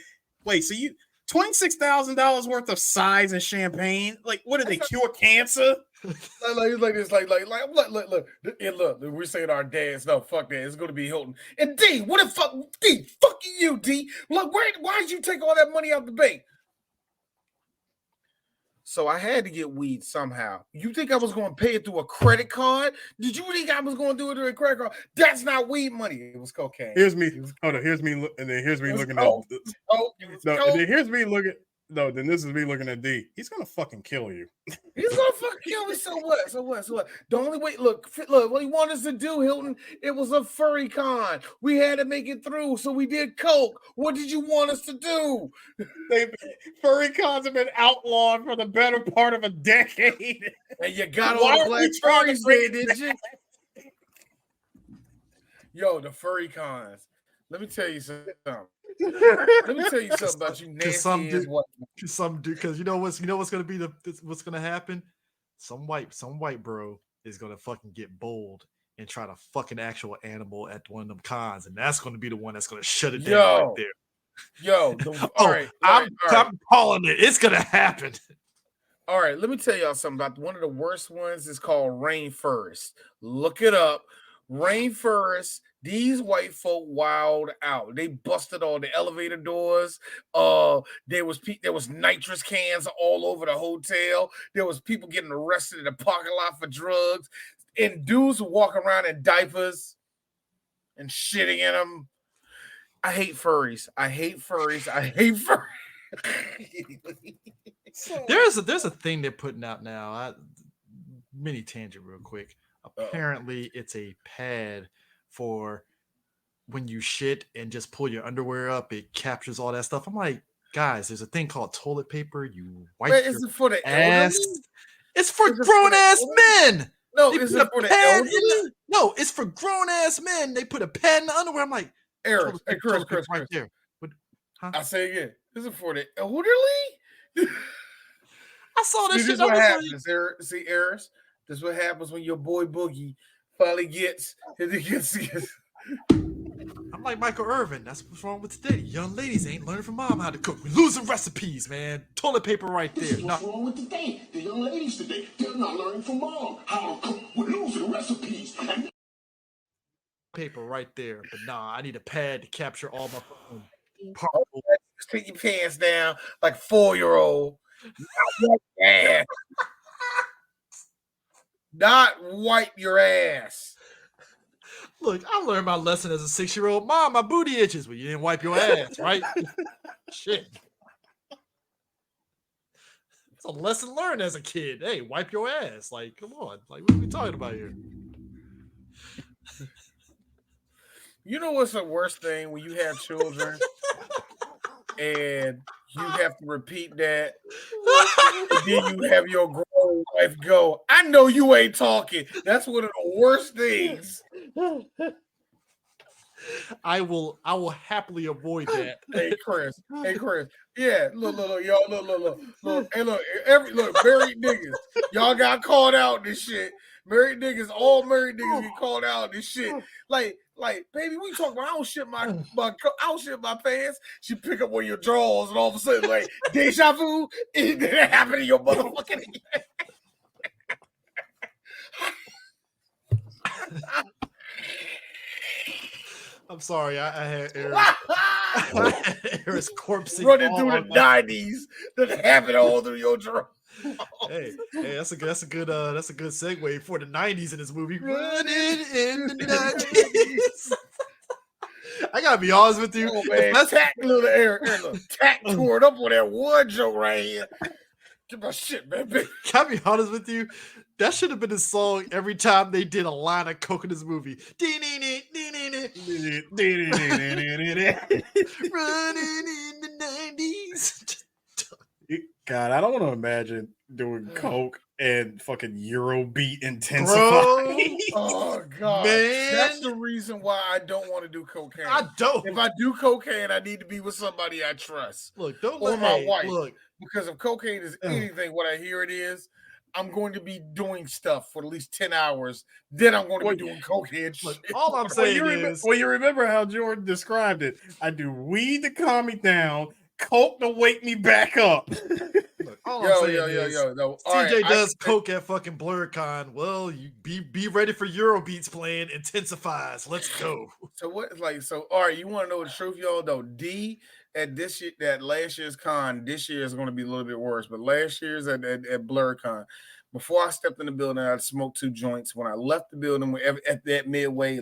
wait, so you $26,000 worth of sides and champagne? Like, what did they cure cancer? Like this, look. We're saying our dads. No, fuck that. It's gonna be Hilton. And D, what the fuck? D, fuck you, D. Look, why did you take all that money out the bank? So I had to get weed somehow. You think I was going to pay it through a credit card? Did you think I was going to do it through a credit card? That's not weed money. It was cocaine. Here's me. Hold on. Here's me. And then here's me looking at. And then here's me looking. No, then this is me looking at D. He's gonna fucking kill you. He's gonna fucking kill me. So what? The only way, look, what he wanted us to do, Hilton, it was a furry con. We had to make it through, so we did coke. What did you want us to do? Furry cons have been outlawed for the better part of a decade. And you got all the black furries there, did you? Yo, the furry cons. Let me tell you something. Let me tell you something about you nasty as what. Some dude, because you know what's gonna be what's gonna happen? Some white bro is gonna fucking get bold and try to fuck an actual animal at one of them cons, and that's gonna be the one that's gonna shut it down right there. All right. I'm calling it. It's gonna happen. All right, let me tell y'all something about one of the worst ones is called Rainforest. Look it up. Rainforest, these white folk wild out. They busted all the elevator doors. There was nitrous cans all over the hotel. There was people getting arrested in the parking lot for drugs, and dudes walk around in diapers and shitting in them. I hate furries. I hate furries. There's a thing they're putting out now. Mini tangent real quick. Apparently it's a pad for when you shit and just pull your underwear up, it captures all that stuff. I'm like, guys, there's a thing called toilet paper. You wipe your is it for the ass. elderly? It's for grown ass men. No, is it for the elderly? No, it's for grown ass men. They put a pad in the underwear. I'm like, Chris, right there. But, huh? I say again, is it for the elderly? I saw this shit. This is what happens. See, Eris, this is what happens when your boy Boogie finally gets. I'm like Michael Irvin. That's what's wrong with today. Young ladies ain't learning from mom how to cook. We're losing recipes, man. Toilet paper right there. What's wrong with today? The young ladies today, they're not learning from mom how to cook. We're losing recipes. Paper right there. But nah, I need a pad to capture all my Just take your pants down like a 4-year-old. Not wipe your ass. Look, I learned my lesson as a 6-year-old. Mom, my booty itches. Well, you didn't wipe your ass, right? Shit. It's a lesson learned as a kid. Hey, wipe your ass. Like, come on. Like, what are we talking about here? You know what's the worst thing when you have children and you have to repeat that, and then you have your grown wife go, I know you ain't talking. That's one of the worst things. I will happily avoid that. Hey Chris. Yeah, look, y'all, look. Hey, look, married niggas. Y'all got called out in this shit. Married niggas, all married niggas get called out in this shit. Like, baby, we talking about I don't shit my pants. She pick up one of your drawers, and all of a sudden, like, deja vu, it didn't happen to your motherfucking I'm sorry, I had Eris corpsing running through the 90s that happened all through your drawers. Hey, that's a good segue for the 90s in this movie. Running in the 90s. I gotta be honest with you. Oh, man. Tack little air, tack tore it up with that one joke right here. Get my shit, man. Can I be honest with you? That should have been a song every time they did a line of coke in this movie. Running in the 90s. God, I don't want to imagine doing coke and fucking Eurobeat intensify. Oh God, man, that's the reason why I don't want to do cocaine. I don't. If I do cocaine, I need to be with somebody I trust. Look, don't or let my wife. Look, because if cocaine is anything, what I hear it is, I'm going to be doing stuff for at least 10 hours. Then I'm going to be doing cocaine. Look, all I'm saying is, you remember how Jordan described it. I do weed to calm me down, coke to wake me back up. Look, all I'm saying is, no. CJ does coke at fucking BlurCon. Well, you be ready for Eurobeats playing intensifies. Let's go. So what? Like, so all right. You want to know the truth, y'all? Though D at that last year's con, this year is going to be a little bit worse. But last year's at BlurCon, before I stepped in the building, I smoked 2 joints. When I left the building, at that midway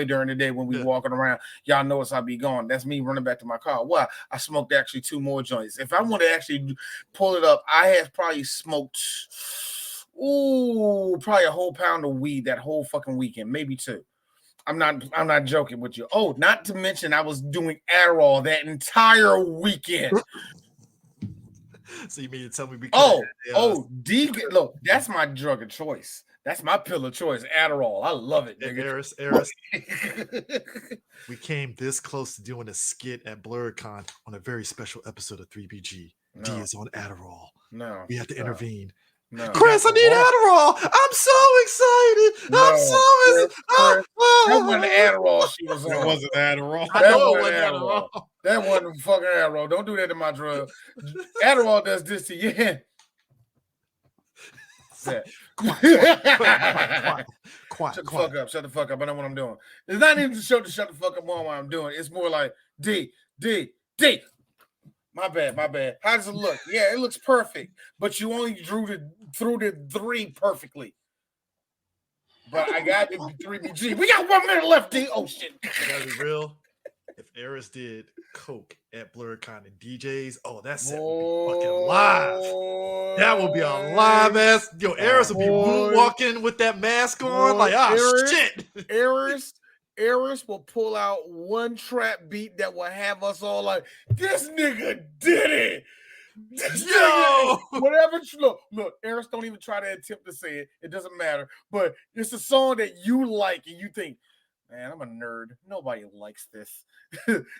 during the day when we walking around, y'all notice I be gone. That's me running back to my car. Why? I smoked actually 2 more joints. If I want to actually pull it up, I have probably smoked, probably a whole pound of weed that whole fucking weekend, maybe 2. I'm not joking with you. Oh, not to mention I was doing Adderall that entire weekend. So you mean to tell me we look, that's my drug of choice. That's my pill of choice, Adderall. I love it, nigga. Eris. We came this close to doing a skit at BlurCon on a very special episode of 3BG. No. D is on Adderall. No. We have to intervene. No. Chris, I need Adderall. I'm so excited. I'm so excited. That wasn't Adderall she was on. It wasn't Adderall. That wasn't Adderall. That wasn't fucking Adderall. Don't do that to my drug. Adderall does this to you. Set. Quiet. Shut the fuck up. Shut the fuck up. I know what I'm doing. It's not even to shut the fuck up on what I'm doing. It's more like D. My bad. How does it look? Yeah, it looks perfect, but you only threw the 3 perfectly. But I got the 3BG. We got 1 minute left, D. Oh shit. I gotta be real. If Eris did coke at BlurredCon and DJs, that set would be fucking live. That would be a live ass. Yo, Eris would be moonwalking with that mask on, shit. Eris will pull out one trap beat that will have us all like, this nigga did it. Whatever. Look, Eris, don't even try to attempt to say it. It doesn't matter. But it's a song that you like and you think, man, I'm a nerd. Nobody likes this.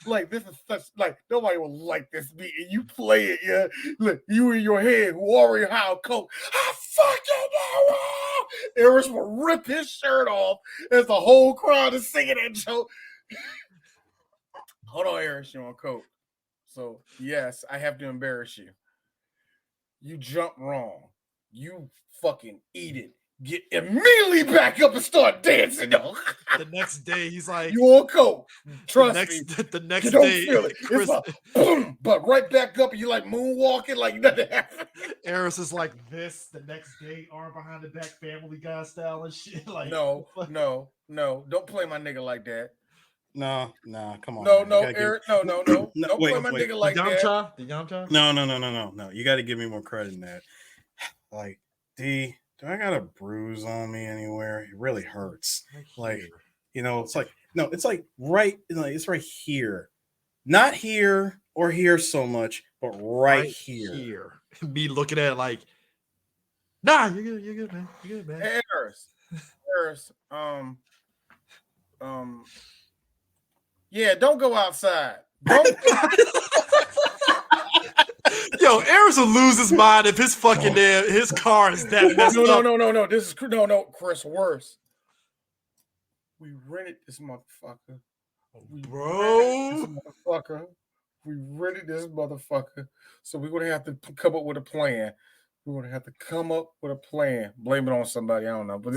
Like, this is such, like, nobody will like this beat. And you play it, yeah. Look, you in your head, Warrior How Coke. I fucking know. Eris will rip his shirt off as the whole crowd is singing that joke. Hold on, Eris, you're on coke. So, yes, I have to embarrass you. You jump wrong. You fucking eat it. Get immediately back up and start dancing, though. The next day, he's like, you on coke. Trust me. The next you don't day, feel it. It's like, boom, but right back up and you like moonwalking like nothing happened. Eris is like this the next day, arm behind the back, Family Guy style and shit. Like, no. Don't play my nigga like that. No, come on. No, Eric, no. Don't play my nigga like that. The Yamcha? No. You got to give me more credit in that. Like, D, do I got a bruise on me anywhere? It really hurts. Like, it's like, no, it's like it's right here. Not here or here so much, but right here. Me looking at it like, nah, you're good, man. You're good, man. Hey, Eris, yeah, don't go outside. Yo, Eris will lose his mind if his fucking his car is that messed up. No. This is Chris. Worse. We rented this motherfucker. We rented this motherfucker. So we're gonna have to come up with a plan. We're gonna have to come up with a plan. Blame it on somebody. I don't know, but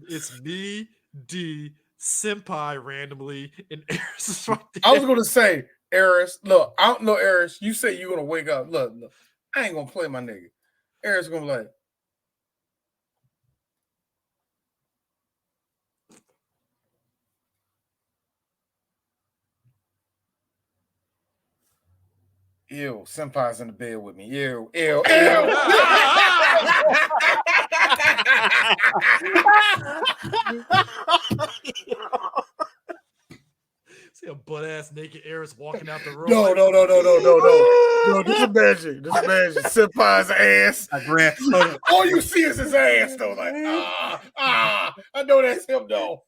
it's me, D, Senpai randomly, and Eris is right there. I was gonna say, Eris, look, I don't know, Eris. You say you're gonna wake up. Look, I ain't gonna play my nigga. Eris gonna be like, ew, Senpai's in the bed with me. Ew. See a butt ass naked Eris walking out the room. No. Just imagine. Senpai's ass. I grab. All you see is his ass, though. Like, I know that's him, though.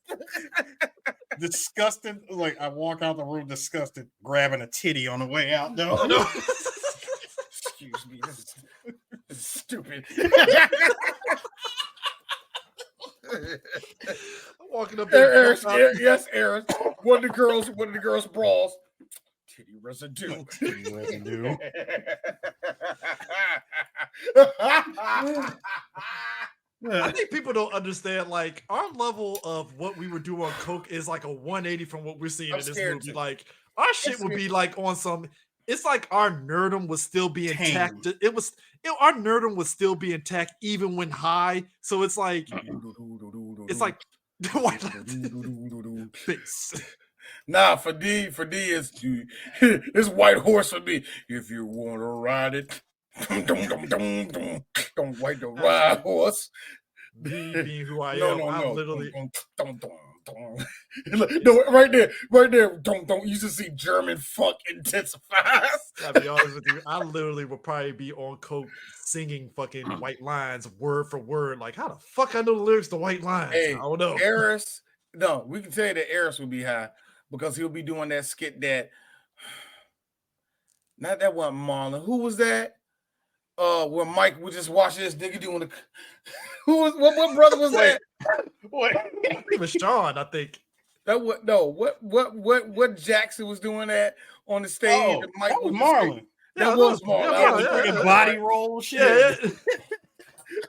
Disgusted. Like, I walk out the room disgusted, grabbing a titty on the way out. No. Excuse me. This is stupid. I'm walking up there. Yes, Eris. One of the girls' bras. Titty residue. I think people don't understand, like, our level of what we were doing on coke is like a 180 from what we're seeing in this movie. Like, our shit would be like on some. It's like our nerdum was still be intact. Our nerdum was still be intact even when high. So it's like face. Nah, for D it's white horse for me. If you want to ride it, don't wait the ride horse. Me being who I am, I literally. No, right there. Don't you just see German funk intensifies. I'll be honest with you, I literally would probably be on coke singing fucking White Lines word for word. Like, how the fuck I know the lyrics to White Lines? Hey, I don't know. Eris, no, we can tell you that Eris will be high because he'll be doing that skit that. Not that one, Marlon. Who was that? Where Mike was just watching this nigga doing the. What brother was that? What? It was Sean, I think. What Jackson was doing that on the stage? Oh, and Mike that was was Marlon. That was small. That was freaking body roll shit. Yeah.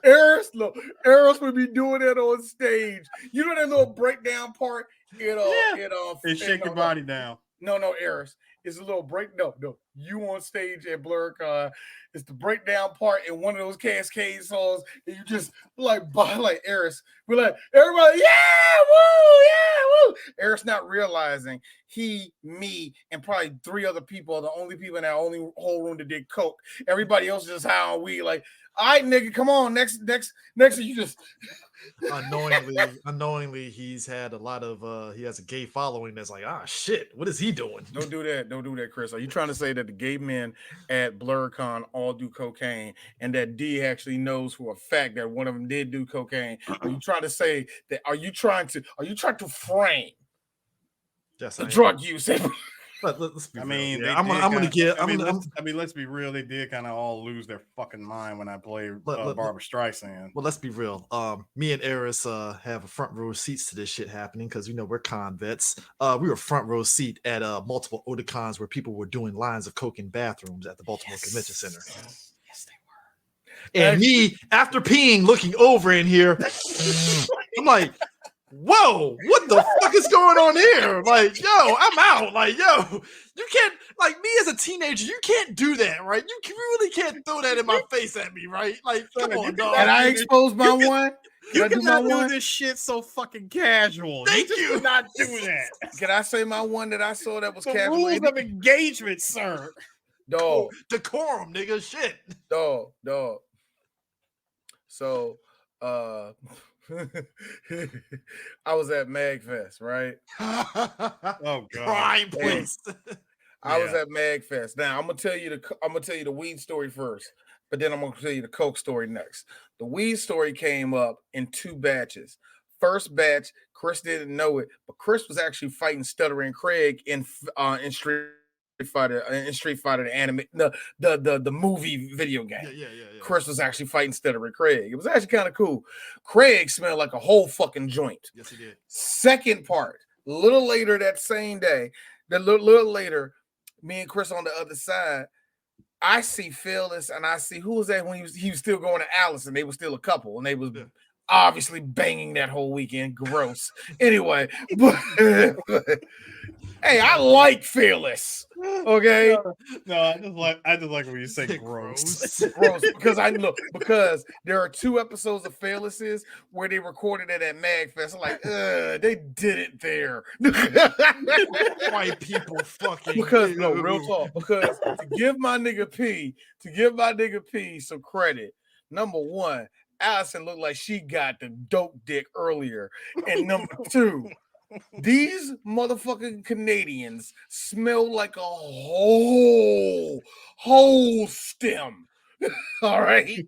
Eris would be doing that on stage. You know that little breakdown part? And shake your body down. No, Eris. It's a little break. No. You on stage at BlurCon. It's the breakdown part in one of those Cascade songs. And you just like Eris. We're like, everybody, yeah, woo. Eris not realizing he, me, and probably 3 other people are the only people in that whole room that did coke. Everybody else just how we like, all right, nigga, come on. Next, you just unknowingly, he's had a lot of he has a gay following that's like, shit, what is he doing? Don't do that, Chris. Are you trying to say that the gay men at BlurCon all do cocaine and that D actually knows for a fact that one of them did do cocaine? Are you trying to say that? Are you trying to frame the drug use? Let's be real. Let's be real. They did kind of all lose their fucking mind when I played Barbara Streisand. Well, let's be real. Me and Eris have a front row seats to this shit happening because we're con vets. We were front row seat at multiple Otakons where people were doing lines of coke in bathrooms at the Baltimore Convention Center. Yes, they were. And me, after peeing, looking over in here, I'm like, whoa, what the fuck is going on here? Like, yo, I'm out. Like, yo, you can't, like, me as a teenager, you can't do that, right? You really can't throw that in my face at me, right? Like, come on, dog. And I exposed my one. You cannot do this shit so fucking casual. Thank you. You cannot do that. Can I say my one that I saw that was casual? Rules of engagement, sir. Dog. Decorum, nigga. Shit. Dog. So, I was at MagFest, right? Oh god, prime place. I was at MagFest. Now I'm gonna tell you the weed story first, but then I'm gonna tell you the coke story next. The weed story came up in 2 batches. First batch, Chris didn't know it, but Chris was actually fighting Stuttering Craig in Street Fighter, the anime, the movie video game. Yeah. Chris was actually fighting Stuttering Craig. It was actually kind of cool. Craig smelled like a whole fucking joint. Yes, he did. Second part, a little later that same day, little later, me and Chris on the other side, I see Phyllis and I see who was that when he was still going to Alice and they were still a couple and they was obviously banging that whole weekend. Gross. Anyway, but hey, I like Fearless. Okay. No, I just like when you say gross. Gross. Because there are 2 episodes of Fearlesses where they recorded it at MagFest. I'm like, they did it there. White people fucking real talk. Because to give my nigga P some credit, number 1, Allison looked like she got the dope dick earlier. And number 2, these motherfucking Canadians smell like a whole stem. All right.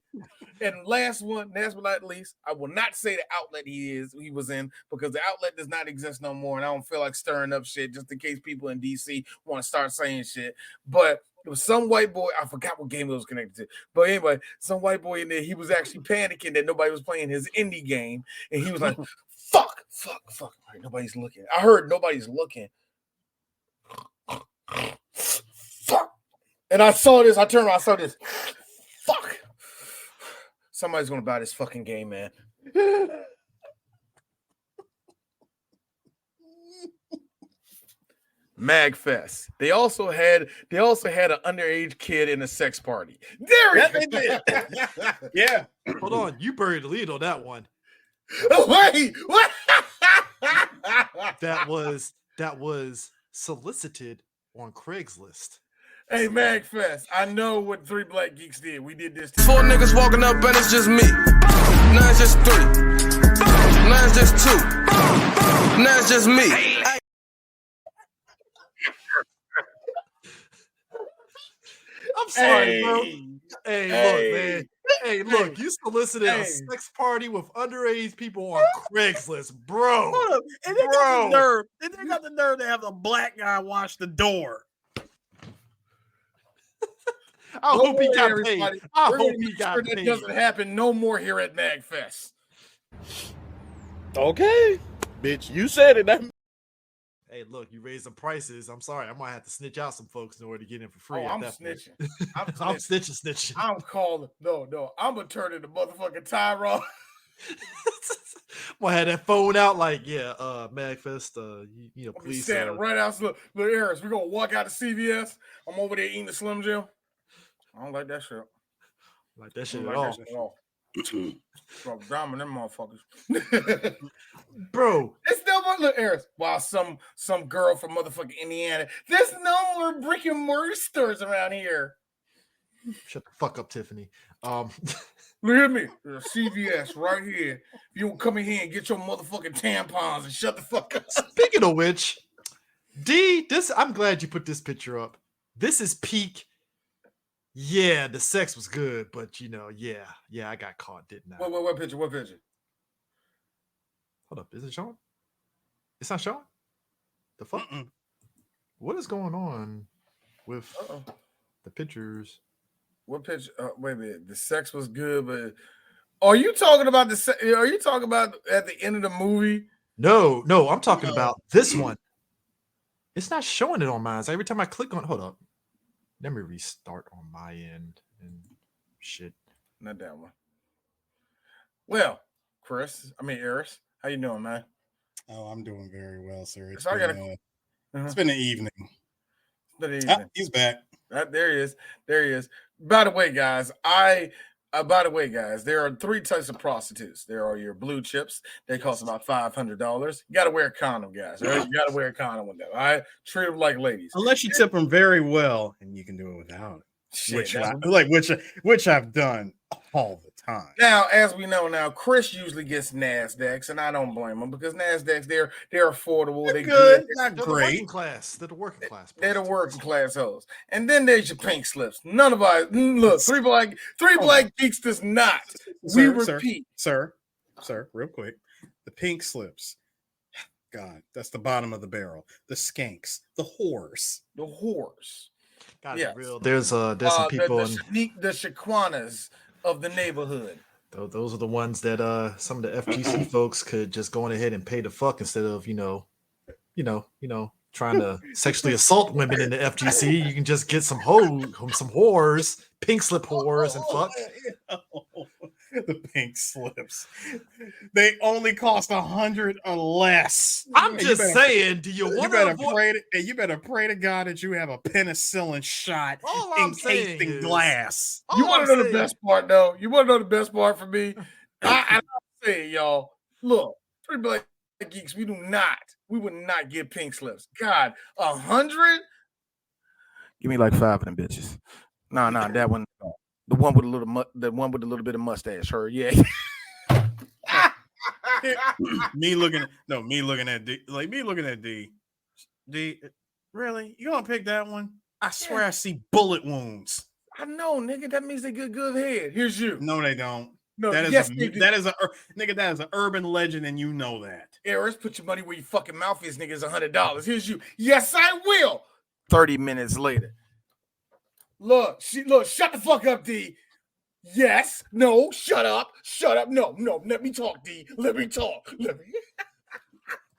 And last but not least, I will not say the outlet he was in because the outlet does not exist no more. And I don't feel like stirring up shit just in case people in DC want to start saying shit. But it was some white boy. I forgot what game it was connected to. But anyway, some white boy in there, he was actually panicking that nobody was playing his indie game. And he was like, fuck. All right, nobody's looking. I heard nobody's looking. Fuck. And I saw this. I turned around, I saw this. Fuck. Somebody's going to buy this fucking game, man. MagFest. They also had an underage kid in a sex party. They did. Yeah. Hold on, you buried the lead on that one. Wait, what? That was solicited on Craigslist. Hey, MagFest. I know what 3 Black Geeks did. We did this. 4 niggas walking up and it's just me. Now it's just 3. Now it's just 2. Now it's just me. I'm sorry, bro. Hey, look, man. Hey, look, you solicited a sex party with underage people on Craigslist, bro. Hold up. And they got the nerve to have a black guy watch the door. I hope he got paid. I hope he got paid. That doesn't happen no more here at MagFest. Okay. Bitch, you said it. Hey, look, you raised some prices. I'm sorry, I might have to snitch out some folks in order to get in for free. Oh, at I'm that point. snitching. I'm snitching. I'm calling. No. I'm gonna turn into motherfucking Tyrone. Might have that phone out like, Magfest, you know, I'll be please. standing right outside. Look, Eris, we're gonna walk out to CVS. I'm over there eating the Slim Jim. I don't like that shit. Like that shit I at don't like all. that shit at all. Drop dime on them motherfuckers. Bro. It's no more, look, Eris. Wow, some girl from motherfucking Indiana. There's no more brick and mortar stores around here. Shut the fuck up, Tiffany. Look at me. There's a CVS right here. If you don't come in here and get your motherfucking tampons and shut the fuck up. Speaking of which, D, I'm glad you put this picture up. This is peak. Yeah, the sex was good, but I got caught, didn't I? What picture? What picture? Hold up, is it showing? It's not showing? The fuck? What is going on with the pictures? What picture? Wait a minute. The sex was good, but are you talking about are you talking about at the end of the movie? No, I'm talking about this one. It's not showing it on mine. So every time I click on, hold up. Let me restart on my end and shit. Not that one. Well, Eris, how you doing, man? Oh, I'm doing very well, sir. It's been an evening. He's back. There he is. By the way, guys, there are 3 types of prostitutes. There are your blue chips. They cost about $500. You got to wear a condom, guys. Right? You got to wear a condom with them. All right? Treat them like ladies. Unless you tip them very well, and you can do it without it. Shit, which I've done all the time. Now, as we know now, Chris usually gets NASDAQs, and I don't blame him because NASDAQs, they're affordable. They're good. Not They're great. They're the working class. They're the working class hoes. And then there's your pink slips. None of us look. Three black geeks does not. Sir, repeat, sir, real quick. The pink slips. God, that's the bottom of the barrel. The skanks, the whores. God, yes. Real. There's some people the Shaquanas of the neighborhood. Those are the ones that some of the FGC folks could just go on ahead and pay the fuck instead of trying to sexually assault women in the FGC. You can just get some whores, pink slip whores, and fuck. The pink slips. They only cost $100 or less. I'm just saying. Do you want to you better pray to God that you have a penicillin shot encased in glass. You want to know the best part, though? You want to know the best part for me? I'm saying, y'all. Look, 3 black geeks. We would not get pink slips. God, 100? Give me like 5 of them bitches. No, that one. The one with a little bit of mustache. Her, yeah. me looking at D. D, really? You gonna pick that one? I swear I see bullet wounds. I know, nigga. That means they get good head. Here's you. No, they don't. No, that is an urban legend, and you know that. Eris, put your money where your fucking mouth is, nigga. It's $100. Here's you. Yes, I will. 30 minutes later. Look, shut the fuck up, D. Yes, no, shut up. No, let me talk, D. Let me talk.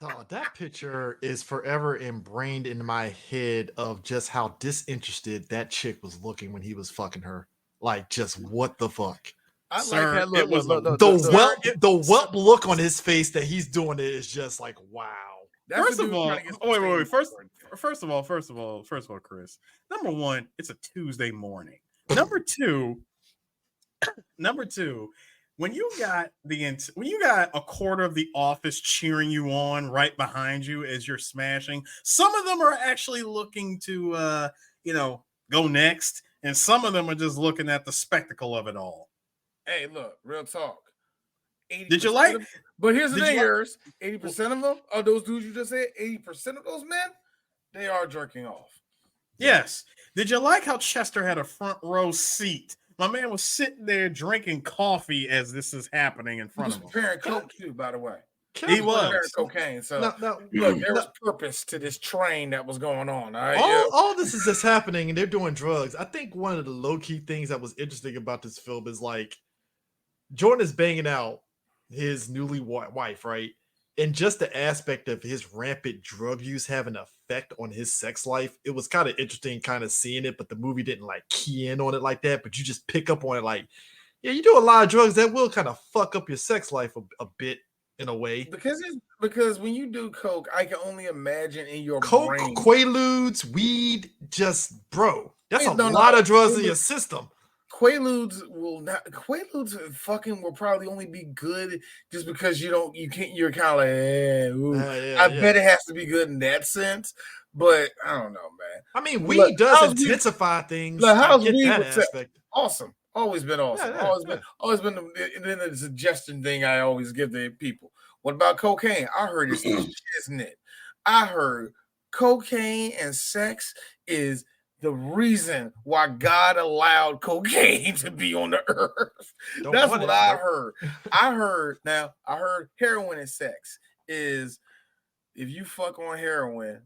Oh, that picture is forever ingrained in my head of just how disinterested that chick was looking when he was fucking her. Like, just what the fuck? I like that look. The whelp look on his face that he's doing it is just like, wow. First of all, First of all, Chris. Number one, it's a Tuesday morning. Number two, when you got a quarter of the office cheering you on right behind you as you're smashing, some of them are actually looking to go next, and some of them are just looking at the spectacle of it all. Hey, look, real talk. Did you like? But here's the thing, yours. 80% of them are those dudes you just said. 80% of those men, they are jerking off. Yes. Did you like how Chester had a front row seat? My man was sitting there drinking coffee as this is happening in front of him. Preparing coke too, by the way. He was preparing cocaine. So look, there was purpose to this train that was going on. All right? All this is just happening, and they're doing drugs. I think one of the low key things that was interesting about this film is like Jordan is banging out his newly wife, right? and just the aspect of his rampant drug use having an effect on his sex life, it was kind of interesting kind of seeing it, but the movie didn't like key in on it like that. But you just pick up on it like, yeah, you do a lot of drugs that will kind of fuck up your sex life a bit in a way. Because when you do coke, I can only imagine in your coke, brain. Quaaludes, weed, just bro, that's a lot of drugs in your system. Quaaludes will probably only be good just because you're kind of like, I bet it has to be good in that sense, but I don't know, man. I mean, weed does intensify things. I get that aspect. Awesome. Always been awesome. Always been the suggestion thing I always give to people. What about cocaine? I heard it's shiznit. I heard cocaine and sex is the reason why God allowed cocaine to be on the earth. That's what I heard. I heard heroin and sex is if you fuck on heroin,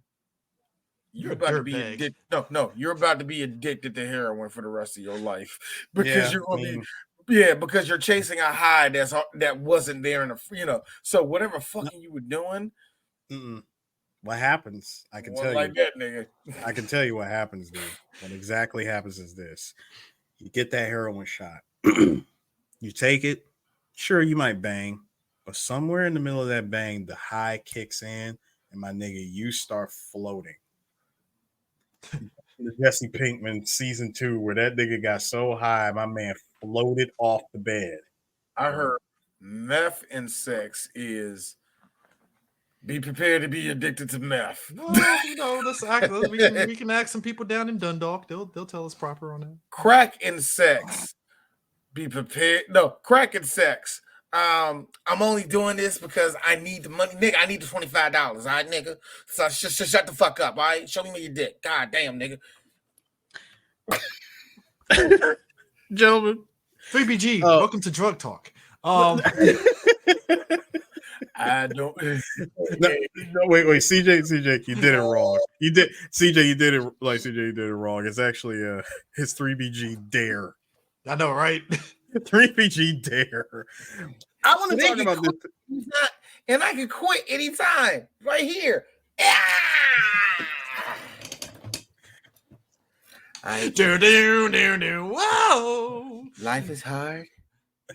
you're about to be addicted. No, you're about to be addicted to heroin for the rest of your life because you're going to be because you're chasing a high that wasn't there in the So whatever fucking you were doing. What happens? I can tell you. Like that, nigga. I can tell you what happens, dude. What exactly happens is this: you get that heroin shot, you take it. Sure, you might bang, but somewhere in the middle of that bang, the high kicks in, and my nigga, you start floating. The Jesse Pinkman season 2, where that nigga got so high, my man floated off the bed. I heard meth and sex is. Be prepared to be addicted to meth. No, we can ask some people down in Dundalk. They'll tell us proper on that. Crack and sex. Be prepared. No, crack and sex. I'm only doing this because I need the money, nigga. I need the $25. All right, nigga. So shut the fuck up. All right, show me your dick. God damn, nigga. Gentlemen, 3BG. Welcome to Drug Talk. I don't. No, wait, CJ, you did it wrong. You did it wrong. It's actually his 3BG dare. I know, right? 3BG dare. I want to talk about this, and I can quit anytime. Right here. Whoa! Life is hard,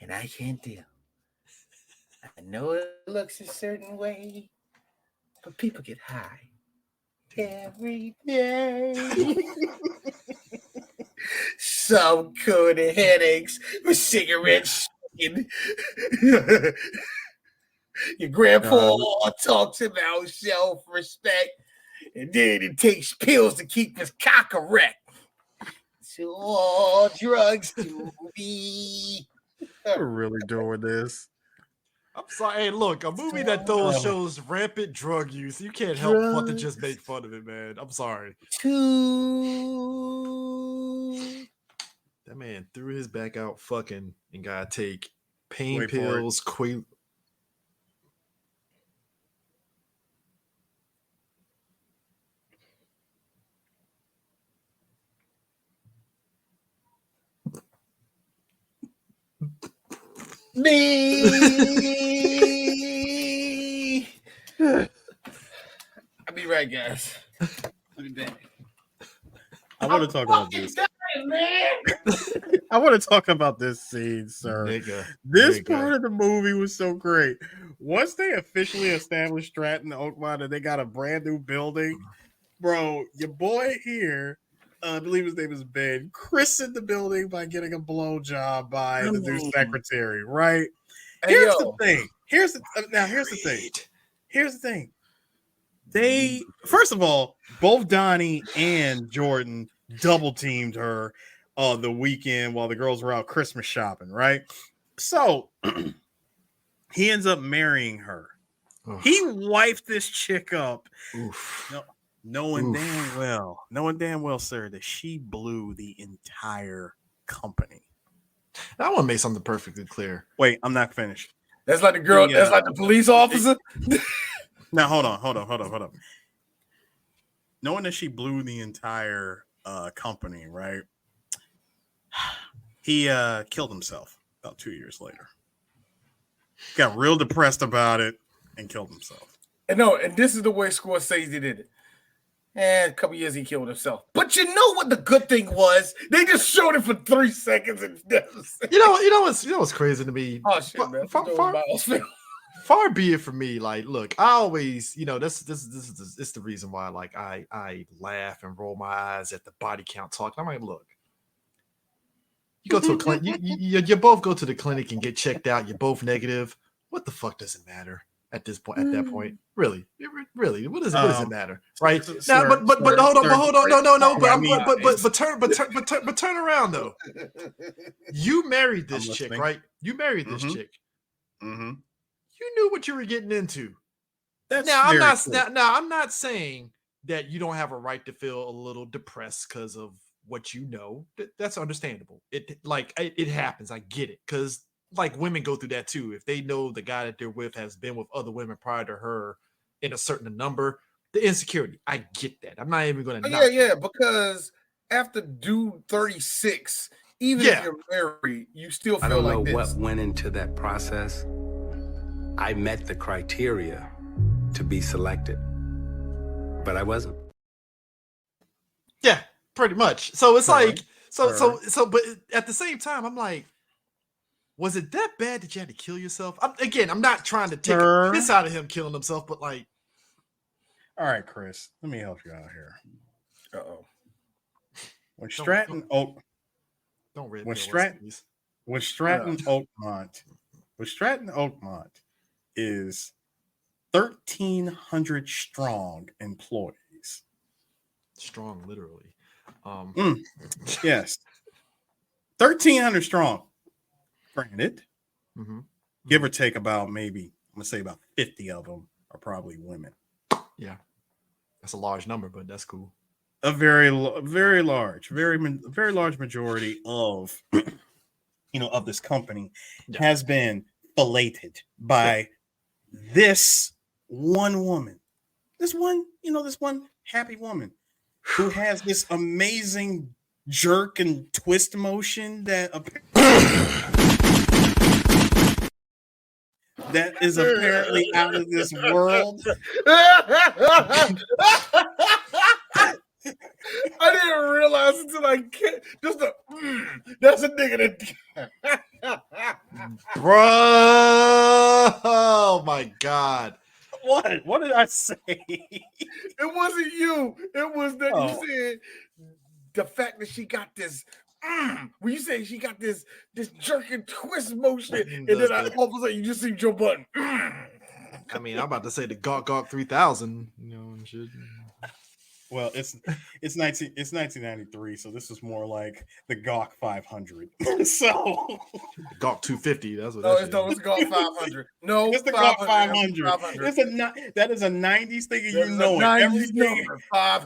and I can't deal. I know it looks a certain way, but people get high every day. Some cold headaches with cigarettes. Your grandpa talks about self-respect, and then it takes pills to keep his cock erect. So all drugs to be. We're really doing this. I'm sorry. Hey, look, a movie that shows rampant drug use, you can't help but to just make fun of it, man. I'm sorry. That man threw his back out fucking and gotta take pain pills, Me. I'll be right, guys. I'll be back. I want to talk about this. Man. I want to talk about this scene, sir. This part of the movie was so great. Once they officially established Stratton Oakmont and they got a brand new building, bro, your boy here, I believe his name is Ben, christened the building by getting a blowjob by the new secretary, right? Hey, Here's the thing. Here's the thing. They, first of all, both Donnie and Jordan double teamed her the weekend while the girls were out Christmas shopping, right? So he ends up marrying her. Oof. He wifed this chick up, knowing damn well, sir, that she blew the entire company. I want to make something perfectly clear. Wait, I'm not finished. That's like the girl. That's like the police officer. Now hold on. Knowing that she blew the entire company, right? He killed himself about 2 years later. Got real depressed about it. and killed himself. And this is the way Scorsese did it. And a couple years he killed himself. But you know what the good thing was? They just showed it for 3 seconds and you know what's crazy to me? Oh shit, man. Far be it from me. Like, look, I always, this is the reason why, like, I laugh and roll my eyes at the body count talk. I'm like, look, you go to a clinic, you both go to the clinic and get checked out. You're both negative. What the fuck does it matter at this point? At that point, really, what does it matter, right? Now, but hold on, no. But turn around though. You married this chick, right? You married this chick. Mm-hmm. You knew what you were getting into. I'm not saying that you don't have a right to feel a little depressed because of what you know. That's understandable. It happens. I get it. Because like women go through that too. If they know the guy that they're with has been with other women prior to her in a certain number, the insecurity. I get that. I'm not even going to. Yeah. Because after dude 36, even if you're married, you still feel like this. I don't know what went into that process. I met the criteria to be selected, but I wasn't. Yeah, pretty much. So it's like, but at the same time, I'm like, was it that bad that you had to kill yourself? I'm not trying to take a piss out of him killing himself, but like, all right, Chris, let me help you out here. Uh-oh. When Stratton Oakmont is 1,300 strong employees. Strong, literally. Yes, 1,300 strong. Granted, give or take about maybe I'm gonna say about 50 of them are probably women. Yeah, that's a large number, but that's cool. A very large majority of of this company has been filleted by this one woman, this one happy woman who has this amazing jerk and twist motion that is apparently out of this world. I didn't realize until I can't. That's a nigga that. Bro, oh my God. What did I say? It wasn't you. It was that you said the fact that she got this. When you say she got this jerk and twist motion, and then all of a sudden you just see Joe Button. I mean, I'm about to say the Gawk 3000, and shit. Well, it's 1993, so this is more like the Gawk 500. So Gawk 250. That's what. No, it's Gawk 500. No, it's the Gawk 500. That is a 90s thing, and you know it.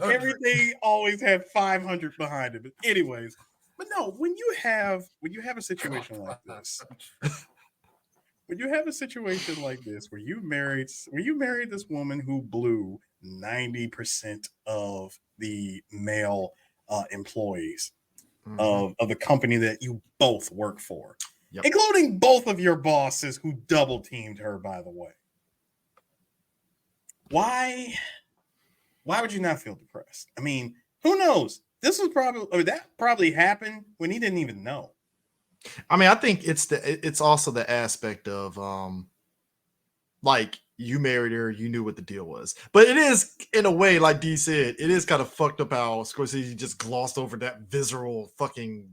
Everything always had 500 behind it. But anyways, no, when you have a situation like this. When you have a situation like this, where you married this woman who blew 90% of the male employees of the company that you both work for, including both of your bosses who double teamed her, by the way. Why would you not feel depressed? I mean, who knows? That probably happened when he didn't even know. I mean, I think it's also the aspect of like you married her, you knew what the deal was. But it is, in a way, like D said, it is kind of fucked up how Scorsese just glossed over that visceral fucking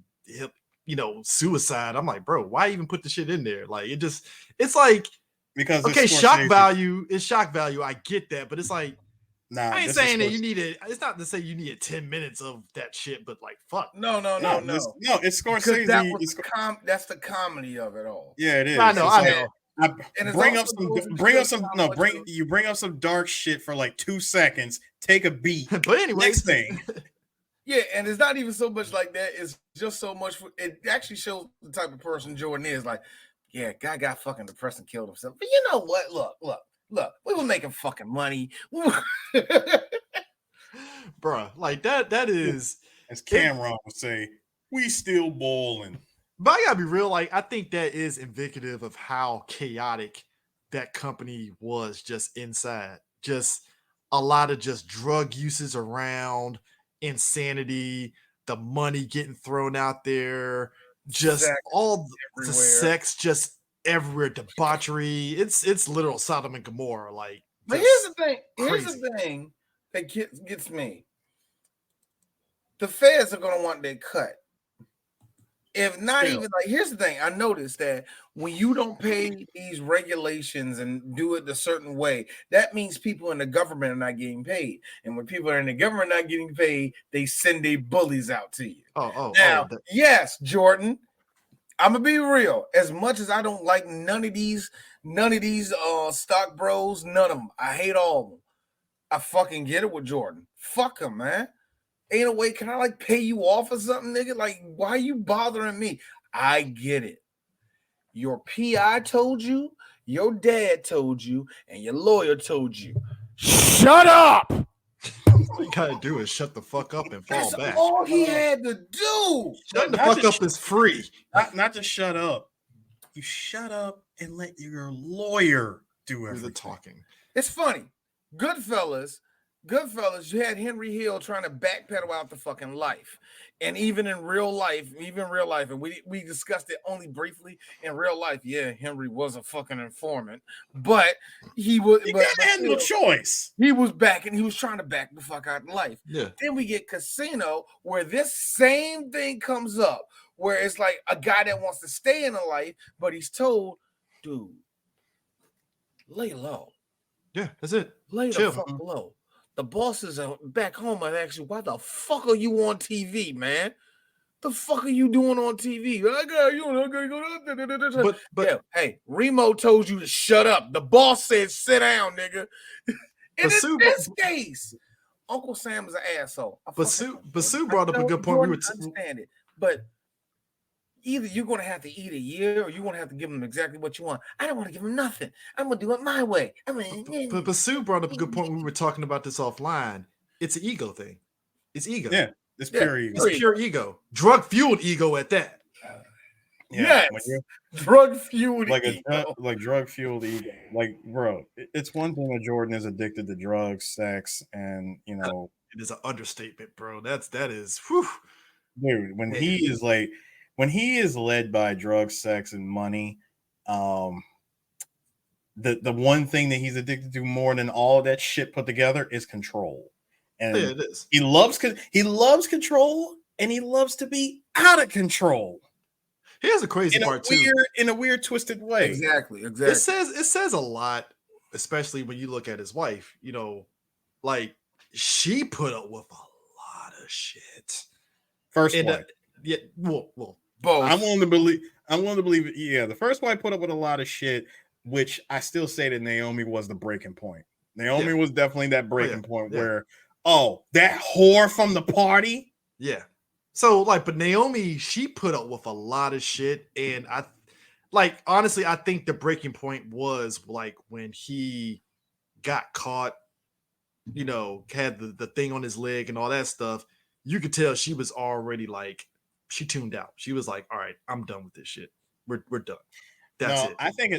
suicide. I'm like, bro, why even put the shit in there? Like, it's like, because okay, shock value is shock value. I get that, but it's like, I ain't saying that you needed. It's not to say you needed 10 minutes of that shit, but like, fuck. No. It's Scorsese. That's the comedy of it all. Yeah, it is. I know. Bring up some dark shit for like 2 seconds. Take a beat. But anyway, next thing. Yeah, and it's not even so much like that. It's just so much. It actually shows the type of person Jordan is. Like, yeah, guy got fucking depressed and killed himself. But you know what? Look, we were making fucking money. Bruh, like that is, as Cameron would say, we still bowling. But I gotta be real, like, I think that is indicative of how chaotic that company was just inside. Just a lot of just drug uses around, insanity, the money getting thrown out there, just Sex all the everywhere. sex just everywhere, debauchery. It's literal Sodom and Gomorrah. Like, But just here's the thing. Here's crazy. the thing that gets me. The feds are gonna want their cut. If not Still. even like, here's the thing. I noticed that when you don't pay these regulations and do it a certain way, that means people in the government are not getting paid. And when people are in the government not getting paid, they send their bullies out to you. Now, yes, Jordan, I'm gonna be real. As much as I don't like none of these stock bros, none of them. I hate all of them. I fucking get it with Jordan. Fuck him, man. Ain't a way. Can I like pay you off or something, nigga? Like, why are you bothering me? I get it. Your PI told you, your dad told you, and your lawyer told you. Shut up. All you gotta do is shut the fuck up and fall back. That's all he had to do. Shut the fuck up is free. Not to shut up. You shut up and let your lawyer do everything. The talking. It's funny. Goodfellas, you had Henry Hill trying to backpedal out the fucking life. And even in real life, and we discussed it only briefly in real life. Yeah, Henry was a fucking informant, but he was. He had no choice. He was trying to back the fuck out in life. Yeah. Then we get Casino, where this same thing comes up, where it's like a guy that wants to stay in a life, but he's told, dude, lay low. Yeah, that's it. Lay Chill. the fuck low. The bosses are back home and ask you, why the fuck are you on TV, man? The fuck are you doing on TV? But hey, Remo told you to shut up. The boss said sit down, nigga. And in this case, Uncle Sam is an asshole. Basu brought up a good point. We were understand it, but either you're going to have to eat a year or you're going to have to give him exactly what you want. I don't want to give him nothing. I'm going to do it my way. But Basu brought up a good point when we were talking about this offline. It's an ego thing. It's ego. Yeah, it's pure ego. It's pure ego. Drug-fueled ego at that. Yes. Drug-fueled ego. Drug-fueled ego. Like, bro, it's one thing that Jordan is addicted to drugs, sex, and, you know. It is an understatement, bro. That is, whew. Dude, when he is led by drugs, sex, and money, the one thing that he's addicted to more than all that shit put together is control. And yeah, it is. He loves control, and he loves to be out of control. Here's a crazy part too. In a weird, twisted way. Exactly. It says a lot, especially when you look at his wife. You know, like she put up with a lot of shit. First wife. Yeah, well, both. I'm willing to believe. Yeah, the first wife put up with a lot of shit, which I still say that Naomi was the breaking point. Naomi was definitely that breaking point where, that whore from the party. Yeah. So but Naomi, she put up with a lot of shit, and honestly, I think the breaking point was like when he got caught, you know, had the thing on his leg and all that stuff. You could tell she was already she tuned out. She was like, all right, I'm done with this shit. We're done. That's it. I think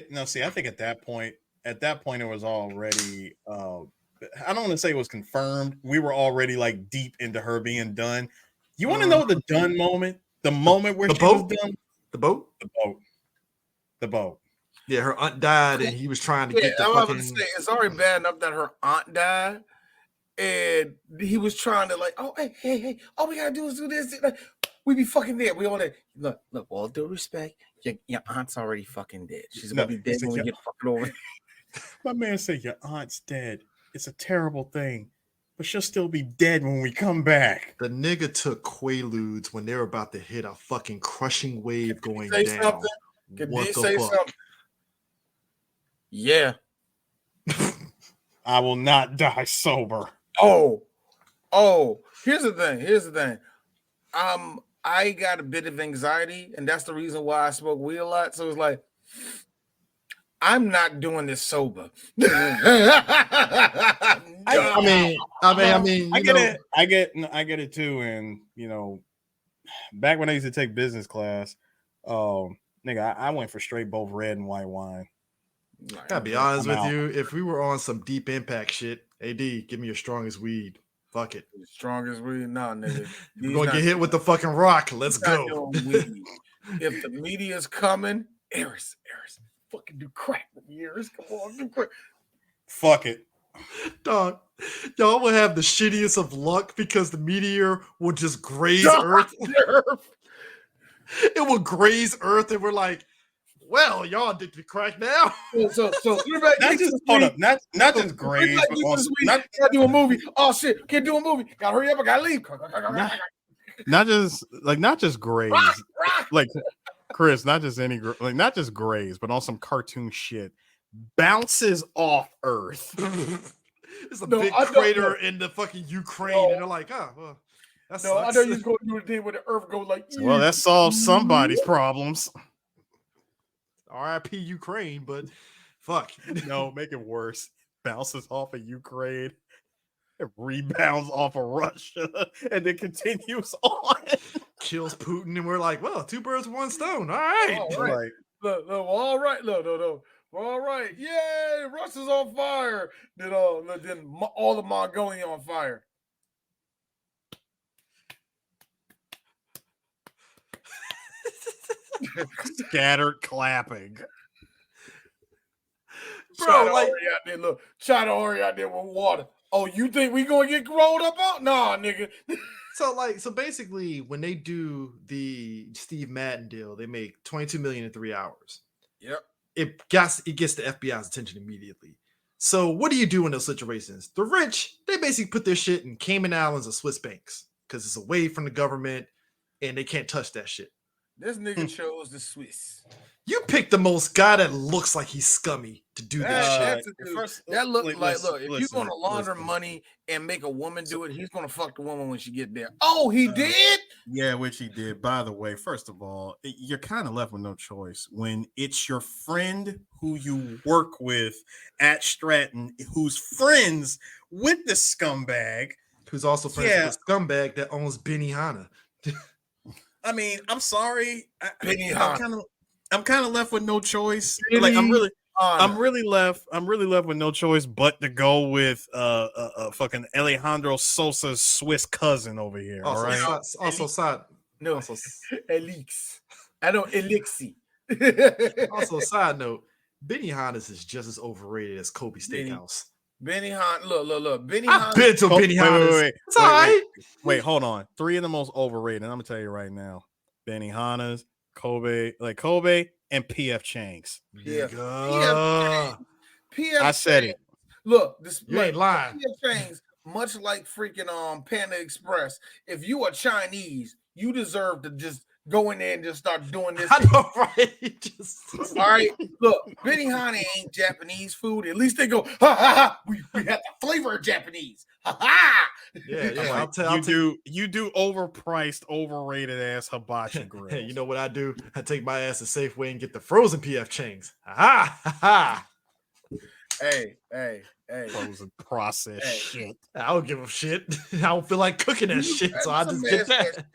at that point it was already I don't want to say it was confirmed. We were already deep into her being done. You want to know the done moment? The moment where she was done? The boat? The boat. Yeah, her aunt died and he was trying to get the I'm fucking... about to say, it's already bad enough that her aunt died. And he was trying to hey, all we gotta do is do this. We be fucking dead. We all there. Look, all due respect, your aunt's already fucking dead. She's gonna be dead when we get fucking over. My man said your aunt's dead. It's a terrible thing, but she'll still be dead when we come back. The nigga took Quaaludes when they were about to hit a fucking crushing wave going down. Something? Could what he the say fuck? something? Yeah. I will not die sober. Oh, here's the thing. I got a bit of anxiety, and that's the reason why I smoke weed a lot. So it's like, I'm not doing this sober. I get it too. And back when I used to take business class, nigga, I went for straight both red and white wine. Gotta be honest with you. If we were on some deep impact shit, AD, give me your strongest weed. Fuck it. Strongest weed? Nah, nigga. We're gonna get hit with the fucking rock. Let's go. If the media's coming, Eris, fucking do crack with me, Eris. Come on, do crack. Fuck it. Dog, y'all will have the shittiest of luck because the meteor will just graze Earth. It will graze Earth, and we're like, well, y'all addicted to crack now. So not just graze, but not do a movie. Oh shit, can't do a movie. Gotta hurry up, I gotta leave. Not just graze, like Chris, not just any not just graze, but on some cartoon shit. Bounces off Earth. It's a big crater in the fucking Ukraine, and they're like, oh, well, that sucks. I know you're going to do a thing where the Earth goes like. Well, that solves somebody's problems. R.I.P. Ukraine, but fuck. No, make it worse. Bounces off of Ukraine. It rebounds off of Russia and then continues on. Kills Putin, and we're like, well, 2 birds with 1 stone. All right. All right. Look, all right. No. All right. Yay, Russia's on fire. Then all the Mongolia on fire. Scattered clapping. Bro, try to hurry out there with water. Oh, you think we gonna get rolled up on? Nah, nigga. So basically, when they do the Steve Madden deal, they make $22 million in 3 hours. Yep. It gets the FBI's attention immediately. So what do you do in those situations? The rich, they basically put their shit in Cayman Islands or Swiss banks because it's away from the government and they can't touch that shit. This nigga chose the Swiss. You picked the most guy that looks like he's scummy to do that shit. If you're gonna launder money and make a woman do it, he's gonna fuck the woman when she get there. Oh, he did? Yeah, which he did. By the way, first of all, you're kind of left with no choice when it's your friend who you work with at Stratton, who's friends with the scumbag, who's also friends with the scumbag that owns Benihana. I mean, I'm sorry. I'm kind of left with no choice. Like I'm really left with no choice but to go with fucking Alejandro Sosa's Swiss cousin over here. Also, all right. Elix. I know Elixir. Also, side note, Benihana's is just as overrated as Kobe Steakhouse. Benihana, look. Benihana. I've been to Benihana's. It's all right. Wait, hold on. 3 of the most overrated. And I'm gonna tell you right now: Benihana's, Kobe, and PF Chang's. PF I said it. Look, you ain't lying. PF Chang's, much like freaking Panda Express. If you are Chinese, you deserve to just go in there and just start doing this. I know, right? All right. Look, Benihana ain't Japanese food. At least they go, ha ha ha. We have the flavor of Japanese. Ha ha. Yeah. You do overpriced, overrated ass hibachi grills. Hey, you know what I do? I take my ass to Safeway and get the frozen PF Chang's. Ha ha. Hey. Frozen processed shit. I don't give a shit. I don't feel like cooking that shit, so I just get that.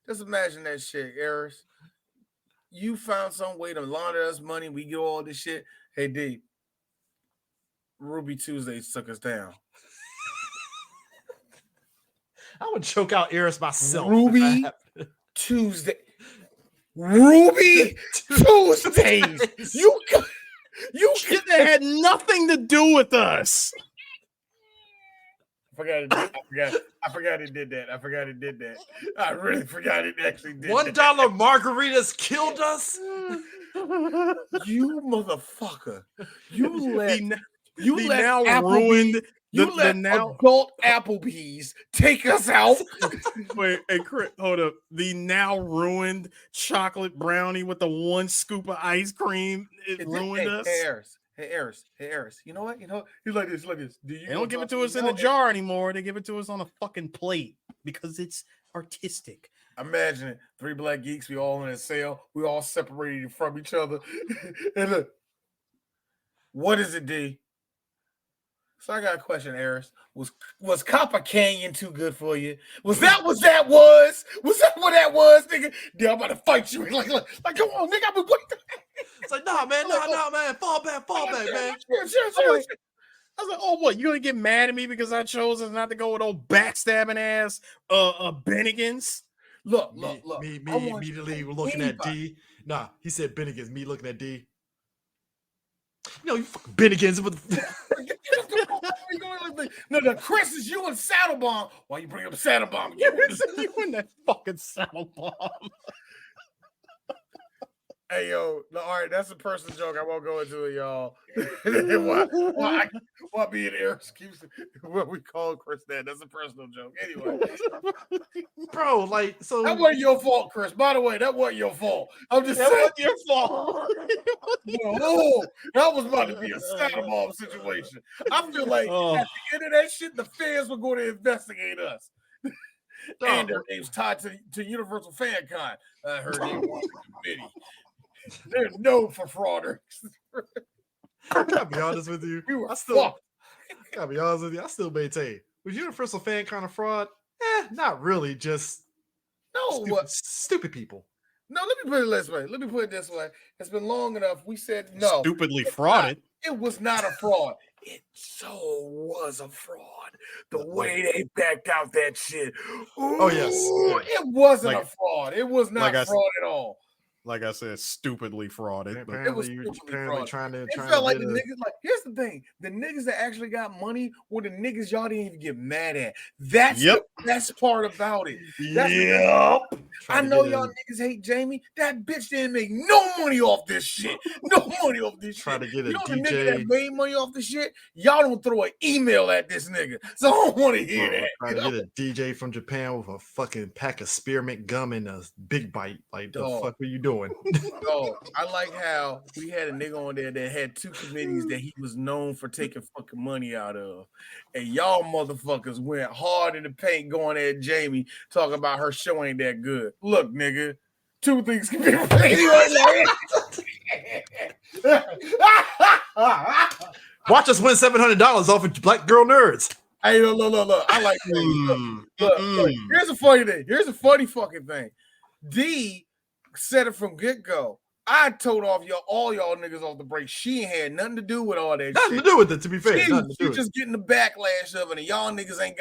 Just imagine that shit, Eris. You found some way to launder us money. We get all this shit. Hey, D. Ruby Tuesday took us down. I would choke out Eris myself. Ruby Tuesday. Ruby Tuesdays. You shit that had nothing to do with us. I forgot it did that. I really forgot it actually did. $1 margaritas killed us. You motherfucker. You let adult Applebee's take us out. Wait, hey, Chris, hold up. The now ruined chocolate brownie with the 1 scoop of ice cream, it ruined us. Hey, Eris. You know what? He's like this. They don't give it to us in a jar anymore. They give it to us on a fucking plate because it's artistic. Imagine it. 3 black geeks. We all in a cell. We all separated from each other. And look, what is it, D? So I got a question, Eris. Was Copper Canyon too good for you? Was that what that was? Was that what that was, nigga? Yeah, I'm about to fight you. Like, come on, nigga. I've been waiting. It's like, nah, man, fall back, man. I was like, oh, what? You gonna get mad at me because I chose not to go with old backstabbing ass Bennigan's? Look. Me immediately looking at D. Nah, he said Bennigan's. Me looking at D. You fucking Bennigan's. No, Chris is you and Saddlebomb. Why you bring up Saddlebomb? You and that fucking Saddlebomb. Hey, yo, all right, that's a personal joke. I won't go into it, y'all. Why being Eric keeps what we call Chris that? That's a personal joke. Anyway. Bro, so that wasn't your fault, Chris. By the way, that wasn't your fault. I'm just saying. That wasn't your fault. No, that was about to be a Saddlebomb situation. I feel like at the end of that shit, the fans were going to investigate us. And their names tied to Universal Fan Con. I heard they won the committee. They're known for frauders. I'll be honest with you. I still maintain. Was Universal Fan Con a fraud? Not really. Just stupid people. No, let me put it this way. It's been long enough. We said no. Stupidly frauded. It was not a fraud. It so was a fraud. The way they backed out that shit. Ooh, oh yes. It wasn't a fraud. It was not fraud at all. Like I said, stupidly frauded. It was stupidly fraud. trying to felt like the niggas. Like, here's the thing: the niggas that actually got money were the niggas y'all didn't even get mad at. That's the best part about it. I know y'all niggas hate Jamie. That bitch didn't make no money off this shit. No money off this shit. Trying to get a DJ. DJ. The nigga that made money off this shit, y'all don't throw an email at this nigga. So I don't want to hear that. Trying to get a DJ from Japan with a fucking pack of spearmint gum and a big bite. Like, the fuck were you doing? Oh, I like how we had a nigga on there that had two committees that he was known for taking fucking money out of. And y'all motherfuckers went hard in the paint going at Jamie, talking about her show ain't that good. Look, nigga, two things can be right now. Watch us win $700 off of Black Girl Nerds. Hey, look. I like that. Look, here's a funny thing. Here's a funny fucking thing. D said it from get-go. I told all y'all niggas off the break. She ain't had nothing to do with all that. Nothing to do with it, to be fair. She just getting the backlash of it, and y'all niggas ain't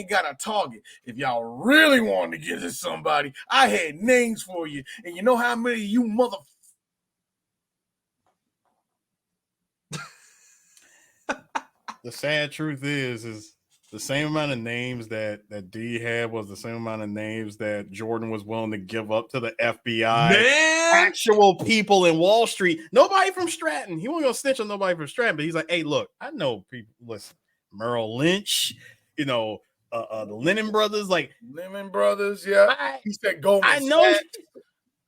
got a target. If y'all really wanted to get to somebody, I had names for you, and you know how many of you mother. The sad truth is the same amount of names that D had was the same amount of names that Jordan was willing to give up to the FBI. Man! Actual people in Wall Street. Nobody from Stratton. He wasn't going to snitch on nobody from Stratton, but he's like, hey, look, I know people. Listen, Merrill Lynch, the Lennon brothers. Like, Lemon Brothers, yeah. He said Goldman I know. Sachs.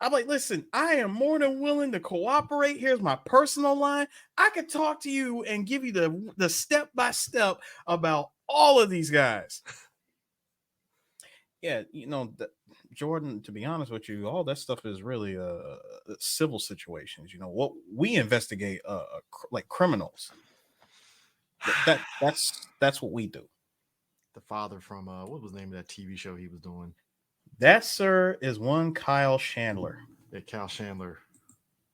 I'm like, listen, I am more than willing to cooperate. Here's my personal line. I could talk to you and give you the step-by-step about all of these guys. Yeah, Jordan, to be honest with you, all that stuff is really civil situations. What we investigate like criminals. That's what we do. The father from what was the name of that TV show he was doing? That, sir, is one Kyle Chandler. Yeah, Kyle Chandler,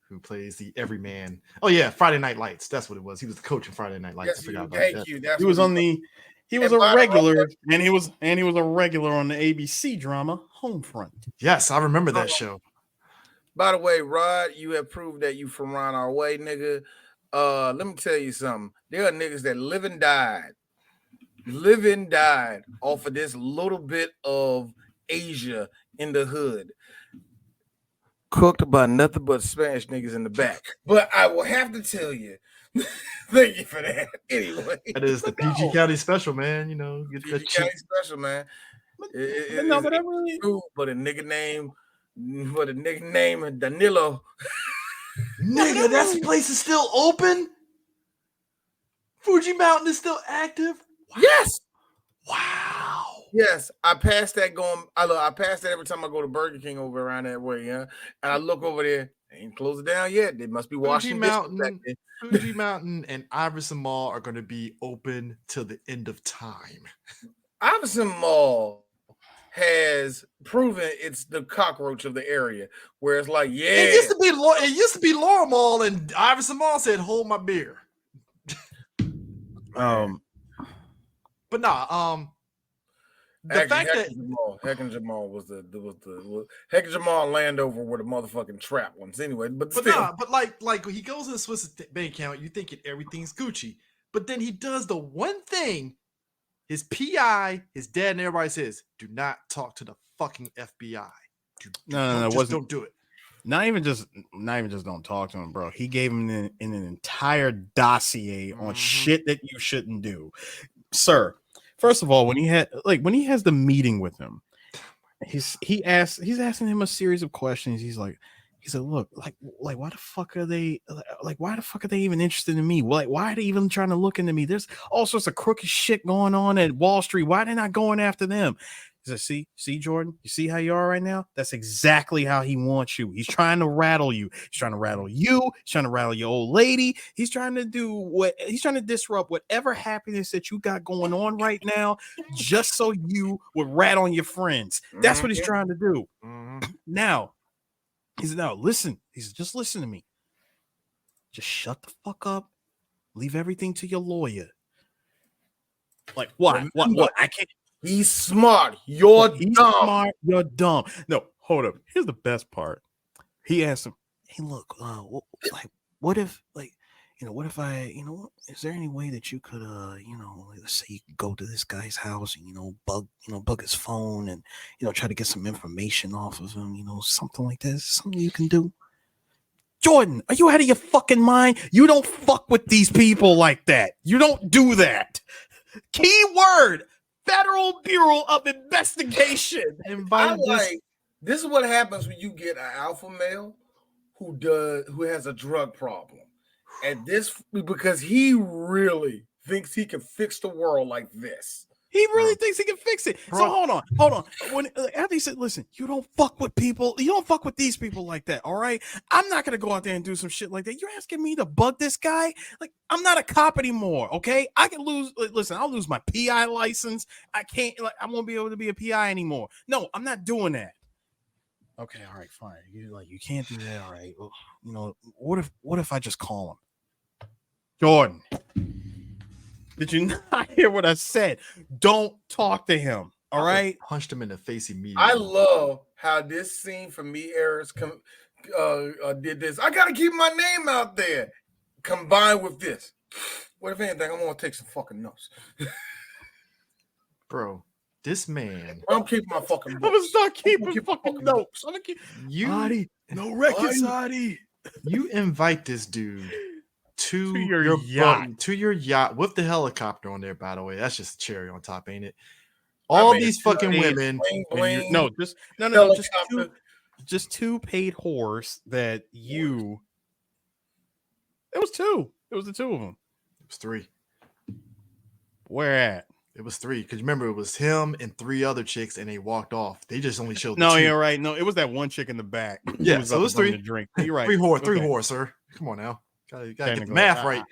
who plays the everyman. Oh yeah, Friday Night Lights. That's what it was. He was the coach in Friday Night Lights. Yes, I forgot about thank that. you. That's He was what on the. He was a regular, and he was a regular on the ABC drama Homefront. Yes, I remember that show. By the way, Rod, you have proved that you from around our way, nigga. Let me tell you something. There are niggas that live and died off of this little bit of Asia in the hood. Cooked by nothing but Spanish niggas in the back. But I will have to tell you, thank you for that. Anyway, that is the PG County special, man. Get PG County special, man. But a nigga named Danilo. Nigga, that place is still open. Fuji Mountain is still active. Wow. Yes. Wow. Yes, I pass that I pass that every time I go to Burger King over around that way, yeah. And I look over there, they ain't closed it down yet. They must be washing Fuji Mountain and Iverson Mall are going to be open till the end of time. Iverson Mall has proven it's the cockroach of the area, where it's like, yeah, It used to be Laura Mall, and Iverson Mall said, "Hold my beer." But nah, the fact that Heck and Jamal was Heck and Jamal and Landover were the motherfucking trap ones anyway. But still, like he goes in the Swiss bank account, you think everything's Gucci, but then he does the one thing his PI, his dad, and everybody says, "Do not talk to the fucking FBI." No, just don't do it. Not even just don't talk to him, bro. He gave him an entire dossier on shit that you shouldn't do, sir. First of all, when he has the meeting with him, he's asking him a series of questions. He said, look, like why the fuck are they even interested in me? Why are they even trying to look into me? There's all sorts of crooked shit going on at Wall Street. Why are they not going after them? He said, see, Jordan, you see how you are right now? That's exactly how he wants you. He's trying to rattle you. He's trying to rattle you. He's trying to rattle your old lady. He's trying to disrupt whatever happiness that you got going on right now, just so you would rat on your friends. That's what he's trying to do. Now, he said, "No, listen." He said, "Just listen to me. Just shut the fuck up. Leave everything to your lawyer." Like, what? What? I can't. He's smart. You're dumb. Smart. You're dumb. No, hold up. Here's the best part. He asked him, "Hey, look, what if is there any way that you could, let's say you could go to this guy's house and, bug his phone and, try to get some information off of him, something like that? Is something you can do?" Jordan, are you out of your fucking mind? You don't fuck with these people like that. You don't do that. Key word, Federal Bureau of Investigation. This is what happens when you get an alpha male who has a drug problem. And this, because he really thinks he can fix the world like this. He really thinks he can fix it. Bro. So hold on. When after he said, "Listen, you don't fuck with people. You don't fuck with these people like that. All right, I'm not gonna go out there and do some shit like that. You're asking me to bug this guy? Like, I'm not a cop anymore. Okay, I can lose. Listen, I'll lose my PI license. I can't. I won't be able to be a PI anymore. No, I'm not doing that. Okay, all right, fine. You can't do that. All right. Well, what if I just call him, Jordan? Did you not hear what I said? Don't talk to him. All right. Punched him in the face immediately. I love how this scene from Me Eras did this. I gotta keep my name out there. Combined with this, what if anything? I'm gonna take some fucking notes, bro. This man. I'm keeping my fucking. I'm gonna start keeping fucking notes. I'm gonna keep Adi. No records, Adi. You invite this dude to your yacht with the helicopter on there, by the way. That's just a cherry on top, ain't it? All these fucking women. Just two paid whores that you. It was two. It was the two of them. It was three. Where at? It was three. Because remember, it was him and three other chicks, and they walked off. They just only showed. No, you're right. No, it was that one chick in the back. Yeah, so it was three. Drink. You're right. Three whores, sir. Come on now. Gotta get the math right.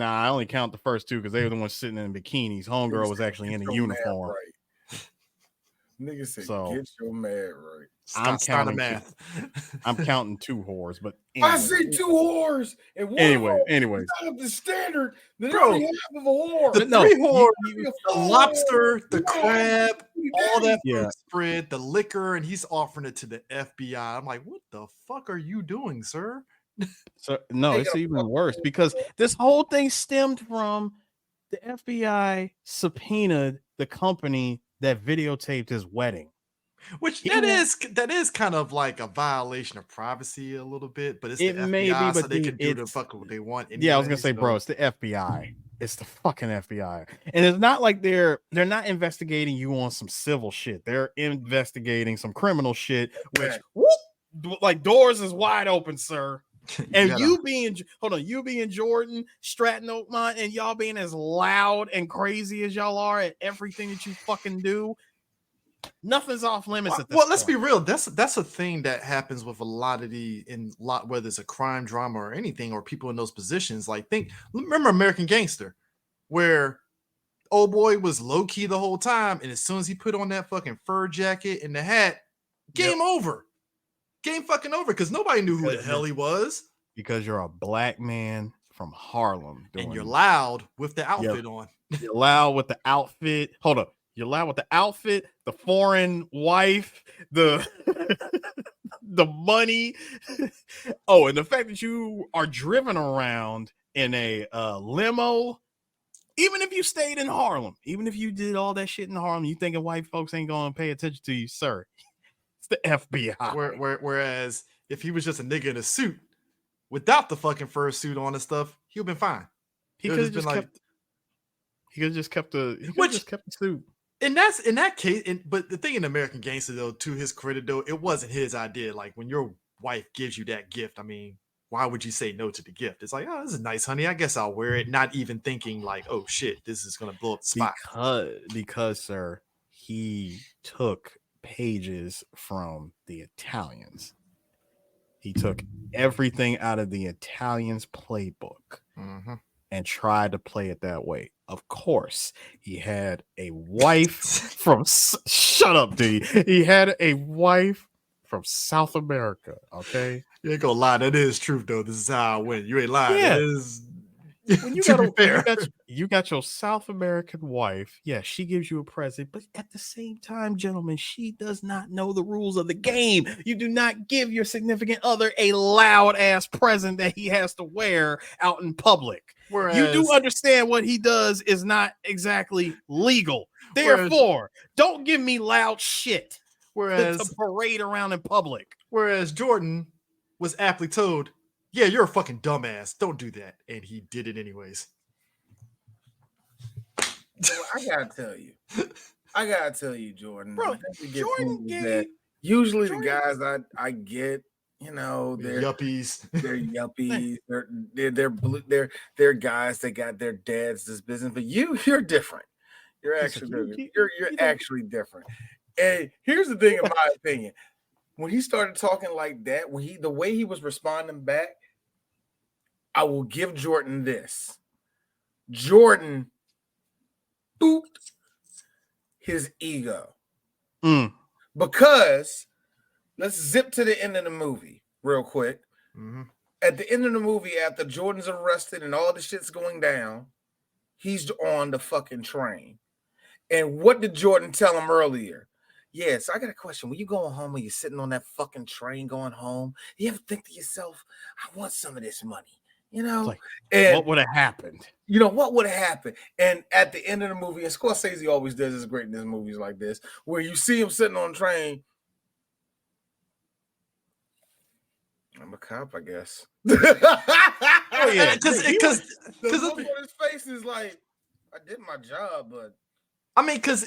I only count the first two because they were the ones sitting in bikinis. Homegirl was actually in a uniform. Right. Nigga said, "Get your mad right." I'm counting math. I'm counting two whores, but anyway. I see two whores. And one anyways, out of the standard. Bro, half of a whore. The three whores, the lobster, the crab, all that food spread, the liquor, and he's offering it to the FBI. I'm like, what the fuck are you doing, sir? So no, it's even worse because this whole thing stemmed from the FBI subpoenaed the company that videotaped his wedding. Which that is kind of like a violation of privacy a little bit, but it's the FBI, so they can do the fuck what they want. Anyway, I was gonna say, bro, it's the FBI. It's the fucking FBI, and it's not like they're not investigating you on some civil shit. They're investigating some criminal shit, which like doors is wide open, sir. And you being Jordan, Stratton Oakmont, and y'all being as loud and crazy as y'all are at everything that you fucking do. Nothing's off limits at this point. Let's be real. That's a thing that happens with a lot of whether it's a crime drama or anything, or people in those positions. Like remember American Gangster, where old boy was low key the whole time, and as soon as he put on that fucking fur jacket and the hat, game over. Game fucking over because nobody knew who the hell he was. Because you're a black man from Harlem. And you're loud with the outfit on. You're loud with the outfit. Hold up. You're loud with the outfit, the foreign wife, the the money. Oh, and the fact that you are driven around in a limo. Even if you stayed in Harlem, even if you did all that shit in Harlem, you thinking white folks ain't going to pay attention to you, sir. It's the FBI. Whereas if he was just a nigga in a suit without the fucking fur suit on and stuff, he'd have been fine. He could have just kept. He could have just kept the. He could have just kept the suit. And that's in that case. But the thing in American Gangster, though, to his credit, though, it wasn't his idea. Like when your wife gives you that gift, I mean, why would you say no to the gift? It's like, oh, this is nice, honey. I guess I'll wear it. Not even thinking like, oh shit, this is gonna blow up the spot. Because, sir, he took pages from the Italians. He took everything out of the Italians' playbook and tried to play it that way. Of course, he had a wife from shut up, D. He had a wife from South America. Okay, you ain't gonna lie. That is truth, though. This is how I went. You ain't lying. Yeah. That is. When you got your South American wife, yeah, she gives you a present, but at the same time, gentlemen, she does not know the rules of the game. You do not give your significant other a loud ass present that he has to wear out in public. Whereas, you do understand what he does is not exactly legal. Therefore, don't give me loud shit. Whereas to parade around in public. Whereas Jordan was aptly told, yeah, you're a fucking dumbass. Don't do that. And he did it anyways. Well, I gotta tell you, Jordan. Bro, Jordan gave, usually the guys I get, you know, they're yuppies. They're yuppies. They're guys that got their dads this business. But you're different. You're actually different. You're actually different. And here's the thing, in my opinion. When he started talking like that, the way he was responding back, I will give Jordan this. Jordan booped his ego. Because let's zip to the end of the movie real quick. At the end of the movie, after Jordan's arrested and all the shit's going down, he's on the fucking train. And what did Jordan tell him earlier? Yes, I got a question. When you going home, when you're sitting on that fucking train going home, you ever think to yourself, I want some of this money, you know? Like, and what would have happened? You know, what would have happened? And at the end of the movie, and Scorsese always does this great in his movies like this, where you see him sitting on a train. I'm a cop, I guess. Oh, yeah. Because the look on his face is like, I did my job, but I mean, because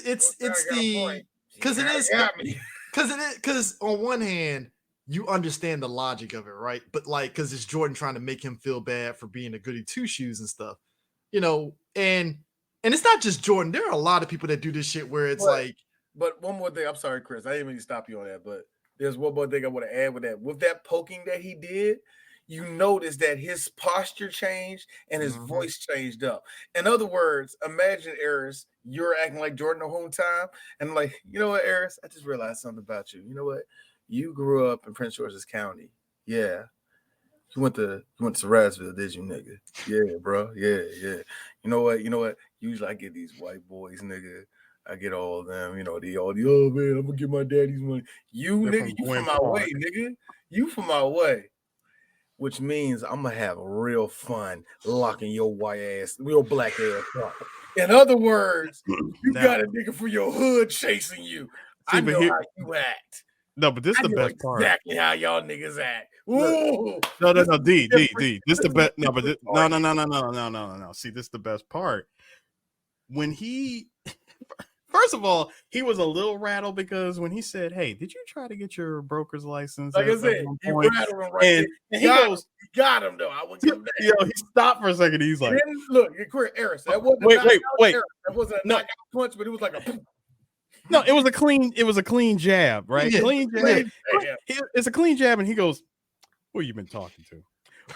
on one hand, you understand the logic of it, right? But like, because it's Jordan trying to make him feel bad for being a goody two shoes and stuff, you know, and it's not just Jordan. There are a lot of people that do this shit where it's But one more thing, I'm sorry, Chris, I didn't mean to stop you on that, but there's one more thing I want to add with that. With that poking that he did, you notice that his posture changed and his voice changed up. In other words, imagine, Eris, you're acting like Jordan the whole time. And like, you know what, Eris? I just realized something about you. You know what? You grew up in Prince George's County. Yeah. You went to Rasville, did you, nigga? Yeah, bro. Yeah. You know what? Usually I get these white boys, nigga. I get all of them, you know, oh man, I'm gonna get my daddy's money. You from my way, nigga. You from my way. Which means I'm gonna have real fun locking your your black ass up. In other words, you got a nigga for your hood chasing you. I know how you act. No, but this is the best part. Exactly how y'all niggas act. Ooh. No, D. This the best. No, but no. See, this is the best part. When he, first of all, he was a little rattled because when he said, "Hey, did you try to get your broker's license?" Like I said, he rattled him right and he goes, "He got him though." I wouldn't give him that. Yo, he stopped for a second. He's like, "Look, Eris, that wasn't wait. That wasn't a knockout punch, but it was like a." No, it was a clean jab, right? Yeah. Clean jab. It's a clean jab, and he goes, "Who you been talking to?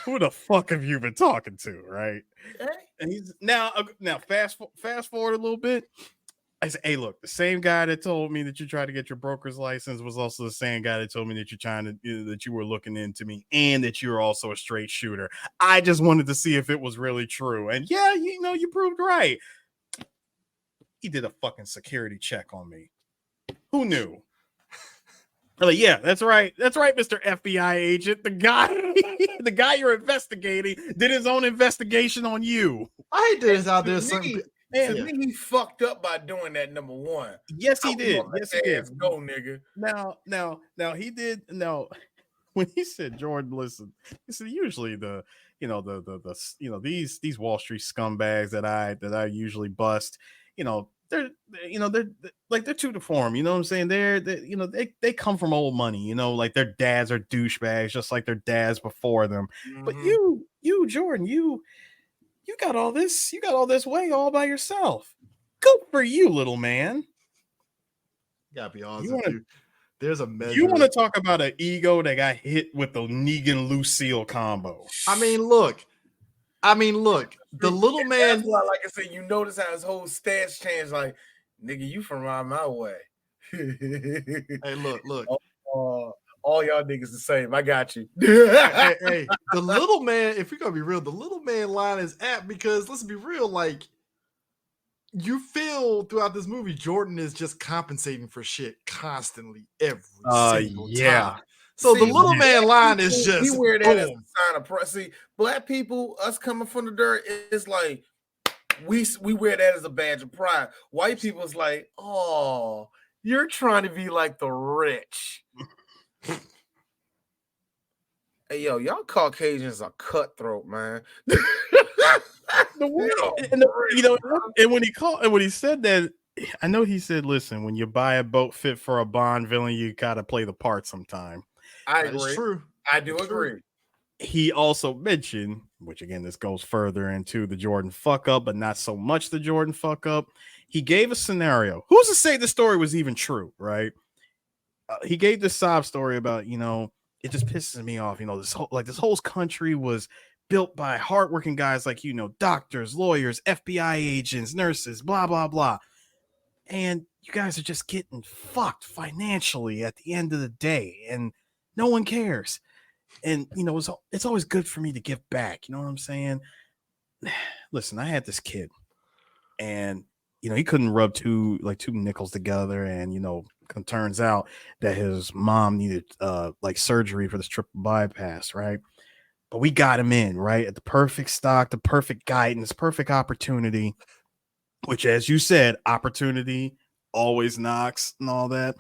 Who the fuck have you been talking to, right? Hey. And he's now fast forward a little bit. I said, hey, look, the same guy that told me that you tried to get your broker's license was also the same guy that told me that you're trying to that you were looking into me and that you're also a straight shooter. I just wanted to see if it was really true. And yeah, you proved right. He did a fucking security check on me. Who knew? Like, yeah, that's right, Mr. FBI agent. The guy you're investigating did his own investigation on you. I hate this out there. To me, he fucked up by doing that. Number one. Yes, he did. Yes, he did. Go, nigga. Now he did. No, when he said, Jordan, listen, he said usually these Wall Street scumbags that I usually bust, they're too deformed. You know what I'm saying? They come from old money. Like their dads are douchebags, just like their dads before them. Mm-hmm. But you, Jordan, you got all this. You got all this way all by yourself. Good for you, little man. You gotta be honest with you. There's a measure. You want to talk about an ego that got hit with the Negan Lucille combo? I mean, look. The little man. That's why, like I said, you notice how his whole stance changed. Like, nigga, you from around my way. Hey, look. All y'all niggas the same. I got you. hey, the little man, if we're gonna be real, the little man line is apt because let's be real, like you feel throughout this movie, Jordan is just compensating for shit constantly every single time. So the little man line is just we wear that as a sign of pride. See, black people, us coming from the dirt, it's like we wear that as a badge of pride. White people's like, oh, you're trying to be like the rich. Hey, yo, y'all Caucasians are cutthroat, man. And when he said that, I know he said, listen, when you buy a boat fit for a Bond villain, you gotta play the part sometime. I agree. It's true. I do agree. He also mentioned, which again, this goes further into the Jordan fuck up, but not so much the Jordan fuck up. He gave a scenario. Who's to say the story was even true, right? He gave this sob story about, it just pisses me off. This whole country was built by hardworking guys like, doctors, lawyers, FBI agents, nurses, blah, blah, blah. And you guys are just getting fucked financially at the end of the day. And no one cares. And, it's always good for me to give back. You know what I'm saying? Listen, I had this kid and, he couldn't rub two nickels together. And, it turns out that his mom needed surgery for this triple bypass, right? But we got him in, right? At the perfect stock, the perfect guidance, perfect opportunity, which, as you said, opportunity always knocks and all that.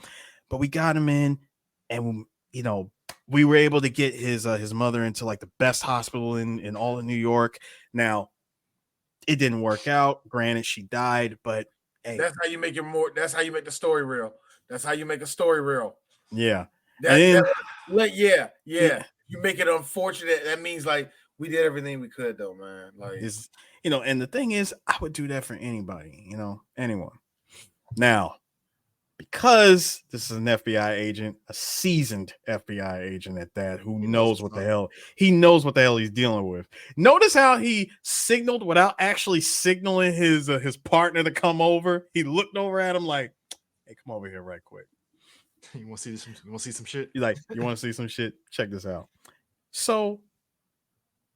But we got him in and, we were able to get his mother into the best hospital in all of New York. Now, it didn't work out. Granted, she died, but hey, that's how you make it more. That's how you make the story real. That's how you make a story real. Yeah. Yeah. You make it unfortunate. That means we did everything we could, though, man. And the thing is, I would do that for anybody. Anyone. Now, because this is an FBI agent, a seasoned FBI agent at that, who knows what the hell he's dealing with. Notice how he signaled without actually signaling his partner to come over. He looked over at him like, "Hey, come over here right quick. You want to see some shit? You want to see some shit? Check this out." So,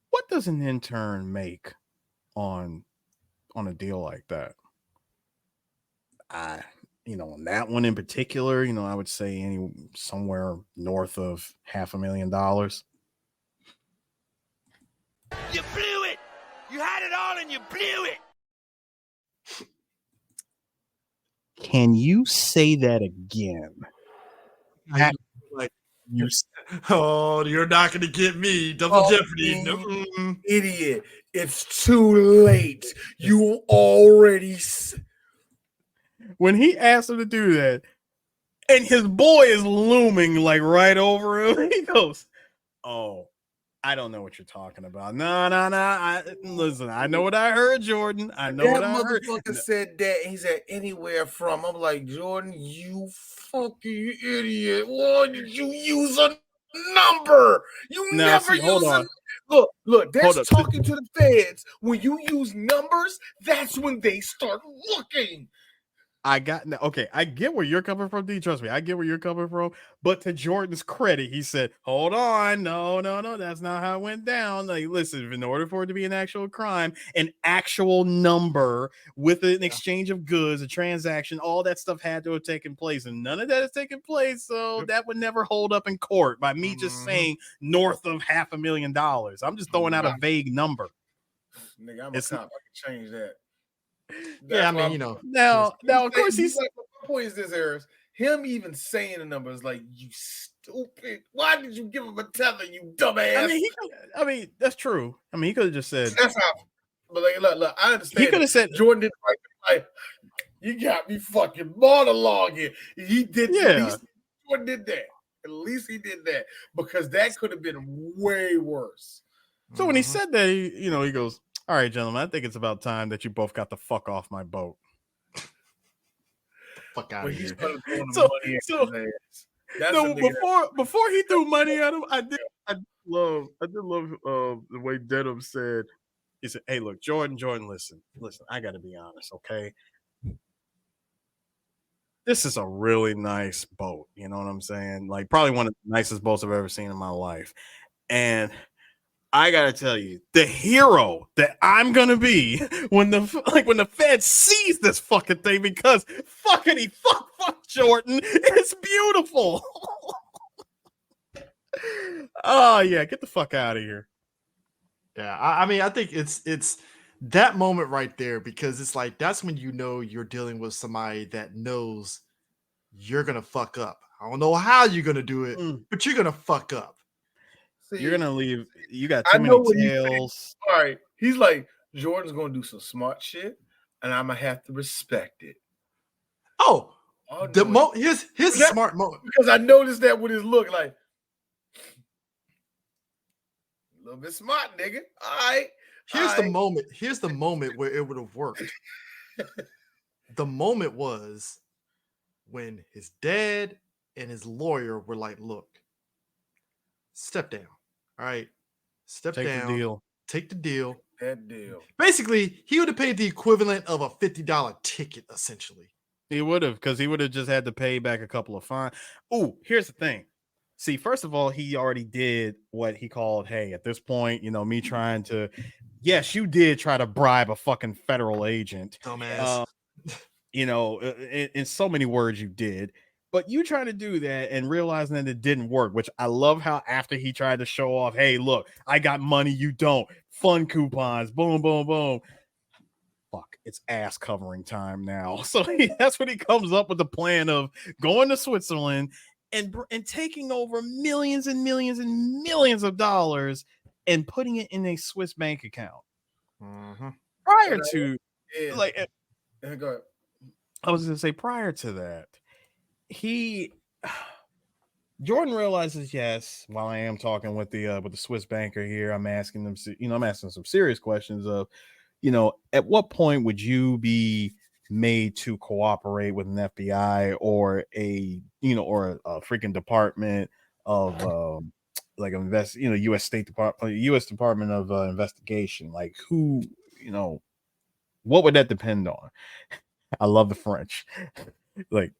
what does an intern make on a deal like that? On that one in particular, I would say somewhere north of $500,000. You blew it. You had it all and you blew it. Can you say that again? You're not going to get me. Double Jeopardy. Idiot. It's too late. You already... When he asked him to do that, and his boy is looming right over him, he goes, "Oh, I don't know what you're talking about. No. Listen, I know what I heard, Jordan. I know what I heard." That motherfucker said that. He said anywhere from. I'm like, Jordan, you fucking idiot. Why did you use a number. You Now, never see, hold use on. Look, that's Hold up. talking to the feds. When you use numbers, that's when they start looking. I get where you're coming from, D. Trust me, I get where you're coming from. But to Jordan's credit, he said, "Hold on, no, that's not how it went down." Like, listen, in order for it to be an actual crime, an actual number with an exchange of goods, a transaction, all that stuff had to have taken place, and none of that has taken place. So that would never hold up in court by me just saying north of $500,000. I'm just throwing out a vague number. Nigga, I'm a cop. I can change that. Yeah, I mean, you know. Now, of course, he's like, my point is this, Harris. Him even saying the numbers like, you stupid. Why did you give him a tether, you dumbass? I mean, that's true. I mean, he could have just said. That's how. But like, look, I understand. He could have said Jordan did like, you got me fucking monologuing. He did. Yeah. At least Jordan did that. At least he did that because that could have been way worse. So when he said that, he goes, "All right, gentlemen, I think it's about time that you both got the fuck off my boat." Fuck out of here. Before he threw money at him, I did love the way Denham said. He said, "Hey, look, Jordan, listen, I got to be honest, okay? This is a really nice boat. You know what I'm saying? Like, probably one of the nicest boats I've ever seen in my life, and." I gotta tell you, the hero that I'm gonna be when the Fed sees this fucking thing, because fuck Jordan, it's beautiful. Oh yeah, get the fuck out of here. Yeah, I mean, I think it's that moment right there, because it's like that's when you know you're dealing with somebody that knows you're gonna fuck up. I don't know how you're gonna do it, but you're gonna fuck up. See, you're gonna leave. You got too many tails. All right, he's like, Jordan's gonna do some smart shit, and I'm gonna have to respect it. Here's a smart moment, because I noticed that with his look, like a little bit smart, nigga. All right. Here's the moment where it would have worked. The moment was when his dad and his lawyer were like, "Look, step down. All right, step down. Take the deal. That deal." Basically, he would have paid the equivalent of a $50 ticket, essentially. He would have, because he would have just had to pay back a couple of fines. Oh, here's the thing. See, first of all, he already did what he called, hey, at this point, me trying to, yes, you did try to bribe a fucking federal agent. Dumbass. In so many words you did. But you trying to do that and realizing that it didn't work, which I love how after he tried to show off, hey, look, I got money, you don't. Fun coupons, boom, boom, boom. Fuck, it's ass covering time now. So that's when he comes up with the plan of going to Switzerland and taking over millions and millions and millions of dollars and putting it in a Swiss bank account. Prior to, go ahead. I was going to say, prior to that, Jordan realizes, yes, while I am talking with the Swiss banker here, I'm asking them, I'm asking some serious questions of, at what point would you be made to cooperate with an FBI or a freaking department of U.S. State Department, U.S. Department of Investigation? Like, who, what would that depend on? I love the French. Like,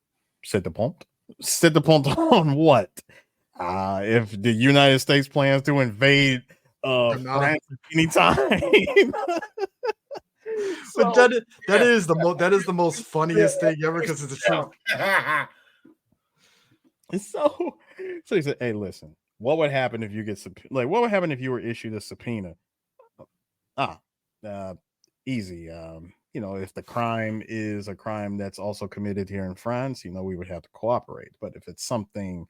c'est the point on what? If the United States plans to invade France anytime. But that is the most funniest thing ever, because it's the truth. So he said, "Hey, listen, what would happen if you get what would happen if you were issued a subpoena? Easy. If the crime is a crime that's also committed here in France, we would have to cooperate. But if it's something,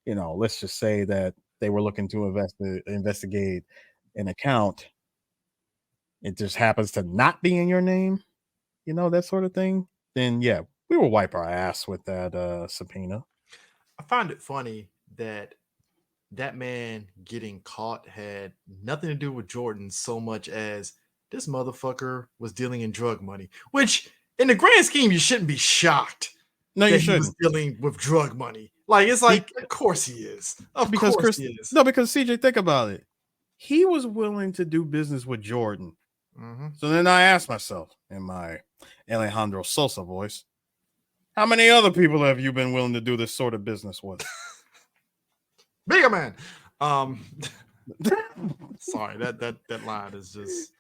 let's just say that they were looking to investigate an account, it just happens to not be in your name, that sort of thing, then yeah, we will wipe our ass with that subpoena." I find it funny that man getting caught had nothing to do with Jordan so much as this motherfucker was dealing in drug money, which in the grand scheme, you shouldn't be shocked. No, you shouldn't. He was dealing with drug money. Like it's like, of course he is. Because Course he is. No, because CJ, think about it. He was willing to do business with Jordan. Mm-hmm. So then I asked myself in my Alejandro Sosa voice, how many other people have you been willing to do this sort of business with? Bigger man. Sorry, that line is just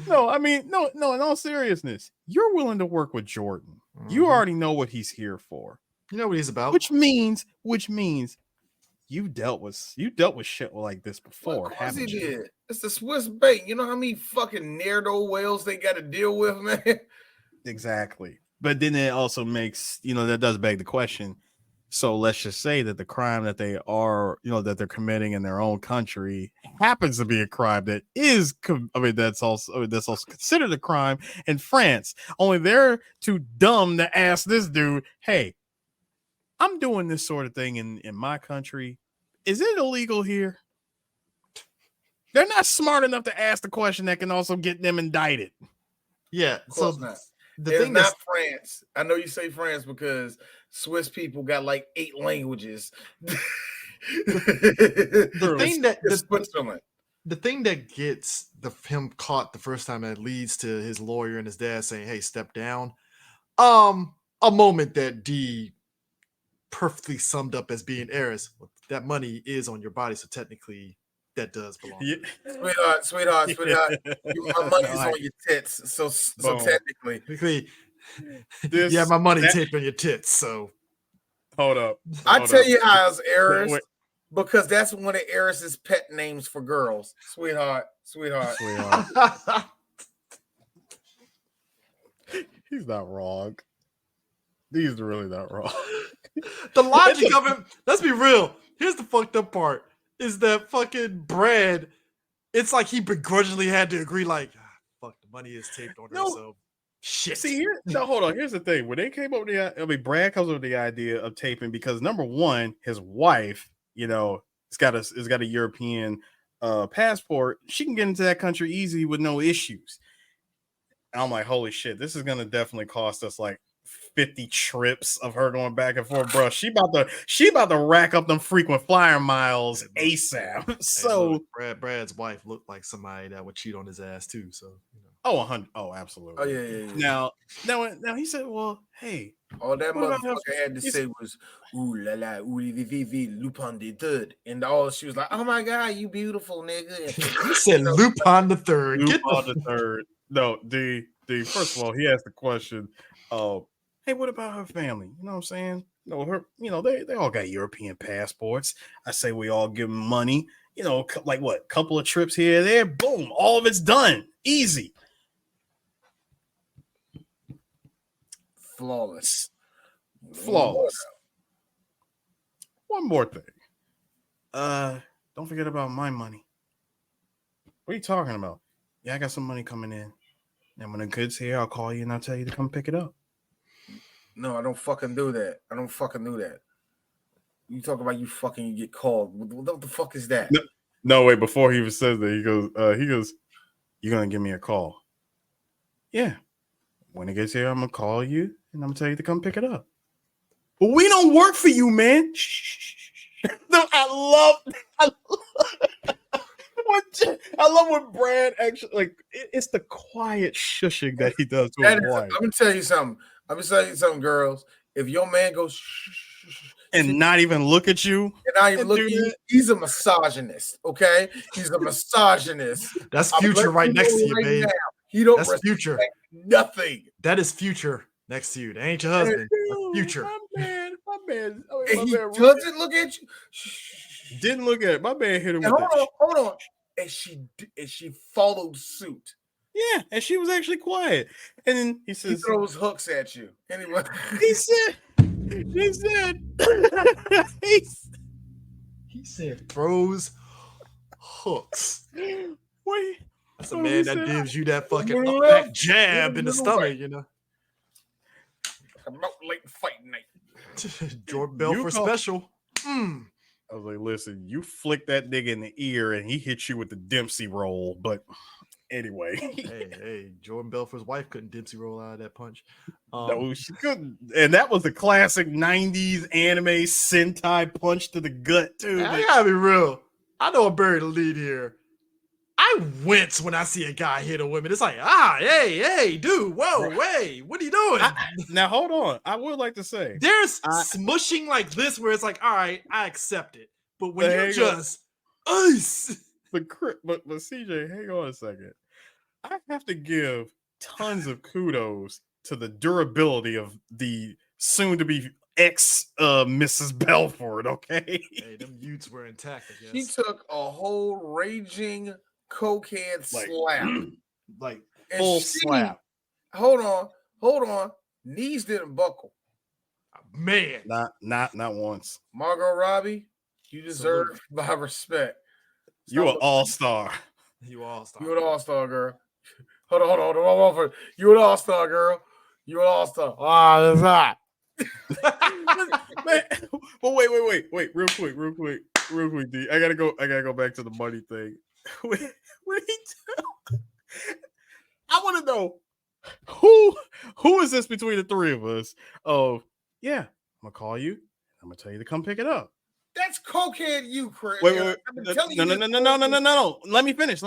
No, I mean, no, in all seriousness, you're willing to work with Jordan. You already know what he's here for. You know what he's about. Which means you dealt with shit like this before. Of course he haven't you? did. It's the Swiss bank. You know how many fucking ne'er-do whales they got to deal with, man? Exactly. But then it also makes, that does beg the question. So let's just say that the crime that they are, that they're committing in their own country happens to be a crime that is, that's also considered a crime in France. Only they're too dumb to ask this dude, hey, I'm doing this sort of thing in my country. Is it illegal here? They're not smart enough to ask the question that can also get them indicted. Yeah. So it's not France. I know you say France because Swiss people got like 8 languages. The thing that gets him caught the first time, that leads to his lawyer and his dad saying, "Hey, step down." A moment that D perfectly summed up as being heirs. That money is on your body, so technically that does belong. Yeah. Sweetheart. My money's on your tits, so technically. Yeah, my money taped on your tits. So hold up. I tell you how it's heiress, because that's one of Eris's pet names for girls. Sweetheart. He's not wrong. He's really not wrong. The logic of him, let's be real. Here's the fucked up part, is that fucking Brad, it's like he begrudgingly had to agree, like, fuck, the money is taped on her, so shit. See, hold on. Here's the thing. When they came up with Brad comes up with the idea of taping because number one, his wife, it's got a European passport. She can get into that country easy with no issues. And I'm like, holy shit, this is gonna definitely cost us like 50 trips of her going back and forth, bro. She about to rack up them frequent flyer miles ASAP. So Brad's wife looked like somebody that would cheat on his ass too. So absolutely. Oh yeah. Now he said, well, hey, all that motherfucker had to say was "Ooh la la, ooh Lupin the Third," and all she was like, "Oh my god, you beautiful nigga." He said Lupin the Third. Lupin the Third. No, the first of all, he asked the question of, hey, what about her family? You know what I'm saying? They all got European passports. I say we all give them money. Like what? Couple of trips here, there, boom, all of it's done, easy, flawless. One more thing. Don't forget about my money. What are you talking about? Yeah, I got some money coming in, and when the goods here, I'll call you and I'll tell you to come pick it up. No, I don't fucking do that. You talk about you get called. What the fuck is that? No, wait, before he even says that, he goes, you're gonna give me a call. Yeah. When it gets here, I'm gonna call you and I'm gonna tell you to come pick it up. But we don't work for you, man. No, I love when Brad actually, like, it's the quiet shushing that he does to his wife. I'm gonna tell you something, girls. If your man goes and not even look at you, and not even look at you, he's a misogynist. Okay, he's a misogynist. That's Future right next to you, babe. He don't. That's Future. Nothing. That is Future next to you. That ain't your husband. That's Future. My man. He doesn't look at you. Didn't look at it. My man hit him with hold on. And she followed suit. Yeah, and she was actually quiet. And then he says, he throws hooks at you. Anyway, he said throws hooks. Wait, that's a man that gives you that fucking back jab in the stomach, About late fight night. Jordan Belfort special. I was like, listen, you flick that nigga in the ear and he hits you with the Dempsey roll, but Anyway, hey, Jordan Belfort's wife couldn't Dempsey roll out of that punch. No, she couldn't. And that was the classic 90s anime Sentai punch to the gut, too. I gotta be real. I know I'm buried the lead here. I wince when I see a guy hit a woman. It's like, hey, dude, whoa, wait, what are you doing? Now, hold on. I would like to say there's smushing like this where it's like, all right, I accept it. But when you just ice. But CJ, hang on a second. I have to give tons of kudos to the durability of the soon-to-be ex-Mrs. Belfort, okay? Hey, them Utes were intact, I guess. She took a whole raging cokehead slap. Like, and full slap. Hold on. Knees didn't buckle. Man. Not once. Margot Robbie, you deserve my respect. You're an all-star. You all-star. You're an all-star, girl. Hold on. You're an all-star, girl. You're an all-star. Ah, that's hot. Man, but wait, real quick, D. I gotta go back to the money thing. When he I want to know who is this between the three of us? Oh, yeah, I'm gonna call you. I'm gonna tell you to come pick it up. That's cokehead, you, Chris. Wait. No. Let me finish.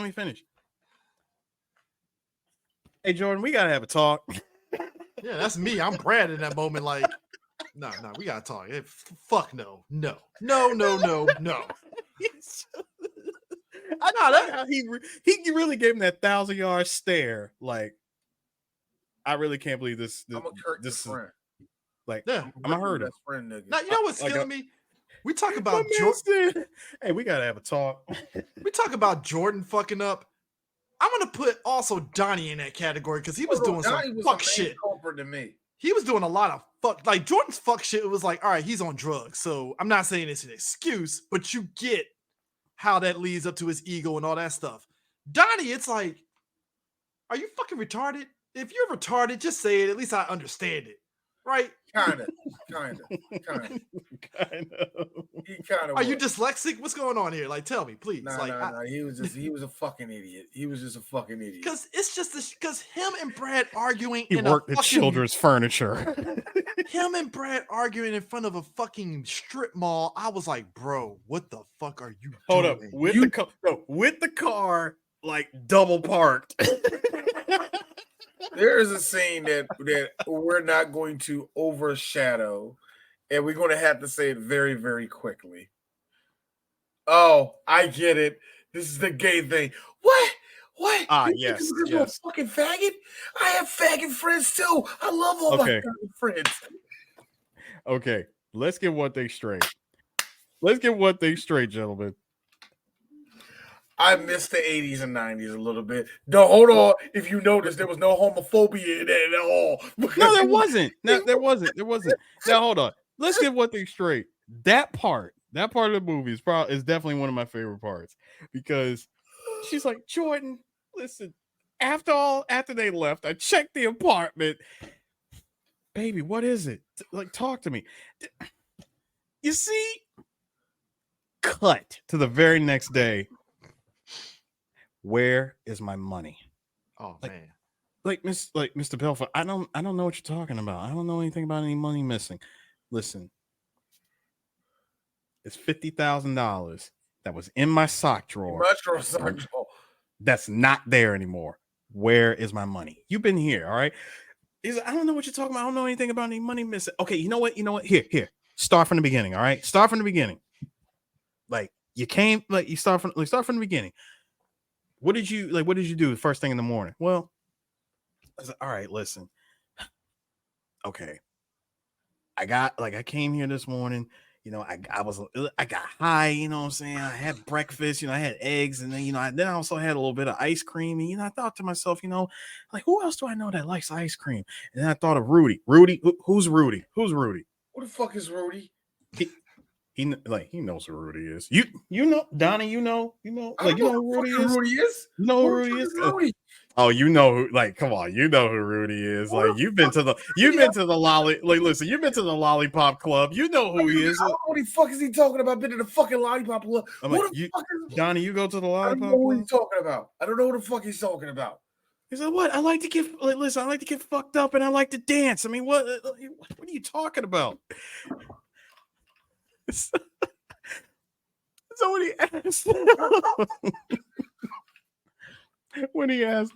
Hey, Jordan, we gotta have a talk. Yeah, that's me. I'm Brad in that moment. Like, no, we gotta talk. Fuck no. I know that how he really gave him that 1,000-yard stare. Like, I really can't believe this. I'm a Kurt this is friend. Like, yeah, I'm a herder. Now, you know what's killing me? We talk about Jordan. Hey, we gotta have a talk. We talk about Jordan fucking up. I'm gonna put also Donnie in that category because he was doing some fuck shit. To me. He was doing a lot of fuck. Like Jordan's fuck shit. It was like, all right, he's on drugs. So I'm not saying it's an excuse, but you get how that leads up to his ego and all that stuff. Donnie, it's like, are you fucking retarded? If you're retarded, just say it. At least I understand it. Right? Kind of. Are you dyslexic? What's going on here? Like, tell me, please. No. He was a fucking idiot. Because it's just because him and Brad arguing He worked at Children's Furniture. Him and Brad arguing in front of a fucking strip mall. I was like, bro, what the fuck are you Hold doing? up. With the car like double parked. There is a scene that we're not going to overshadow, and we're going to have to say it very, very quickly. Oh, I get it. This is the gay thing. What? Yes. No fucking faggot? I have faggot friends too. I love all my faggot friends. Okay, let's get one thing straight. Gentlemen. I miss the 80s and 90s a little bit. No, hold on. If you notice, there was no homophobia in that at all. No, there wasn't. There wasn't. Now, hold on. Let's get one thing straight. That part of the movie is definitely one of my favorite parts because she's like, Jordan, listen, after they left, I checked the apartment. Baby, what is it? Like, talk to me. You see, cut to the very next day. Where is my money? Oh, man. Like Mr. Belfort, I don't know what you're talking about. I don't know anything about any money missing. Listen, it's $50,000 that was in my sock drawer. That's not there anymore. Where is my money? You've been here, all right? He's like, I don't know what you're talking about. I don't know anything about any money missing. Okay, you know what? Here. Start from the beginning, all right? Start from the beginning. Like you start from the beginning. What did you do the first thing in the morning? Well, I was like, all right, listen. Okay. I came here this morning, I got high, you know what I'm saying? I had breakfast, I had eggs, and then, I also had a little bit of ice cream. And, I thought to myself, like, who else do I know that likes ice cream? And then I thought of Rudy. Who's Rudy? Who the fuck is Rudy? he knows who Rudy is. You know, Donnie, you know who Rudy is? Rudy is? You know who Rudy is? Rudy? Oh, you know who? Like, come on, you know who Rudy is. Like, you've been to the lollipop club. You know who he is. I don't know what the fuck is he talking about? Been to the fucking lollipop club. I'm What like, the fuck is Donnie, you go to the I don't lollipop know what club? he's talking about. I don't know what the fuck he's talking about. He said, "What? I like to get fucked up, and I like to dance. I mean, what are you talking about?" So when he asked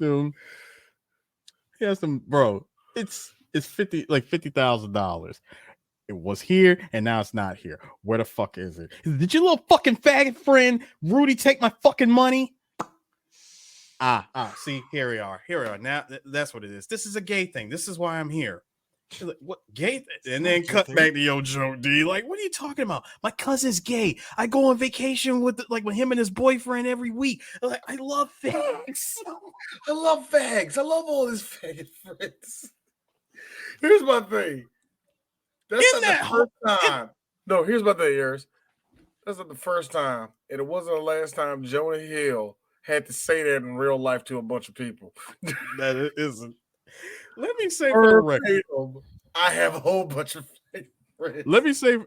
he asked him, bro, it's $50,000. It was here and now it's not here. Where the fuck is it? Did your little fucking faggot friend Rudy take my fucking money? See, here we are. Now that's what it is. This is a gay thing. This is why I'm here. Like, what gay? And then cut back to your joke, D. Like, what are you talking about? My cousin's gay. I go on vacation with him and his boyfriend every week. Like, I love fags. I love fags. I love all his faggot friends. Here's my thing. That's not the first time. No, here's my thing, yours. That's not the first time, and it wasn't the last time Jonah Hill had to say that in real life to a bunch of people. That it isn't. Let me say for the record, I have a whole bunch of friends. Let me say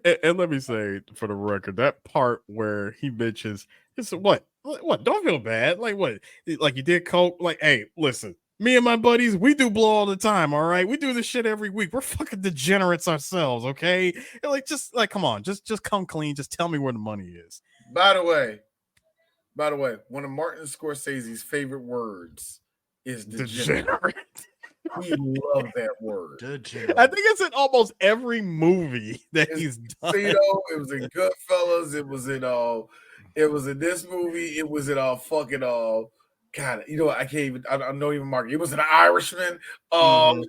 for the record, that part where he mentions, it's what? Don't feel bad. Like what? Like you did coke? Like, hey, listen, me and my buddies, we do blow all the time. All right, we do this shit every week. We're fucking degenerates ourselves. Okay, and like just like come on, just come clean. Just tell me where the money is. By the way, one of Martin Scorsese's favorite words is degenerate. We love that word. Degenerate. I think it's in almost every movie that he's done. It was in Goodfellas. It was in this movie. It was in fucking God. You know what? I can't even. I don't even mark it. It was an Irishman. I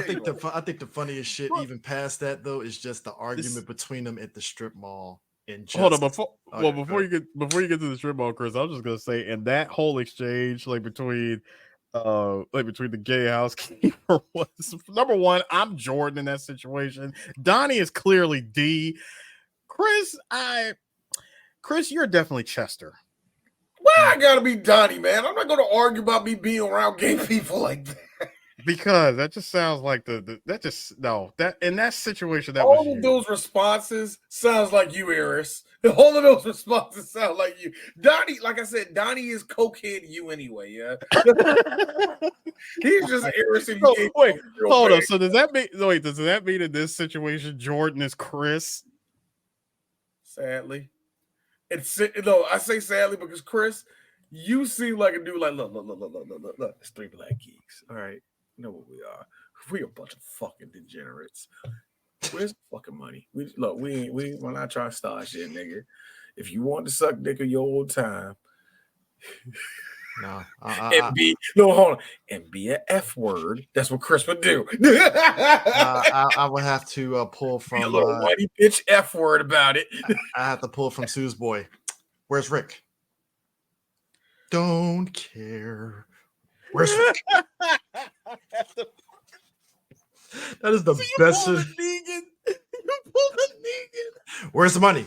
think the funniest shit, even past that though, is just the argument between them at the strip mall. Hold on, before you get to the strip mall, Chris, I was just gonna say, in that whole exchange, between the gay housekeeper was number one. I'm Jordan in that situation. Donnie is clearly D. Chris, you're definitely Chester. Why I gotta be Donnie, man? I'm not gonna argue about me being around gay people like that. Because that just sounds like in that situation that all of those responses sounds like you, Eris. All of those responses sound like you. Donnie, like I said, Donnie is cokehead you anyway, yeah. He's just Eris and you. Wait, hold on. So does that mean in this situation Jordan is Chris? Sadly. I say sadly because Chris, you seem like a dude like look. It's three black geeks. All right. You know what we are. We a bunch of fucking degenerates. Where's the fucking money? We we're not trying to start shit, nigga. If you want to suck dick of your old time, and be an F word. That's what Chris would do. I would have to pull from a little whitey bitch F word about it. I have to pull from Sue's boy. Where's Rick? Don't care. Where's Rick? That is the best. You pulled a Negan. Where's the money?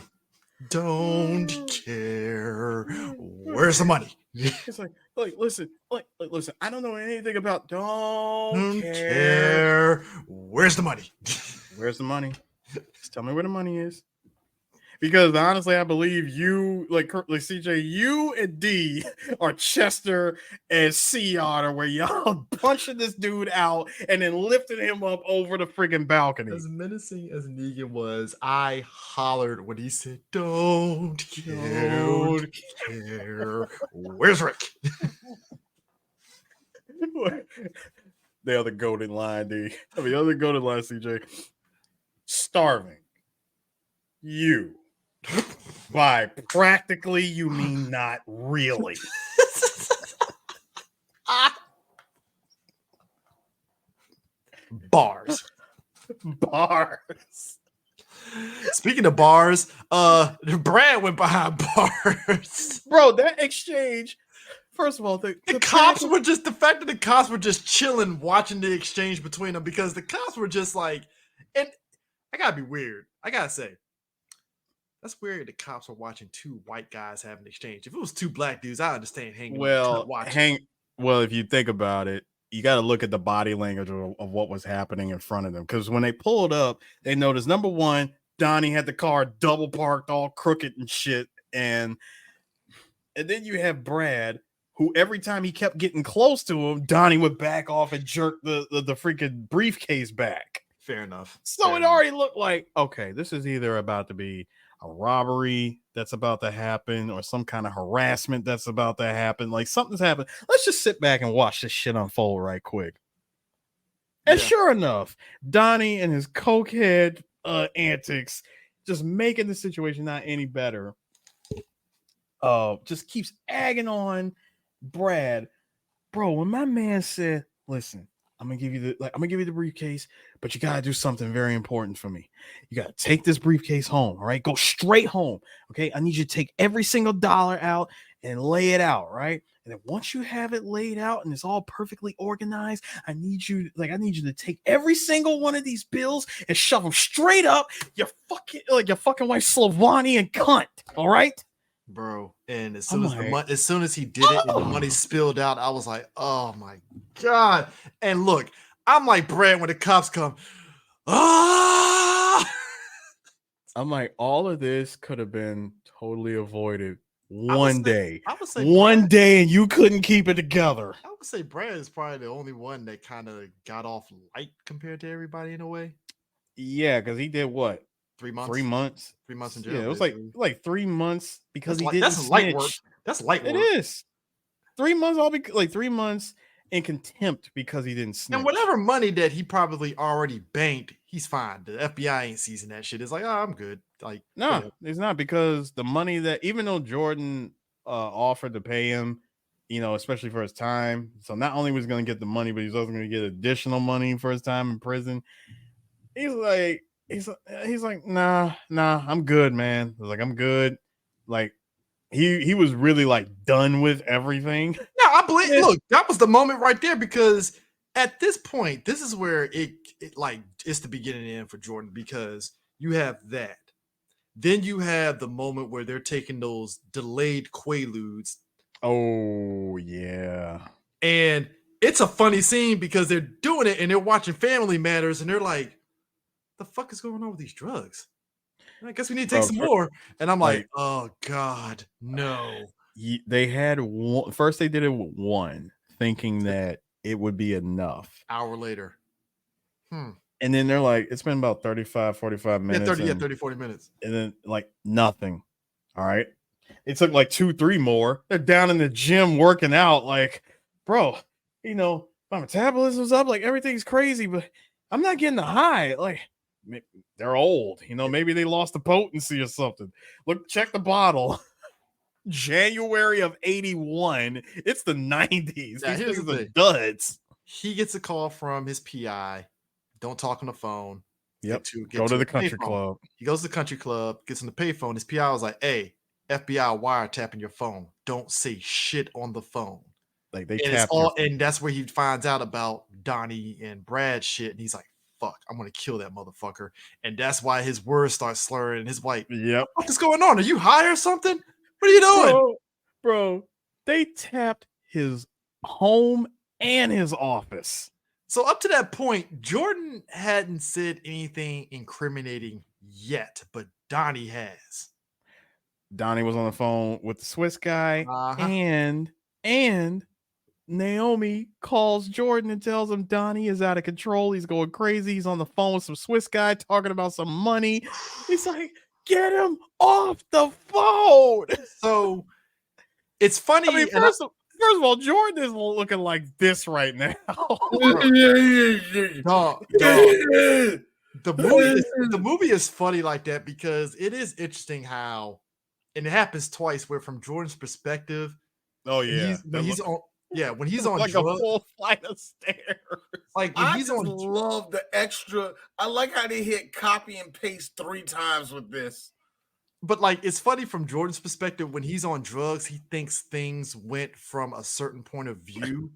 Don't care. Where's the money? It's listen. I don't know anything about. Don't care. Where's the money? Where's the money? Just tell me where the money is. Because honestly, I believe you, like CJ, you and D are Chester and C Otter, where y'all punching this dude out and then lifting him up over the friggin' balcony. As menacing as Negan was, I hollered when he said, "Don't care. Where's Rick?" The other golden line, D. The other golden line, CJ. Starving. You. By practically, you mean not really. Bars. Speaking of bars, Brad went behind bars. Bro, that exchange. First of all, the cops were just, the fact that the cops were just chilling watching the exchange between them, because the cops were just like, and I gotta be weird. I gotta say, that's weird. The cops are watching two white guys have an exchange. If it was two black dudes, I understand hanging on watching. Well, if you think about it, you got to look at the body language of what was happening in front of them. Because when they pulled up, they noticed, number one, Donnie had the car double parked, all crooked and shit. And then you have Brad, who every time he kept getting close to him, Donnie would back off and jerk the freaking briefcase back. Fair enough. So it already looked like, okay, this is either about to be a robbery that's about to happen or some kind of harassment that's about to happen. Like something's happened. Let's just sit back and watch this shit unfold right quick. And sure enough, Donnie and his cokehead antics just making the situation not any better. Just keeps egging on Brad. Bro, when my man said, listen, I'm gonna give you the briefcase, but you gotta do something very important for me. You gotta take this briefcase home, all right? Go straight home. Okay. I need you to take every single dollar out and lay it out, right? And then once you have it laid out and it's all perfectly organized, I need you to take every single one of these bills and shove them straight up your fucking wife Slovanian cunt. All right. Bro, and as soon as he did it and the money spilled out, I was like, oh my God. And look, I'm like Brad when the cops come. Ah! I'm like, all of this could have been totally avoided one day. I would say one day, and you couldn't keep it together. I would say Brad is probably the only one that kind of got off light compared to everybody in a way. Yeah, because he did what? 3 months. 3 months. 3 months in jail. Yeah, it was like 3 months because he didn't. That's light work. That's light work. It is 3 months. I'll be like 3 months in contempt because he didn't snitch. And whatever money that he probably already banked, he's fine. The FBI ain't seizing that shit. It's like, oh, I'm good. Like, no, it's not, because the money that, even though Jordan offered to pay him, especially for his time, so not only was he going to get the money, but he's also going to get additional money for his time in prison. He's like, nah, I'm good, man. I was like, I'm good. Like, he was really like done with everything. No, I believe. Look, that was the moment right there, because at this point, this is where it like it's the beginning and end for Jordan, because you have that. Then you have the moment where they're taking those delayed quaaludes. Oh yeah, and it's a funny scene because they're doing it and they're watching Family Matters and they're like, the fuck is going on with these drugs? I guess we need to take some more. And I'm like, oh God, no. They had one. First, they did it with one, thinking that it would be enough. Hour later. And then they're like, it's been about 35, 45 minutes. 30, 40 minutes. And then like nothing. All right. It took like 2-3 more. They're down in the gym working out. Like, bro, my metabolism's up. Like, everything's crazy, but I'm not getting the high. Like, they're old. Maybe they lost the potency or something. Look, check the bottle. January of 81. It's the 90s. Now, These things are duds. He gets a call from his PI. Don't talk on the phone. Yep. Go to the country club. He goes to the country club, gets on the payphone. His PI was like, hey, FBI wiretapping your phone. Don't say shit on the phone. Like, they and, and that's where he finds out about Donnie and Brad shit. And he's like, fuck, I'm going to kill that motherfucker. And that's why his words start slurring. His wife, yep. What is going on? Are you high or something? What are you doing? Bro, they tapped his home and his office. So up to that point, Jordan hadn't said anything incriminating yet, but Donnie has. Donnie was on the phone with the Swiss guy, and Naomi calls Jordan and tells him Donnie is out of control. He's going crazy. He's on the phone with some Swiss guy talking about some money. He's like, get him off the phone. So it's funny. I mean, first of all, Jordan is looking like this right now. The movie is funny like that because it is interesting how, and it happens twice, where from Jordan's perspective, when he's on like drugs, a full flight of stairs. Like when he's on, love the extra. I like how they hit copy and paste 3 times with this. But like, it's funny from Jordan's perspective, when he's on drugs, he thinks things went from a certain point of view.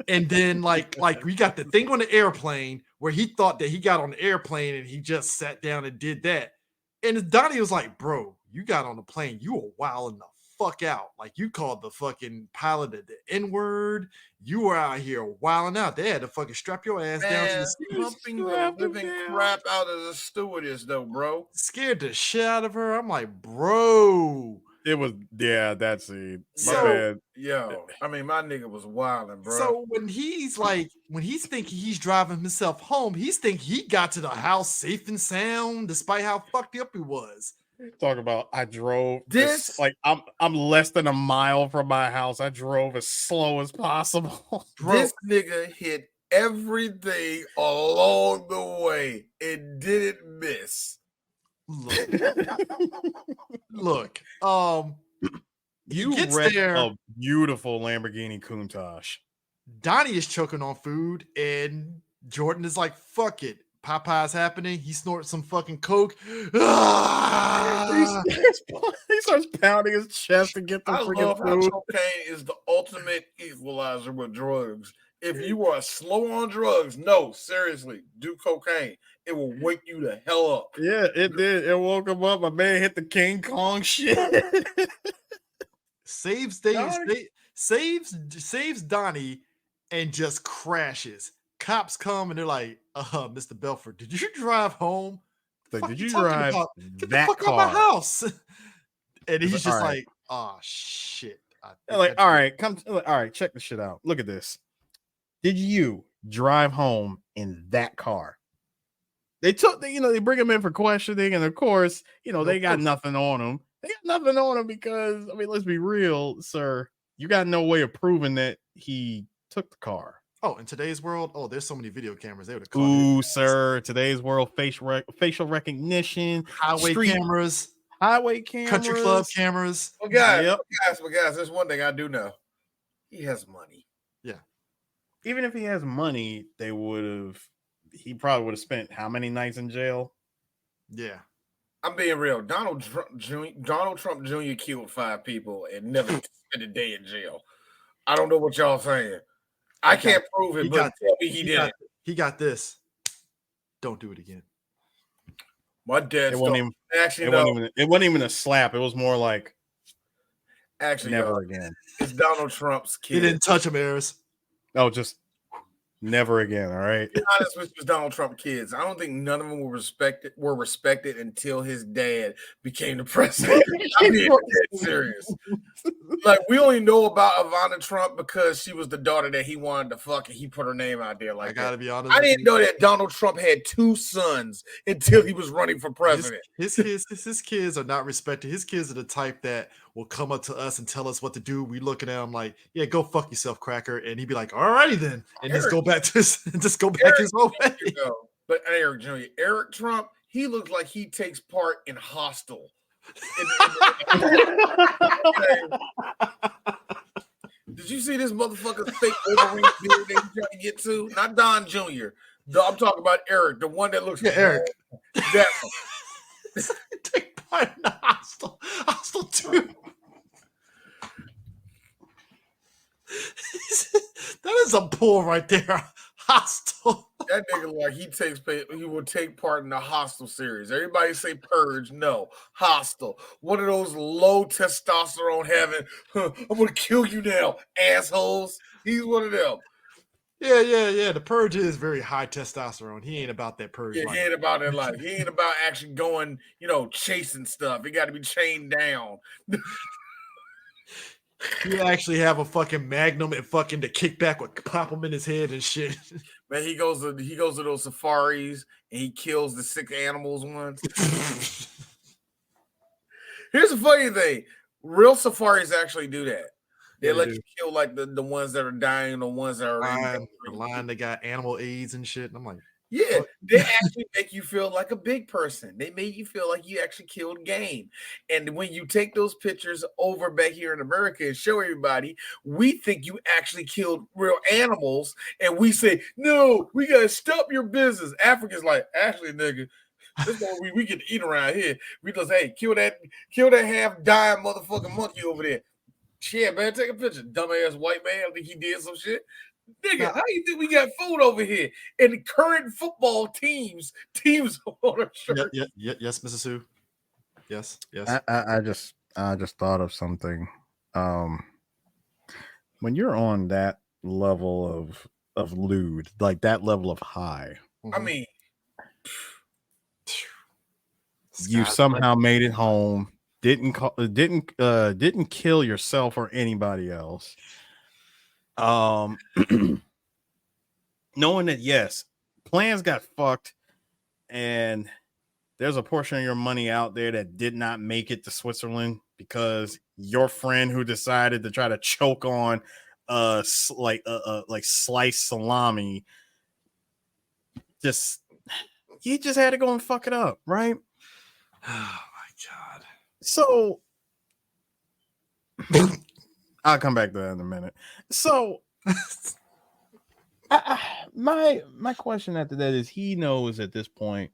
And then like we got the thing on the airplane where he thought that he got on the airplane and he just sat down and did that. And Donnie was like, bro, you got on the plane. You were wilding the fuck out. Like, you called the fucking pilot the N-word. You were out here wilding out. They had to fucking strap your ass down to the seat. Pumping the living crap out of the stewardess, though, bro. Scared the shit out of her. I'm like, bro. It was, yeah, that scene. My So- bad. Yo, I mean, my nigga was wilding, bro. So when he's thinking he's driving himself home, he's thinking he got to the house safe and sound, despite how fucked up he was. Talk about I drove This- like I'm less than a mile from my house. I drove as slow as possible. This nigga hit everything along the way and didn't miss. Look, You gets wrecked there. a beautiful Lamborghini Countach. Donnie is choking on food, and Jordan is like, fuck it. Popeye's happening. He snorts some fucking coke. Ah! He starts pounding his chest to get the I freaking love how food. cocaine is the ultimate equalizer with drugs. If you are slow on drugs, no, seriously, do cocaine. It will wake you the hell up. Yeah, it did. It woke him up. My man hit the King Kong shit. saves Donnie and just crashes. Cops come and they're like, Mr. Belford, did you drive home? Like, Fuck did you you talking drive about? Get that the fuck car? out of my house. And he's All just right. like, oh shit. They're like, all right, all right, check this shit out. Look at this. Did you drive home in that car? They bring him in for questioning, and of course, they got nothing on him. They got nothing on him because, I mean, let's be real, sir. You got no way of proving that he took the car. Oh, in today's world, there's so many video cameras. They would have caught Ooh, it. sir, today's world, facial recognition, Highway cameras, country country club cameras. Well, guys, Yep. there's one thing I do know. He has money. Yeah. Even if he has money, he probably would have spent how many nights in jail? Yeah. I'm being real. Donald Trump Jr. killed 5 people and never spent a day in jail. I don't know what y'all saying. I can't prove it, but tell me he did it. He got this. Don't do it again. My dad It wasn't even a slap. It was more like never again. It's Donald Trump's kid. He didn't touch him, Ayers. Oh, just never again. All right. Be honest with you, Donald Trump kids. I don't think none of them were respected until his dad became the president. I'm being dead serious. Like, we only know about Ivana Trump because she was the daughter that he wanted to fuck, and he put her name out there. Like, I gotta be honest. I didn't know that Donald Trump had 2 sons until he was running for president. His kids are not respected. His kids are the type that will come up to us and tell us what to do. We look at him like, yeah, go fuck yourself, cracker. And he'd be like, all righty then. And just go back his own way. But Eric Jr., Eric Trump, he looks like he takes part in Hostel. Did you see this motherfucker's fake Wolverine beard that he's trying to get to? Not Don Jr. I'm talking about Eric, the one that looks Eric. That one. Take part in the Hostel 2. That is a pull right there. Hostel. That nigga like he will take part in the Hostel series. Everybody say Purge, no. Hostel. One of those low testosterone having, I'm gonna kill you now, assholes. He's one of them. Yeah. The Purge is very high testosterone. He ain't about that Purge. Yeah, he ain't about that life. He ain't about actually going, chasing stuff. He got to be chained down. He actually have a fucking Magnum and fucking the kickback would pop him in his head and shit. Man, he goes to those safaris and he kills the sick animals once. Here's the funny thing: real safaris actually do that. They let you kill like the ones that are dying, the ones that are the line that got animal AIDS and shit. And I'm like, yeah, they actually make you feel like a big person. They made you feel like you actually killed game. And when you take those pictures over back here in America and show everybody, we think you actually killed real animals. And we say, no, we got to stop your business. Africans like, actually, nigga, this is what we get to eat around here. We just, hey, kill that half dying motherfucking monkey over there. Yeah, man, take a picture. Dumbass white man. I think he did some shit. Nigga, how you think we got food over here? And the current football teams on our shirt. Yes, Mrs. Sue. Yes. I just thought of something. When you're on that level of lewd, like that level of high, I mean, you somehow made it home. Didn't kill yourself or anybody else. Knowing that yes, plans got fucked, and there's a portion of your money out there that did not make it to Switzerland because your friend who decided to try to choke on like sliced salami he just had to go and fuck it up, right? Oh my god. So I'll come back to that in a minute. So my question after that is he knows at this point,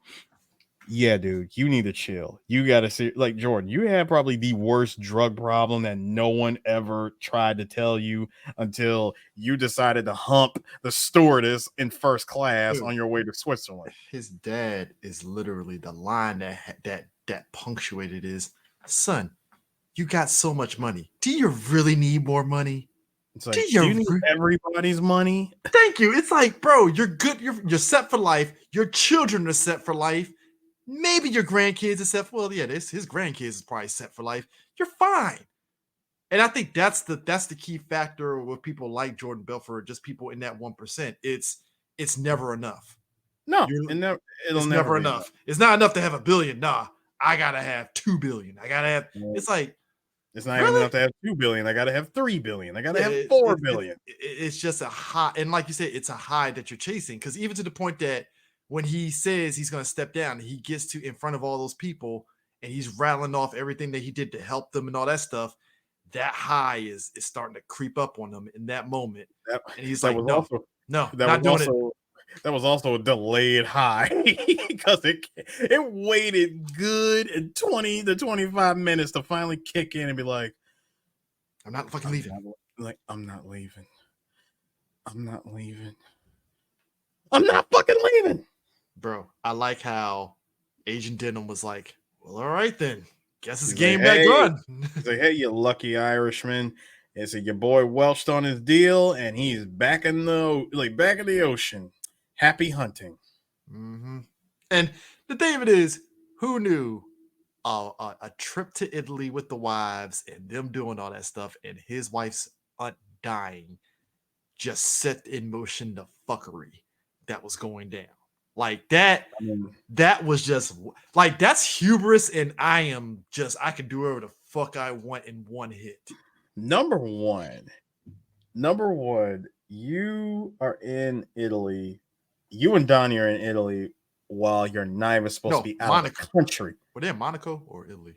yeah, dude, you need to chill. You got to see, like, Jordan, you had probably the worst drug problem that no one ever tried to tell you until you decided to hump the stewardess in first class on your way to Switzerland. His dad is literally the line that punctuated is, son, you got so much money. Do you really need more money? It's like, do you need everybody's money? Thank you. It's like, bro, you're good. You're set for life. Your children are set for life. Maybe your grandkids are set for, well, yeah, his grandkids is probably set for life. You're fine. And I think that's the key factor with people like Jordan Belfort, just people in that 1%. It's never enough. No, it'll never be enough. It's not enough to have $1 billion. Nah, I gotta have $2 billion. I gotta have. It's like it's not even enough to have $2 billion. I gotta have $3 billion. I gotta have $4 billion. It's just a high, and like you said, it's a high that you're chasing. Because even to the point that when he says he's going to step down, he gets to in front of all those people and he's rattling off everything that he did to help them and all that stuff. That high is starting to creep up on him in that moment. And he's like, no, not doing it. That was also a delayed high because it waited good and 20 to 25 minutes to finally kick in and be like, I'm not fucking leaving. I'm not leaving. I'm not leaving. I'm not fucking leaving. Bro, I like how Agent Denham was like, well, all right then. Guess it's game back on. He's like, hey, you lucky Irishman. And so your boy welched on his deal and he's back in the ocean. Happy hunting. Mm-hmm. And the thing of it is, who knew a trip to Italy with the wives and them doing all that stuff and his wife's aunt dying just set in motion the fuckery that was going down. Like that, that was just like, that's hubris. And I can do whatever the fuck I want in one hit. Number one, you are in Italy. You and Donnie are in Italy while you're not even supposed to be out of the country. Were they in Monaco or Italy?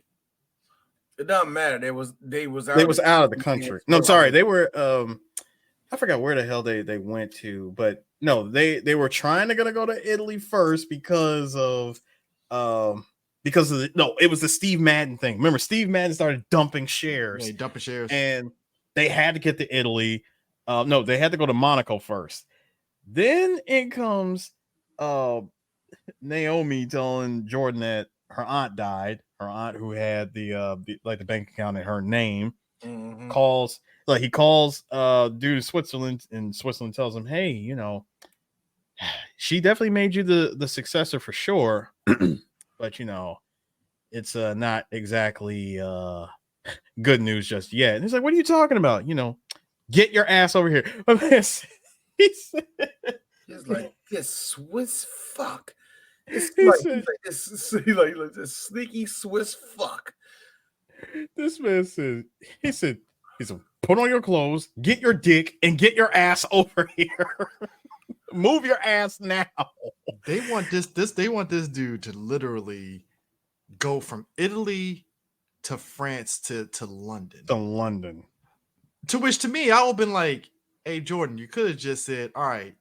It doesn't matter. They was out of the country. No, sorry. They were I forgot where the hell they went to, but no, they were trying to go to Italy first because of it was the Steve Madden thing. Remember, Steve Madden started dumping shares. Yeah, dumping shares. And they had to get to Italy. No, they had to go to Monaco first. Then in comes Naomi telling Jordan that her aunt died. Her aunt, who had the bank account in her name, calls dude to Switzerland, and Switzerland tells him, hey, she definitely made you the successor for sure, but it's not exactly good news just yet. And he's like, what are you talking about? Get your ass over here. He's like, this Swiss fuck. It's like this sneaky Swiss fuck. This man said, he said, put on your clothes, get your dick, and get your ass over here. Move your ass now. They want this dude to literally go from Italy to France to London. To which, to me, I would have been like, hey, Jordan, you could have just said, all right,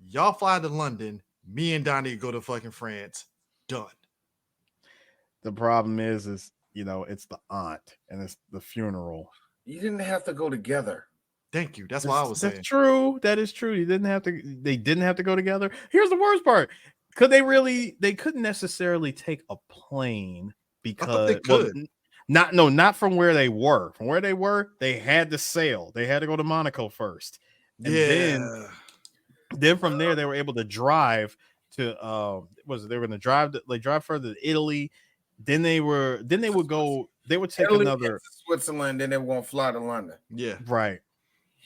y'all fly to London, me and Donnie go to fucking France. Done. The problem is it's the aunt and it's the funeral. You didn't have to go together. Thank you. That's what I was saying. That's true. That is true. They didn't have to go together. Here's the worst part. They couldn't necessarily take a plane because they could. Not from where they were. From where they were, they had to sail. They had to go to Monaco first. And then from there they were able to drive to they were going to drive further to Italy. Then they would take Italy, another Switzerland, then they were going to fly to London. Yeah. Right.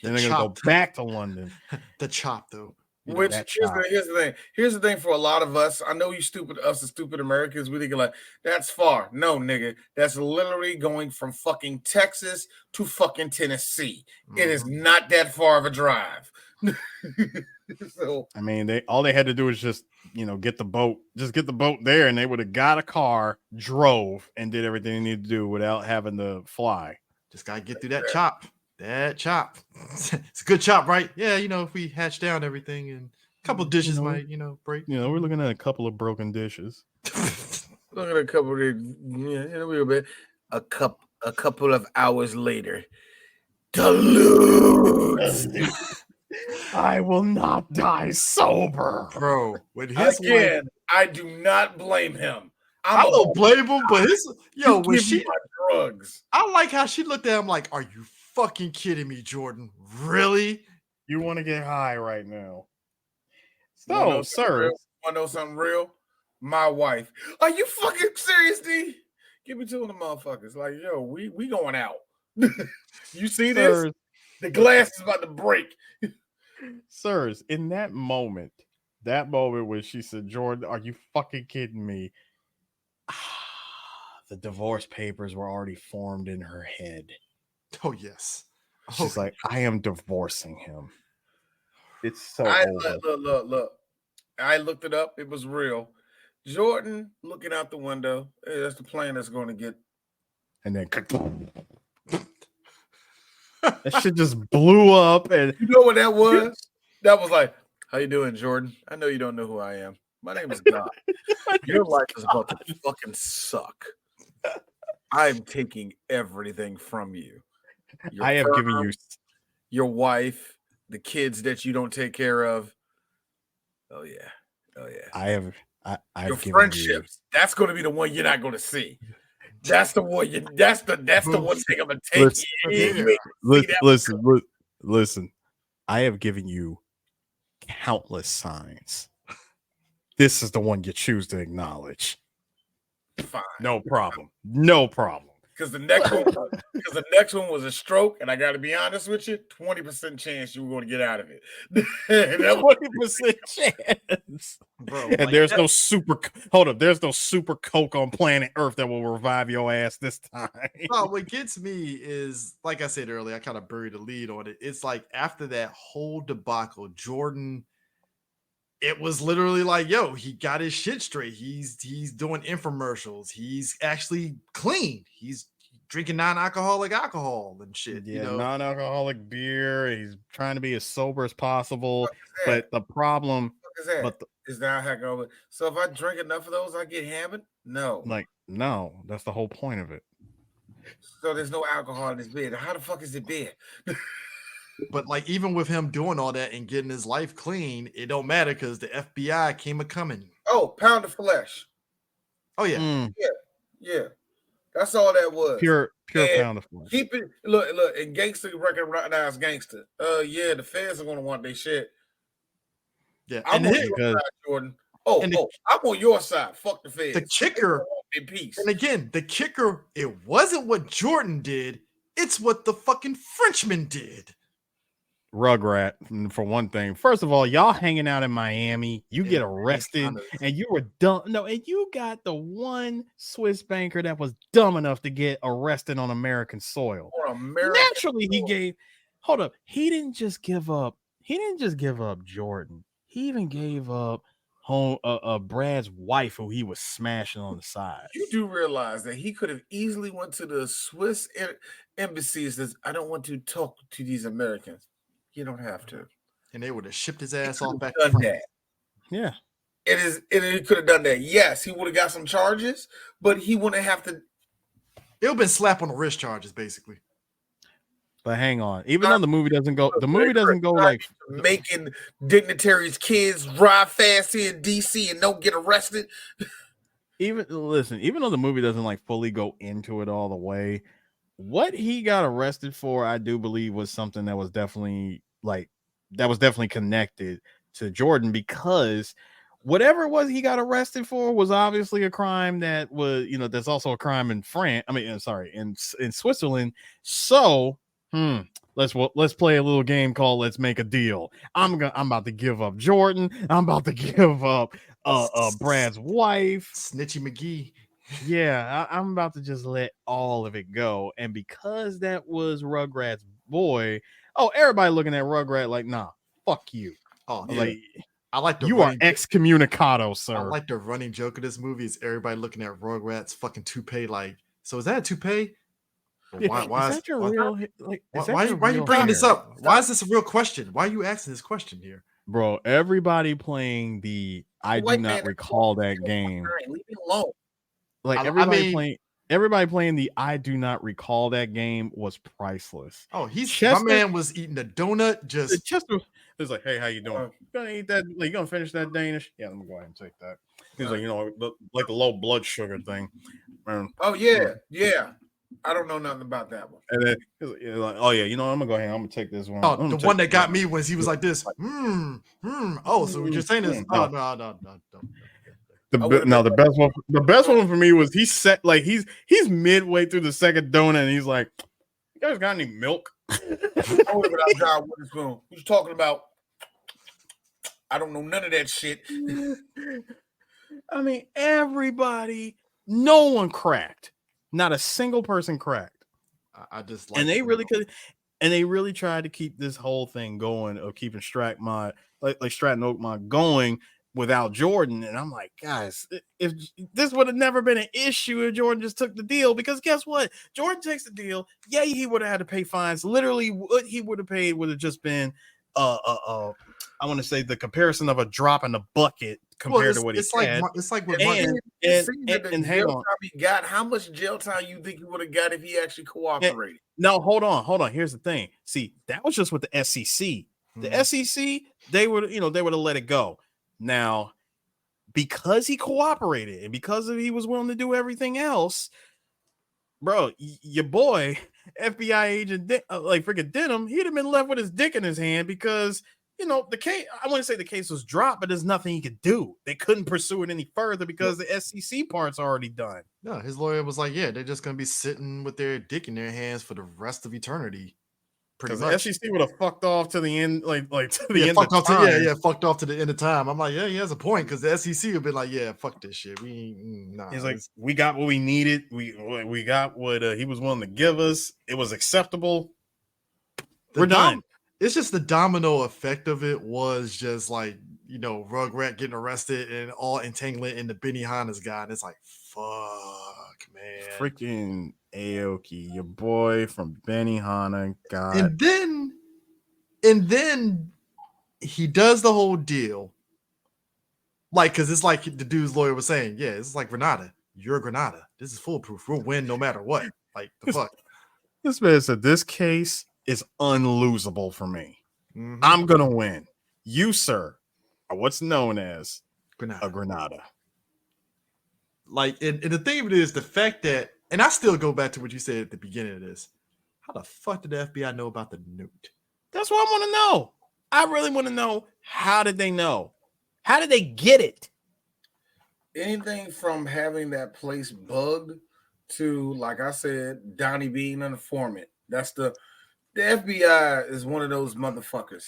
Then they're gonna go back to London. The chop, though. Which here's the thing. Here's the thing for a lot of us. I know you stupid Americans. We think like that's far. No, nigga, that's literally going from fucking Texas to fucking Tennessee. It is not that far of a drive. So I mean, all they had to do was just get the boat there, and they would have got a car, drove, and did everything they needed to do without having to fly. Just gotta get through that chop. That chop. It's a good chop, right? Yeah, if we hatch down everything and a couple dishes might, break. We're looking at a couple of broken dishes. Look at a couple of a couple of hours later. Duluth. I will not die sober. Bro, I do not blame him. I don't blame him, but when she drugs. I like how she looked at him like, are you fucking kidding me, Jordan? Really? You want to get high right now? So, sir, want to know something real? My wife. Are you fucking serious, D? Give me two of the motherfuckers. Like, yo, we going out. You see this? The glass is about to break. Sirs, in that moment when she said, Jordan, are you fucking kidding me? The divorce papers were already formed in her head. Oh, yes. She's like, I am divorcing him. It's so over. Look. I looked it up. It was real. Jordan looking out the window. Hey, that's the plane that's going to get. And then that shit just blew up. And you know what that was? That was like, how you doing, Jordan? I know you don't know who I am. My name is God. Your life is about to fucking suck. I'm taking everything from you. I have given you your wife, the kids that you don't take care of. Oh yeah. I've your friendships. That's going to be the one you're not going to see. That's the one. That's the one thing I'm gonna take. Listen. I have given you countless signs. This is the one you choose to acknowledge. Fine. No problem. Because the next one was a stroke, and I got to be honest with you, 20% chance you were going to get out of it. 20% chance, bro. And there's no super. Hold up, there's no super coke on planet Earth that will revive your ass this time. Oh, what gets me is, like I said earlier, I kind of buried the lead on it. It's like after that whole debacle, Jordan. It was literally like, yo, he got his shit straight. He's doing infomercials. He's actually clean. He's drinking non-alcoholic alcohol and shit. Yeah, non-alcoholic beer. He's trying to be as sober as possible. But the problem is that heck over. So if I drink enough of those, I get hammered? No. No, that's the whole point of it. So there's no alcohol in this beer. How the fuck is it beer? But like even with him doing all that and getting his life clean, it don't matter because the FBI came a coming. Oh, pound of flesh. Oh yeah, yeah. That's all that was. Pure pound of flesh. Keep it. Look, and gangster recognize gangster. Yeah, the feds are gonna want their shit. Yeah, I'm on your side, Jordan. I'm on your side. Fuck the feds. The kicker in peace. And again, the kicker. It wasn't what Jordan did. It's what the fucking Frenchman did. Rugrat, for one thing. First of all, y'all hanging out in Miami, you get arrested, and you were dumb. No, and you got the one Swiss banker that was dumb enough to get arrested on American soil. Naturally, he gave. Hold up, he didn't just give up. He didn't just give up Jordan. He even gave up Brad's wife, who he was smashing on the side. You do realize that he could have easily went to the Swiss embassy and says, "I don't want to talk to these Americans." You don't have to. And they would have shipped his ass off back to that. Yeah. He could have done that. Yes, he would have got some charges, but he wouldn't have to. It would have been slap on the wrist charges, basically. But hang on, even though the movie doesn't go like making dignitaries' kids ride fast here in DC and don't get arrested. even though the movie doesn't like fully go into it all the way, what he got arrested for, I do believe was something that was definitely connected to Jordan, because whatever it was he got arrested for was obviously a crime that was, that's also a crime in France. I mean, sorry, in Switzerland. So, let's play a little game called Let's Make a Deal. I'm about to give up Jordan. I'm about to give up Brad's wife, Snitchy McGee. Yeah, I'm about to just let all of it go. And because that was Rugrats' boy, everybody looking at Rugrat like, nah, fuck you. Oh, yeah. I like the you are excommunicado, sir. I like the running joke of this movie is everybody looking at Rugrats' fucking toupee like, so is that a toupee? Why is you bringing this up? Why is this a real question? Why are you asking this question here? Bro, everybody playing the I do not recall that game. Leave me alone. Like everybody playing the I do not recall that game was priceless. Oh, my man was eating a donut. Chester was like, "Hey, how you doing? You gonna eat that? Like, you gonna finish that Danish? Yeah, let me go ahead and take that." He's like, like the low blood sugar thing. Oh yeah. I don't know nothing about that one. And then he's like, "Oh yeah, I'm gonna go ahead. I'm gonna take this one." Oh, the one that got me was he was like this. Oh, so what you're saying is, no. The best one for me was he said, like, he's midway through the second donut and he's like, "You guys got any milk?" I would have got Witherspoon. Who's talking about? I don't know none of that shit. I mean, no one cracked. Not a single person cracked. I just like, and they really could, and they really tried to keep this whole thing going of keeping Stratton Oakmont going without Jordan. And I'm like, guys, if this would have never been an issue if Jordan just took the deal, because guess what? Jordan takes the deal. Yeah, he would have had to pay fines. Literally, what he would have paid would have just been I want to say the comparison of a drop in the bucket compared to what he had. It's like what Martin. And hang on. He got, how much jail time you think he would have got if he actually cooperated? No, hold on. Here's the thing. See, that was just with the SEC. The SEC, they would have let it go. Now, because he cooperated and because he was willing to do everything else, bro, your boy FBI agent freaking Denham, he'd have been left with his dick in his hand because the case. I wouldn't say the case was dropped, but there's nothing he could do. They couldn't pursue it any further because the SEC part's already done. No, his lawyer was like, "Yeah, they're just gonna be sitting with their dick in their hands for the rest of eternity." Pretty much. The SEC would have fucked off to the end, to the end fucked of off time. Fucked off to the end of time. I'm like, yeah, he has a point because the SEC would be like, yeah, fuck this shit. He's like, we got what we needed. We got what he was willing to give us. It was acceptable. We're done. It's just the domino effect of it was just like, Rugrat getting arrested and all entangling in the Benihana's guy. And it's like, fuck, man. Freaking Aoki, your boy from Benihana. God. And then he does the whole deal. Like, because it's like the dude's lawyer was saying, yeah, it's like Granada. You're Granada. This is foolproof. We'll win no matter what. Like, the fuck. This man said, this case is unlosable for me. Mm-hmm. I'm gonna win. You, sir, are what's known as a Granada. Like, and the thing of it is the fact that, and I still go back to what you said at the beginning of this. How the fuck did the FBI know about the note? That's what I want to know. I really want to know, how did they know? How did they get it? Anything from having that place bugged to, like I said, Donnie being an informant. That's the FBI is one of those motherfuckers.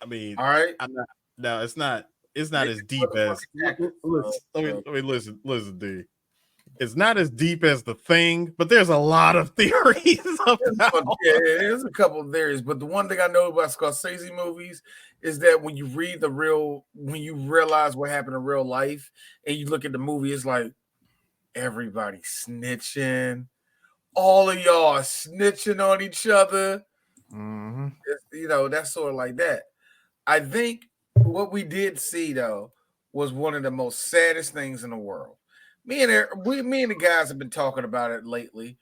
I mean, all right. It's not as deep as. Let me listen, D. It's not as deep as The Thing, but there's a lot of theories. There's a couple of theories, but the one thing I know about Scorsese movies is that when you realize what happened in real life, and you look at the movie, it's like everybody snitching. All of y'all are snitching on each other. Mm-hmm. That's sort of like that. I think what we did see, though, was one of the most saddest things in the world. Me and the guys have been talking about it lately.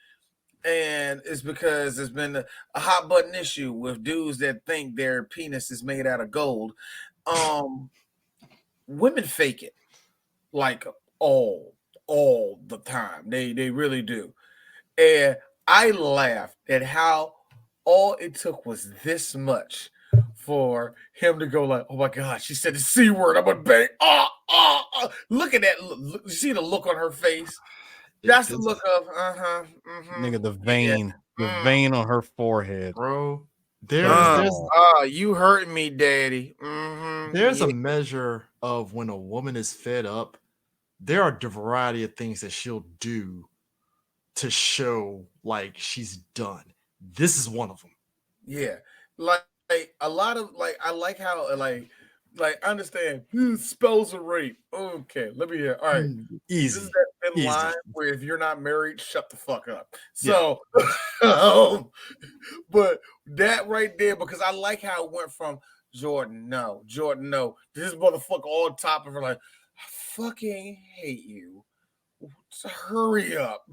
And it's because there's been a hot button issue with dudes that think their penis is made out of gold. Women fake it like all the time. They really do. And I laughed at how all it took was this much for him to go like, oh my God, she said the C word. I'm gonna bang. Look at that. Look, you see the look on her face? That's the look of Nigga, the vein, vein on her forehead, bro. You hurt me, daddy. There's a measure of when a woman is fed up. There are a variety of things that she'll do to show like she's done. This is one of them. Yeah, like a lot of I like how like understand spells of rape. Okay, let me hear. All right, easy. This is that thin line where if you're not married, shut the fuck up. So, but that right there, because I like how it went from Jordan, no. This motherfucker on top of her, like, I fucking hate you. So hurry up.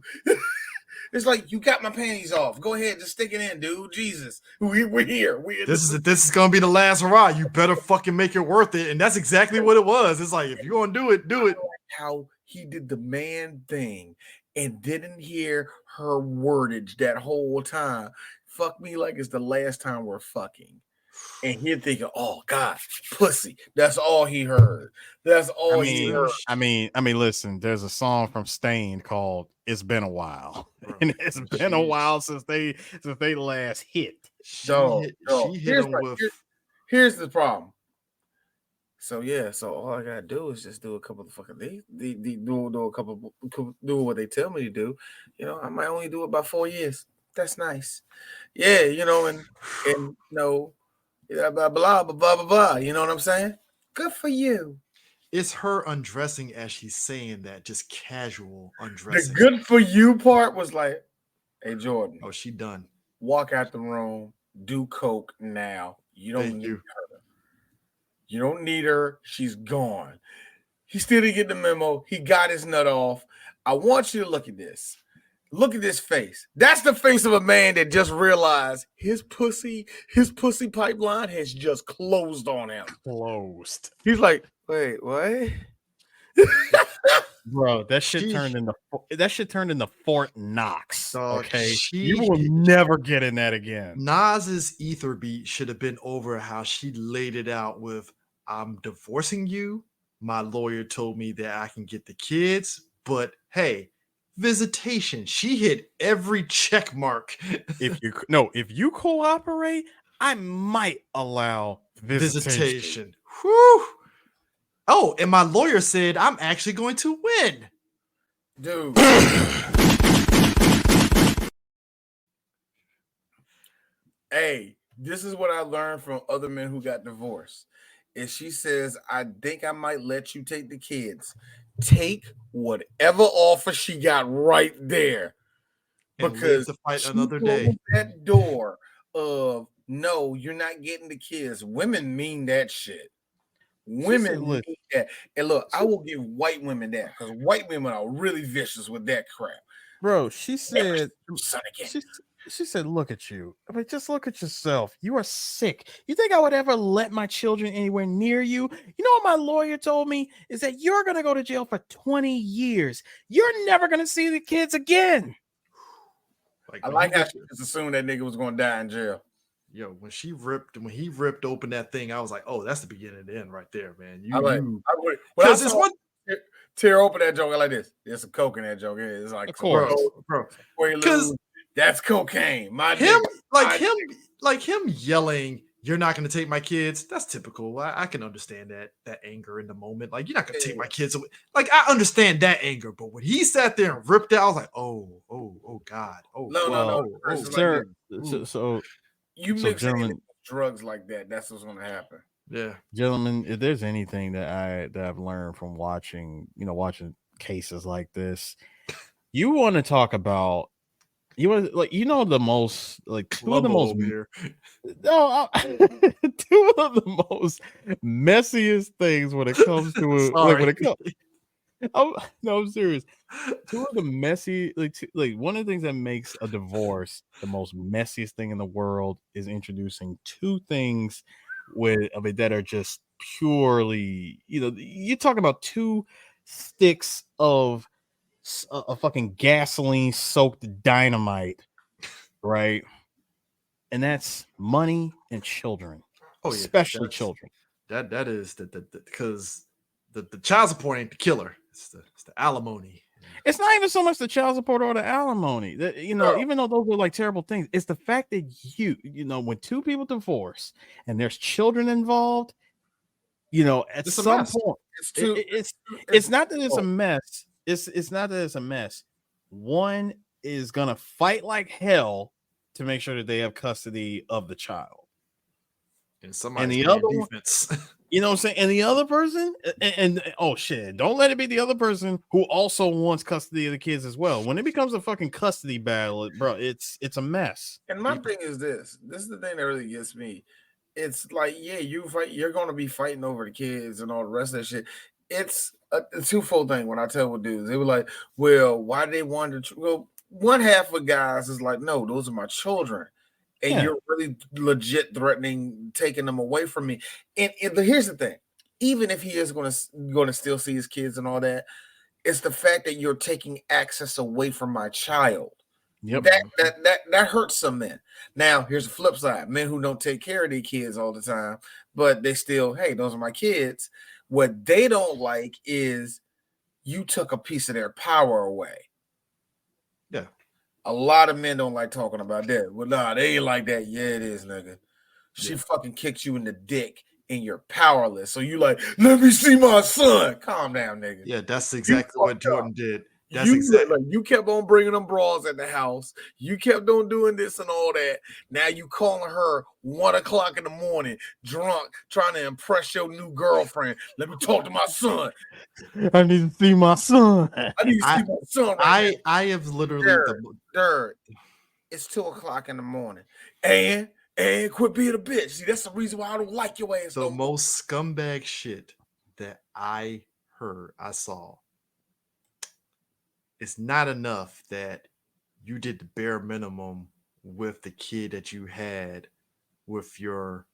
It's like, you got my panties off. Go ahead, just stick it in, dude. Jesus, we're here. This is gonna be the last hurrah. You better fucking make it worth it, and that's exactly what it was. It's like, if you're gonna do it, do it. How he did the man thing and didn't hear her wordage that whole time. Fuck me like it's the last time we're fucking. And he'd thinking, oh God, pussy. That's all he heard. That's all he heard. I mean, listen, there's a song from Stain called It's Been a While. Bro, and it's been a while since they last hit. Here's the problem. So yeah, so all I gotta do is just do a couple of fucking do what they tell me to do. You know, I might only do it about 4 years. That's nice. Yeah, you know, and no, blah blah blah blah blah blah. You know what I'm saying? Good for you. It's her undressing as she's saying that, just casual undressing. The good for you part was like, hey Jordan. Oh, she done. Walk out the room, do coke now. You don't need her. You don't need her. She's gone. He still didn't get the memo. He got his nut off. I want you to look at this. Look at this face. That's the face of a man that just realized his pussy pipeline has just closed on him. Closed. He's like, wait, what? Bro, that shit turned into Fort Knox. Okay, you will never get in that again. Nas's ether beat should have been over how she laid it out with, I'm divorcing you. My lawyer told me that I can get the kids, but hey, visitation. She hit every check mark. If you cooperate, I might allow visitation. Whew. Oh, and my lawyer said I'm actually going to win. Dude. Hey, this is what I learned from other men who got divorced. If she says, I think I might let you take the kids, take whatever offer she got right there. And because to fight another day. That door of no, you're not getting the kids. Women mean that shit. Women mean that. And look, I will give white women that because white women are really vicious with that crap. Bro, she said, she said, look at you. I mean, just look at yourself. You are sick. You think I would ever let my children anywhere near you? You know what my lawyer told me is that you're going to go to jail for 20 years. You're never going to see the kids again. I like how she just assumed that nigga was going to die in jail. Yo, when he ripped open that thing, I was like, "Oh, that's the beginning of the end right there, man." Because it's one tear open that joke like this. There's some coke in that joke. It's like, of course, bro. Because that's cocaine. Him yelling, "You're not going to take my kids." That's typical. I can understand that anger in the moment. Like, you're not going to take my kids away. Like, I understand that anger, but when he sat there and ripped it, I was like, "Oh, God, sir." So. You mix drugs like that, that's what's gonna happen. Yeah. Gentlemen, if there's anything that I've learned from watching cases like this, you want to talk about two of the most messiest things when it comes to No, I'm serious. Two of the messy, like one of the things that makes a divorce the most messiest thing in the world is introducing two things that are just purely, you're talking about two sticks of a fucking gasoline soaked dynamite, right? And that's money and children, Oh yeah, especially children. That is because the child support ain't the killer. It's the alimony. It's not even so much the child support or the alimony. Even though those are like terrible things, it's the fact that when two people divorce and there's children involved, at It's a some mess. point, it's not that it's a mess. It's not that it's a mess. One is gonna fight like hell to make sure that they have custody of the child, and the other defense. You know what I'm saying? And the other person, and oh shit, don't let it be the other person who also wants custody of the kids as well. When it becomes a fucking custody battle, bro, it's a mess. And my thing is this is the thing that really gets me. It's like, yeah, you're going to be fighting over the kids and all the rest of that shit. It's a twofold thing. When I tell what dudes, they were like, well, why they wanted to, well, one half of guys is like, no, those are my children. And you're really legit threatening taking them away from me. And here's the thing: even if he is going to still see his kids and all that, it's the fact that you're taking access away from my child. Yep. That hurts some men. Now, here's the flip side: men who don't take care of their kids all the time, but they still, hey, those are my kids. What they don't like is you took a piece of their power away. Yeah. A lot of men don't like talking about that. Well, nah, they ain't like that. Yeah, it is, nigga. She fucking kicked you in the dick and you're powerless. So you like, let me see my son. Calm down, nigga. Yeah, that's exactly what Jordan did. You kept on bringing them bras at the house. You kept on doing this and all that. Now you calling her 1 o'clock in the morning, drunk, trying to impress your new girlfriend. Let me talk to my son. I need to see my son. I need to see my son. I have literally Dirt. It's 2 o'clock in the morning, and quit being a bitch. See, that's the reason why I don't like your ass. The most scumbag shit that I saw. It's not enough that you did the bare minimum with the kid that you had with your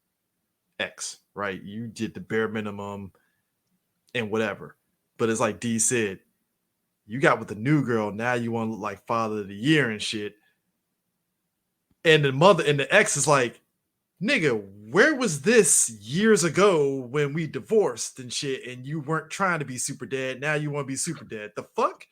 ex, right? You did the bare minimum and whatever. But it's like D said, you got with the new girl, now you want to look like father of the year and shit. And the mother and the ex is like, nigga, where was this years ago when we divorced and shit and you weren't trying to be super dad? Now you want to be super dad. The fuck?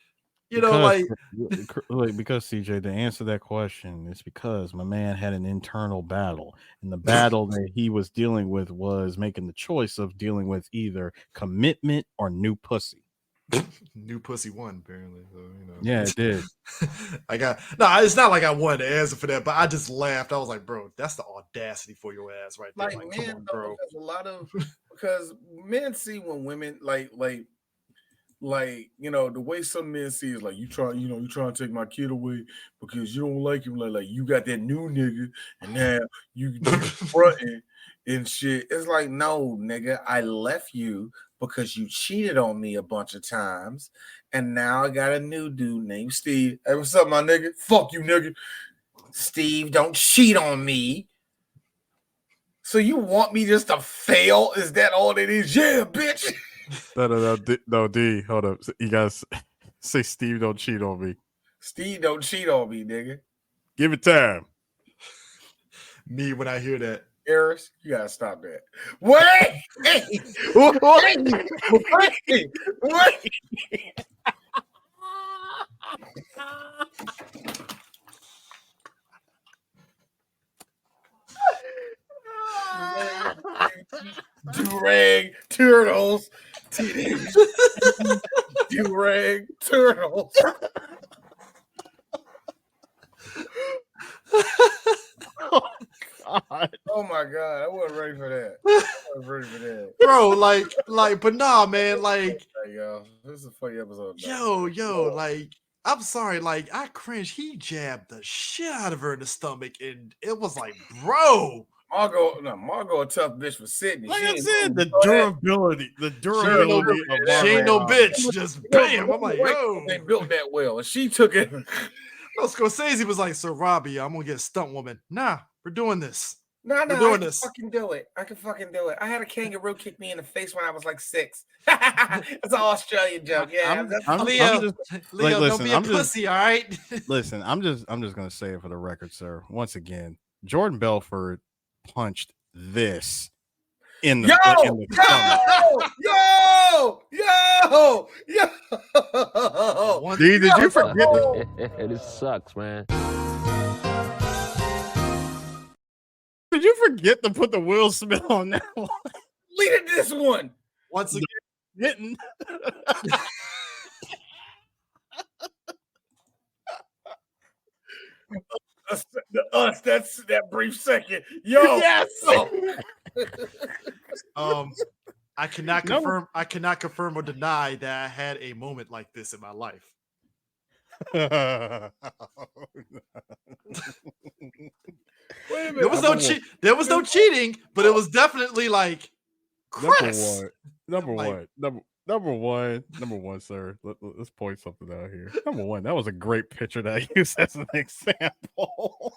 Because CJ, to answer that question, it's because my man had an internal battle, and the battle that he was dealing with was making the choice of dealing with either commitment or new pussy. New pussy won, apparently. So, Yeah, it did. It's not like I wanted to answer for that, but I just laughed. I was like, bro, that's the audacity for your ass right there. Like men, come on, bro. Because men see when women like the way some men see is like you trying to take my kid away because you don't like him, like you got that new nigga and now you fronting and shit. It's like, no, nigga, I left you because you cheated on me a bunch of times, and now I got a new dude named Steve. Hey, what's up, my nigga? Fuck you, nigga. Steve, don't cheat on me. So you want me just to fail? Is that all it is? Yeah, bitch. No, D, hold up. You guys say Steve don't cheat on me. Steve don't cheat on me, nigga. Give it time. Me when I hear that. Eris, you gotta stop that. Wait! Durag turtles. Teenage Durag turtles. Oh my god, I wasn't ready for that. Bro, but nah, man, like, hey, yo, this is a funny episode. Yo, like, I'm sorry, like, I cringe. He jabbed the shit out of her in the stomach, and it was like, bro, Margot, a tough bitch for Sydney. Like She I ain't said, moving, the go ahead. durability of She ain't no Margot bitch. Just bam. I'm like, yo. They built that well, and she took it. No, Scorsese was like, so Robbie, I'm gonna get a stunt woman. Nah, we're doing this. No, We're I doing can this. fucking do it. I can fucking do it. I had a kangaroo kick me in the face when I was like 6. It's an Australian joke. Yeah, Leo, like, don't be a pussy, all right? Listen, I'm just gonna say it for the record, sir. Once again, Jordan Belfort punched this in the stomach. Yo! D, did you forget? It sucks, man. Did you forget to put the Will Smith on that one? Lead at this one. Once again, didn't. That's that brief second. Yo, yes. I cannot confirm. I cannot confirm or deny that I had a moment like this in my life. Wait a minute. There was no cheating, but it was definitely like Chris. Number one, sir. Let's point something out here. Number one, that was a great picture that I used as an example.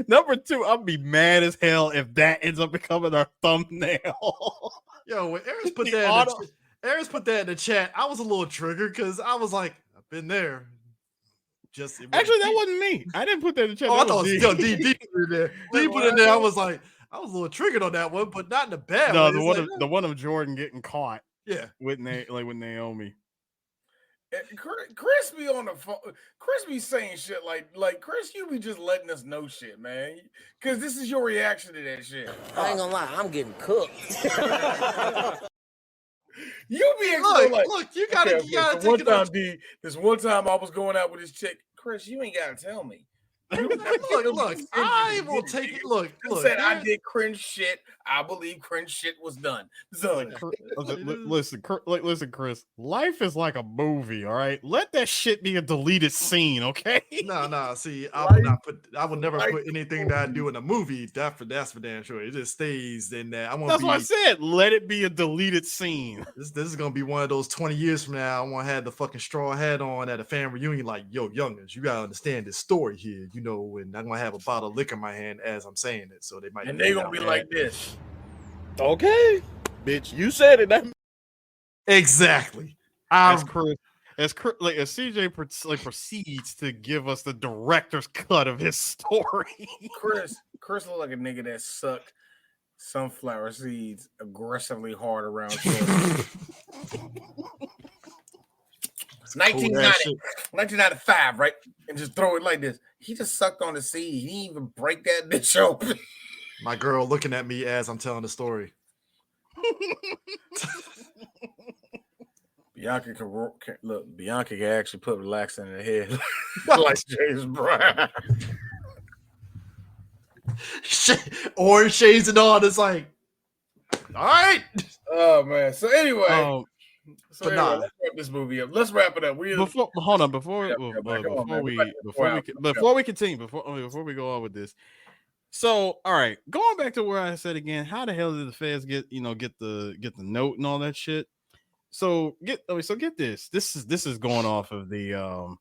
Number two, I'll be mad as hell if that ends up becoming our thumbnail. Yo, when Aris put that in the chat, I was a little triggered because I was like, I've been there. Actually, that wasn't me. I didn't put that in the chat. Oh, I thought it was D put in there. D put in there. I was like, I was a little triggered on that one, but not in a bad way. The one of Jordan getting caught. Yeah, with Naomi. Chris be on the phone. Chris be saying shit like Chris, you be just letting us know shit, man. Because this is your reaction to that shit. I ain't gonna lie, I'm getting cooked. You be look, you gotta take one it time, on. D. This one time I was going out with this chick. Chris, you ain't gotta tell me. Look, I will take it. Look, said I did cringe shit. I believe cringe shit was done. Listen, Chris. Life is like a movie. All right, let that shit be a deleted scene. Okay. No. See, I would never put anything that I do in a movie. That's for damn sure. It just stays in there. That's what I said. Let it be a deleted scene. This is gonna be one of those 20 years from now. I want to have the fucking straw hat on at a family reunion. Like, yo, youngins, you gotta understand this story here. You know, and I'm gonna have a bottle of liquor in my hand as I'm saying it, so they might. And they're gonna be like this. Okay, bitch, you said it. Exactly. As CJ proceeds to give us the director's cut of his story. Chris look like a nigga that sucked sunflower seeds aggressively hard around. 1995, right? And just throw it like this. He just sucked on the seed. He didn't even break that bitch open. My girl looking at me as I'm telling the story. Bianca can actually put relaxing in her head like James Brown. Orange shades and all. It's like, all right. Oh man. So anyway. Let's wrap this movie up. Let's wrap it up. Before we continue, before we go on with this. So, all right, going back to where I said again, how the hell did the feds get the note and all that shit? So get this. This is going off of the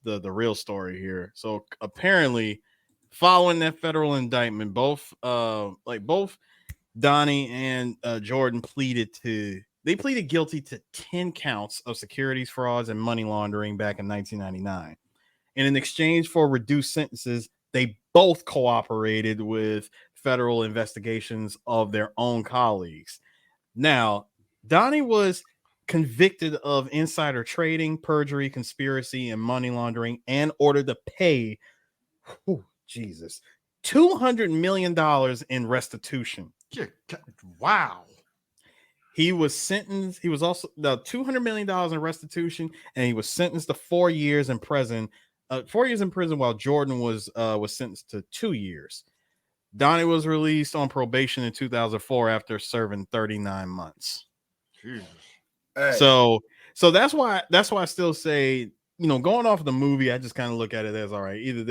real story here. So apparently, following that federal indictment, both Donnie and Jordan pleaded guilty to 10 counts of securities frauds and money laundering back in 1999. And in exchange for reduced sentences, they both cooperated with federal investigations of their own colleagues. Now, Donnie was convicted of insider trading, perjury, conspiracy, and money laundering, and ordered to pay $200 million in restitution. Wow. He was sentenced. He was also $200 million in restitution, and he was sentenced to 4 years in prison. 4 years in prison, while Jordan was sentenced to 2 years. Donnie was released on probation in 2004 after serving 39 months. Jesus. Hey. So that's why I still say going off the movie, I just kind of look at it as all right. Either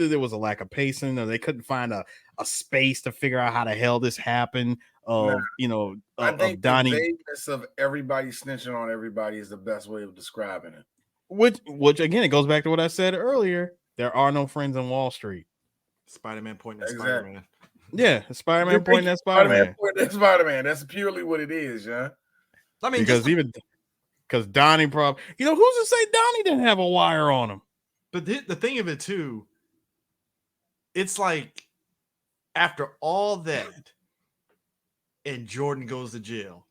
there was a lack of pacing, or they couldn't find a space to figure out how the hell this happened. I think Of Donnie, the vagueness of everybody snitching on everybody is the best way of describing it. which again, it goes back to what I said earlier. There are no friends in Wall Street. Spider-Man pointing at Exactly. Spider-Man. Yeah, Spider-Man pointing at Spider-Man. Spider-Man. That's purely what it is, yeah. I mean, because Donnie probably, who's to say Donnie didn't have a wire on him? But the thing of it too, it's like after all that, and Jordan goes to jail,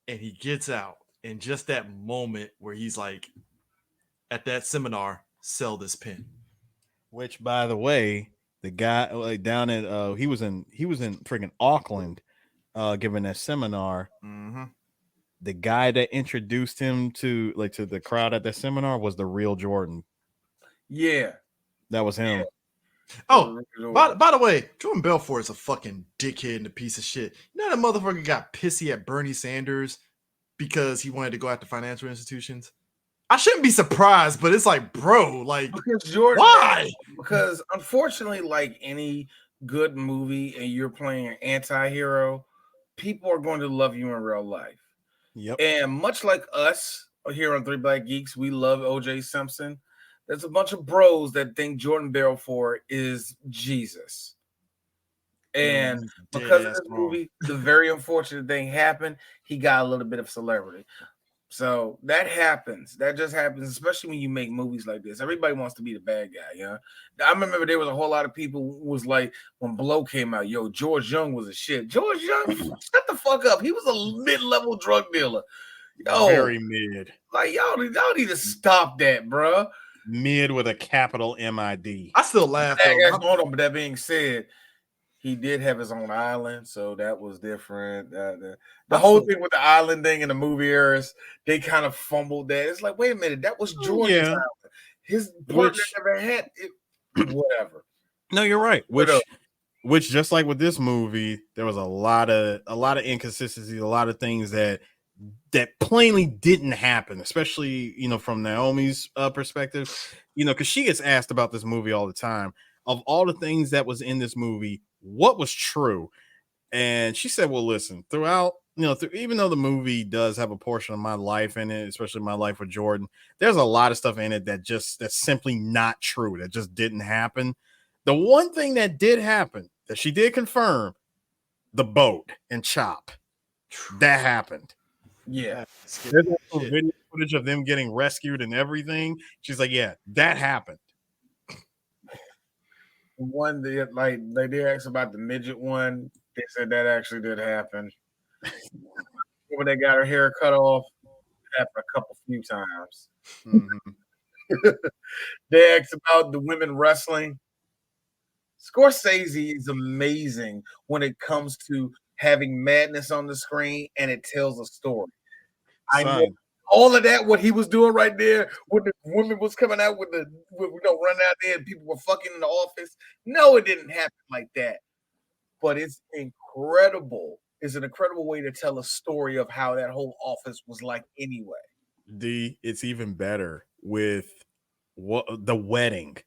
and he gets out, and just that moment where he's like, at that seminar, sell this pen. Which, by the way, the guy down at he was in freaking Auckland, giving that seminar. Mm-hmm. The guy that introduced him to the crowd at that seminar was the real Jordan. Yeah, that was him. Yeah. Oh, by the way, Jordan Belfort is a fucking dickhead and a piece of shit. You know that motherfucker got pissy at Bernie Sanders because he wanted to go after financial institutions. I shouldn't be surprised, but it's like, bro, like, because Jordan, why? Because unfortunately, like any good movie, and you're playing an anti-hero, people are going to love you in real life. Yep. And much like us here on Three Black Geeks, we love O.J. Simpson. There's a bunch of bros that think Jordan Belfort is Jesus. And because of this movie, the very unfortunate thing happened. He got a little bit of celebrity. So that happens. That just happens, especially when you make movies like this. Everybody wants to be the bad guy, yeah. I remember there was a whole lot of people who was like, when Blow came out, yo, George Young was a shit. George Young, shut the fuck up. He was a mid-level drug dealer. Yo, very mid. Like y'all need to stop that, bro. Mid with a capital MID. I still laugh. But that being said, he did have his own island, so that was different. The whole thing with the island thing in the movie eras, they kind of fumbled that. It's like, wait a minute, that was Jordan's island. His partner never had it. Whatever. No, you're right. Which just like with this movie, there was a lot of inconsistencies, a lot of things that plainly didn't happen, especially from Naomi's perspective. Because she gets asked about this movie all the time. Of all the things that was in this movie, what was true? And she said, well, listen, throughout, even though the movie does have a portion of my life in it, especially my life with Jordan, there's a lot of stuff in it that's simply not true. That just didn't happen. The one thing that did happen, that she did confirm, the boat and Chop, that happened. Yeah. There's video footage of them getting rescued and everything. She's like, yeah, that happened. One they did ask about the midget one. They said that actually did happen. When they got her hair cut off, it happened a few times. Mm-hmm. They asked about the women wrestling. Scorsese is amazing when it comes to having madness on the screen and it tells a story. I know all of that, what he was doing right there, when the woman was coming out running out there and people were fucking in the office. No, it didn't happen like that. But it's incredible. It's an incredible way to tell a story of how that whole office was like anyway. It's even better with the wedding.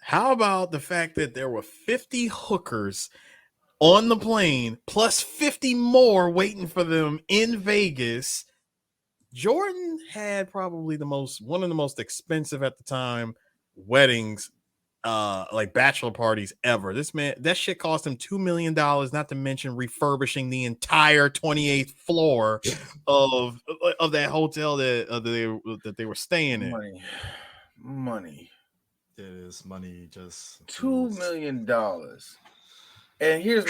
How about the fact that there were 50 hookers on the plane, plus 50 more waiting for them in Vegas? Jordan had probably one of the most expensive at the time weddings, like bachelor parties ever. This man, that shit cost him $2 million, not to mention refurbishing the entire 28th floor of that hotel that they were staying in. Money. It is money. Just $2 million. And here's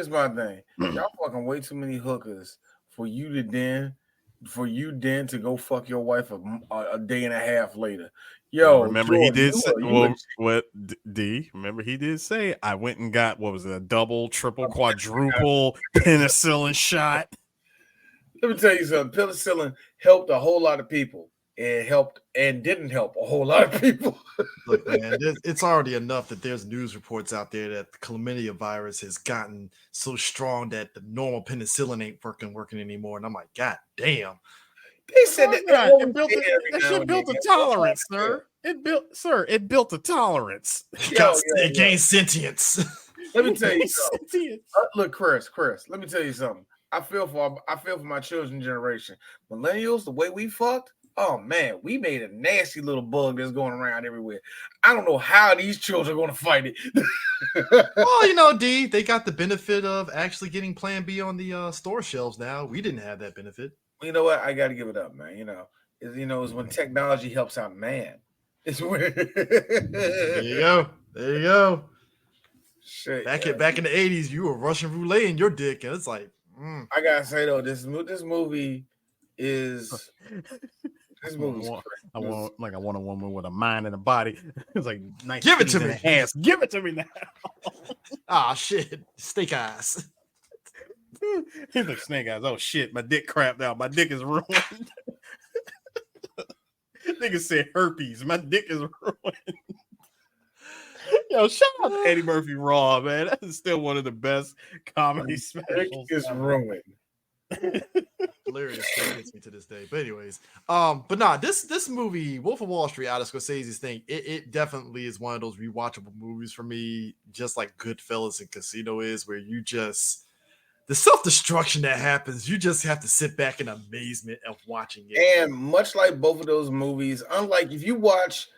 my thing. Y'all fucking way too many hookers for you then to go fuck your wife a day and a half later. Yo, remember Jordan, he did say, remember he did say, I went and got, what was it, a double, triple, quadruple penicillin shot. Let me tell you something. Penicillin helped a whole lot of people. It helped and didn't help a whole lot of people. Look, man, it's already enough that there's news reports out there that the chlamydia virus has gotten so strong that the normal penicillin ain't working anymore. And I'm like, God damn. They said that That shit built a tolerance, sir. It built a tolerance. It gained sentience. Let me tell you something. Look, Chris, let me tell you something. I feel for my children's generation. Millennials, the way we fucked, oh man, we made a nasty little bug that's going around everywhere. I don't know how these children are going to fight it. Well, D, they got the benefit of actually getting Plan B on the store shelves now. We didn't have that benefit. You know what? I got to give it up, man. It's when technology helps out man. It's when There you go. Shit, back in the 80s, you were Russian roulette in your dick, and it's like, I gotta say though, this movie is I want a woman with a mind and a body. It's like nice. Give it to me. Ass. Give it to me now. Ah, shit. Steak eyes. He's like Snake Eyes. Oh shit, my dick crapped out. My dick is ruined. Nigga said herpes. My dick is ruined. Yo, shout out to Eddie Murphy Raw, man. That is still one of the best comedy specials. Dick is ruined. Hilarious. Still gets me to this day. But anyways, but nah, this movie, Wolf of Wall Street, out of Scorsese's thing, it definitely is one of those rewatchable movies for me, just like Goodfellas and Casino is, where you just the self-destruction that happens, you just have to sit back in amazement of watching it. And much like both of those movies, unlike if you watch,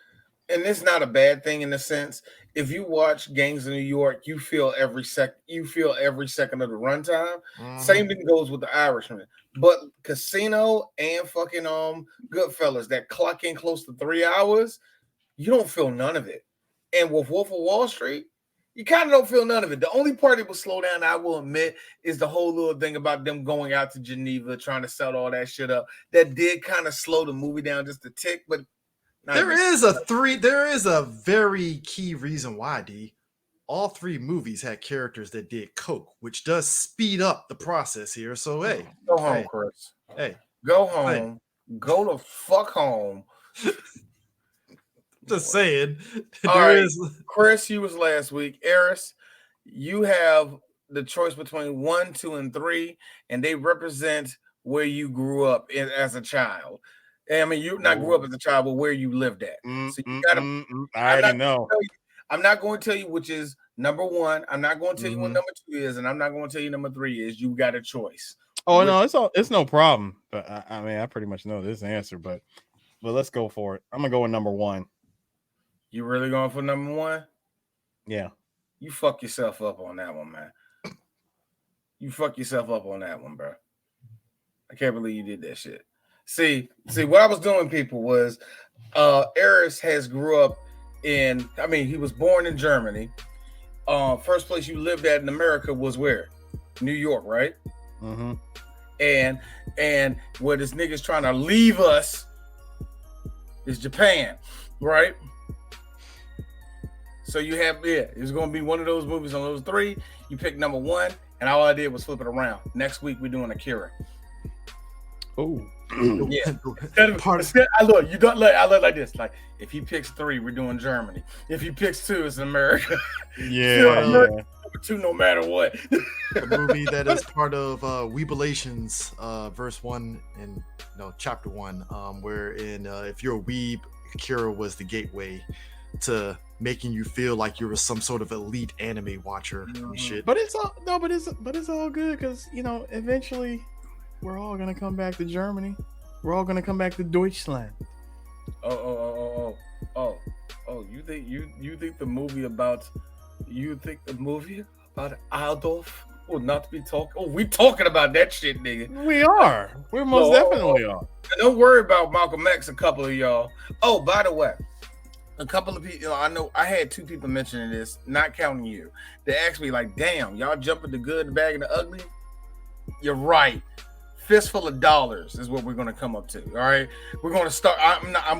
and it's not a bad thing in a sense, if you watch Gangs of New York, you feel every second of the runtime. Mm-hmm. Same thing goes with The Irishman. But Casino and fucking Goodfellas that clock in close to 3 hours, you don't feel none of it. And with Wolf of Wall Street, you kind of don't feel none of it. The only part that will slow down, I will admit, is the whole little thing about them going out to Geneva, trying to set all that shit up. That did kind of slow the movie down just a tick, but there is a very key reason why, D. All three movies had characters that did coke, which does speed up the process here. So hey, go home, Chris. Hey, go home. Hey. Go the fuck home. Just saying. All right, Chris, you was last week. Eris, you have the choice between 1, 2, and 3, and they represent where you grew up as a child. I mean, you not grew up as a child, but where you lived at. So you gotta. I already know. I'm not going to tell you which is number 1. I'm not going to tell you what number 2 is, and I'm not going to tell you number 3 is. You got a choice. Oh no, it's no problem. But I mean, I pretty much know this answer, but let's go for it. I'm gonna go with number 1. You really going for number 1? Yeah. You fuck yourself up on that one, man. You fuck yourself up on that one, bro. I can't believe you did that shit. See, what I was doing, people, was Eris has grew up he was born in Germany. First place you lived at in America was where? New York, right? Mm-hmm. And where this nigga's trying to leave us is Japan, right? So you have, it's going to be one of those movies on those 3. You pick number 1, and all I did was flip it around. Next week, we're doing Akira. Oh. Yeah. I look like this. Like, if he picks 3, we're doing Germany. If he picks 2, it's America. Yeah. Number 2, no matter what. The movie that is part of Weebulations, verse 1 and chapter 1, wherein if you're a weeb, Akira was the gateway to making you feel like you were some sort of elite anime watcher and shit. But it's all good because eventually we're all gonna come back to Germany. We're all gonna come back to Deutschland. Oh! You think the movie about Adolf will not be talking? Oh, we talking about that shit, nigga. We are. We most definitely are. Don't worry about Malcolm X. A couple of y'all. Oh, by the way, a couple of people. I know I had 2 people mentioning this, not counting you. They asked me like, "Damn, y'all jumping the good, the bad, and the ugly." You're right. Fistful of dollars is what we're going to come up to. All right, we're going to start.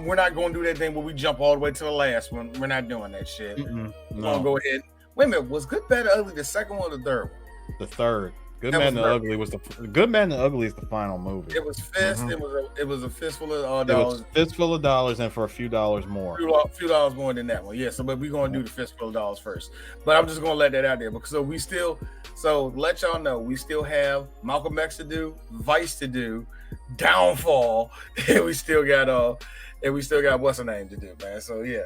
We're not going to do that thing where we jump all the way to the last one. We're not doing that shit. We're going to go ahead. Wait a minute. Was Good, Bad, and Ugly the second one or the third one? The third. Good, Bad, and the Ugly was Good, Bad, and the Ugly is the final movie. It was fist. Mm-hmm. It was a fistful of dollars. It was a fistful of dollars, and for a few dollars more. A few dollars more than that one. Yeah. But we're going to do the fistful of dollars first. But I'm just going to let that out there because so let y'all know we still have Malcolm X to do, Vice to do, downfall, and we still got what's her name to do, man. So yeah.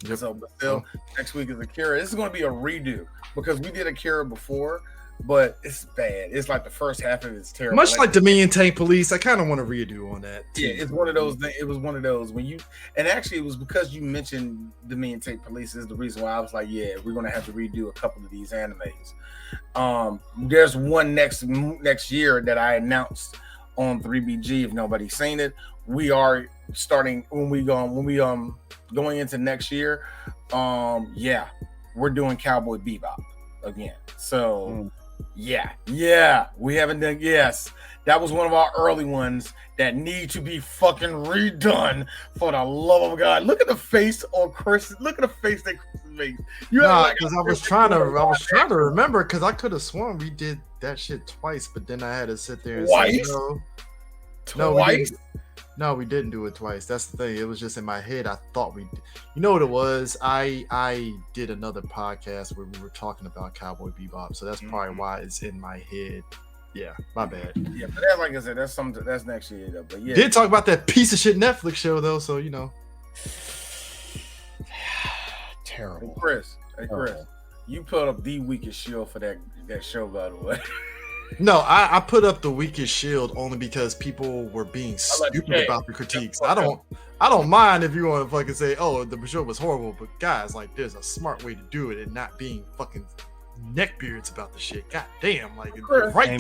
Yep. So but still, next week is Akira. This is going to be a redo because we did Akira before, but it's bad. It's like the first half of it is terrible. Much like Dominion Tank Police, I kind of want to redo on that. Yeah, it's one of those. It was one of those when you, and actually it was because you mentioned Dominion Tank Police is the reason why I was like, yeah, we're going to have to redo a couple of these animes. There's one next year that I announced on 3BG. If nobody's seen it, we are starting going into next year. Yeah, we're doing Cowboy Bebop again. So yeah, we haven't done. Yes, that was one of our early ones that need to be fucking redone. For the love of God, look at the face on Chris. Look at the face that Chris makes. Because I was trying to remember because I could have sworn we did that shit twice, but then I had to sit there and say no. Twice? No, we didn't do it twice. That's the thing. It was just in my head. I thought we did. You know what it was? I did another podcast where we were talking about Cowboy Bebop, so that's probably why it's in my head. Yeah, my bad. Yeah, but that's like I said, that's next year though. But yeah, did talk about that piece of shit Netflix show though, so you know. Terrible. Hey Chris, you put up the weakest shield for that show, by the way. No, I put up the weakest shield only because people were being stupid about the critiques. I don't mind if you want to fucking say, oh, the show was horrible, but guys, like, there's a smart way to do it and not being fucking neckbeards about the shit. God damn, like, you're right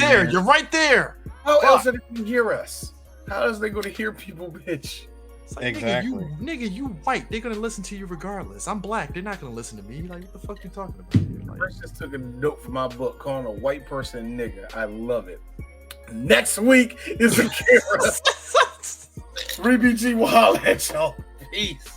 there. How else are they going to hear us? How else are they going to hear people, bitch? It's like, exactly. Nigga, you white. They're going to listen to you regardless. I'm black. They're not going to listen to me. Like, what the fuck you talking about? Like, Chris just took a note from my book calling a white person nigga. I love it. Next week is Akira. 3BG will holler at y'all. Peace.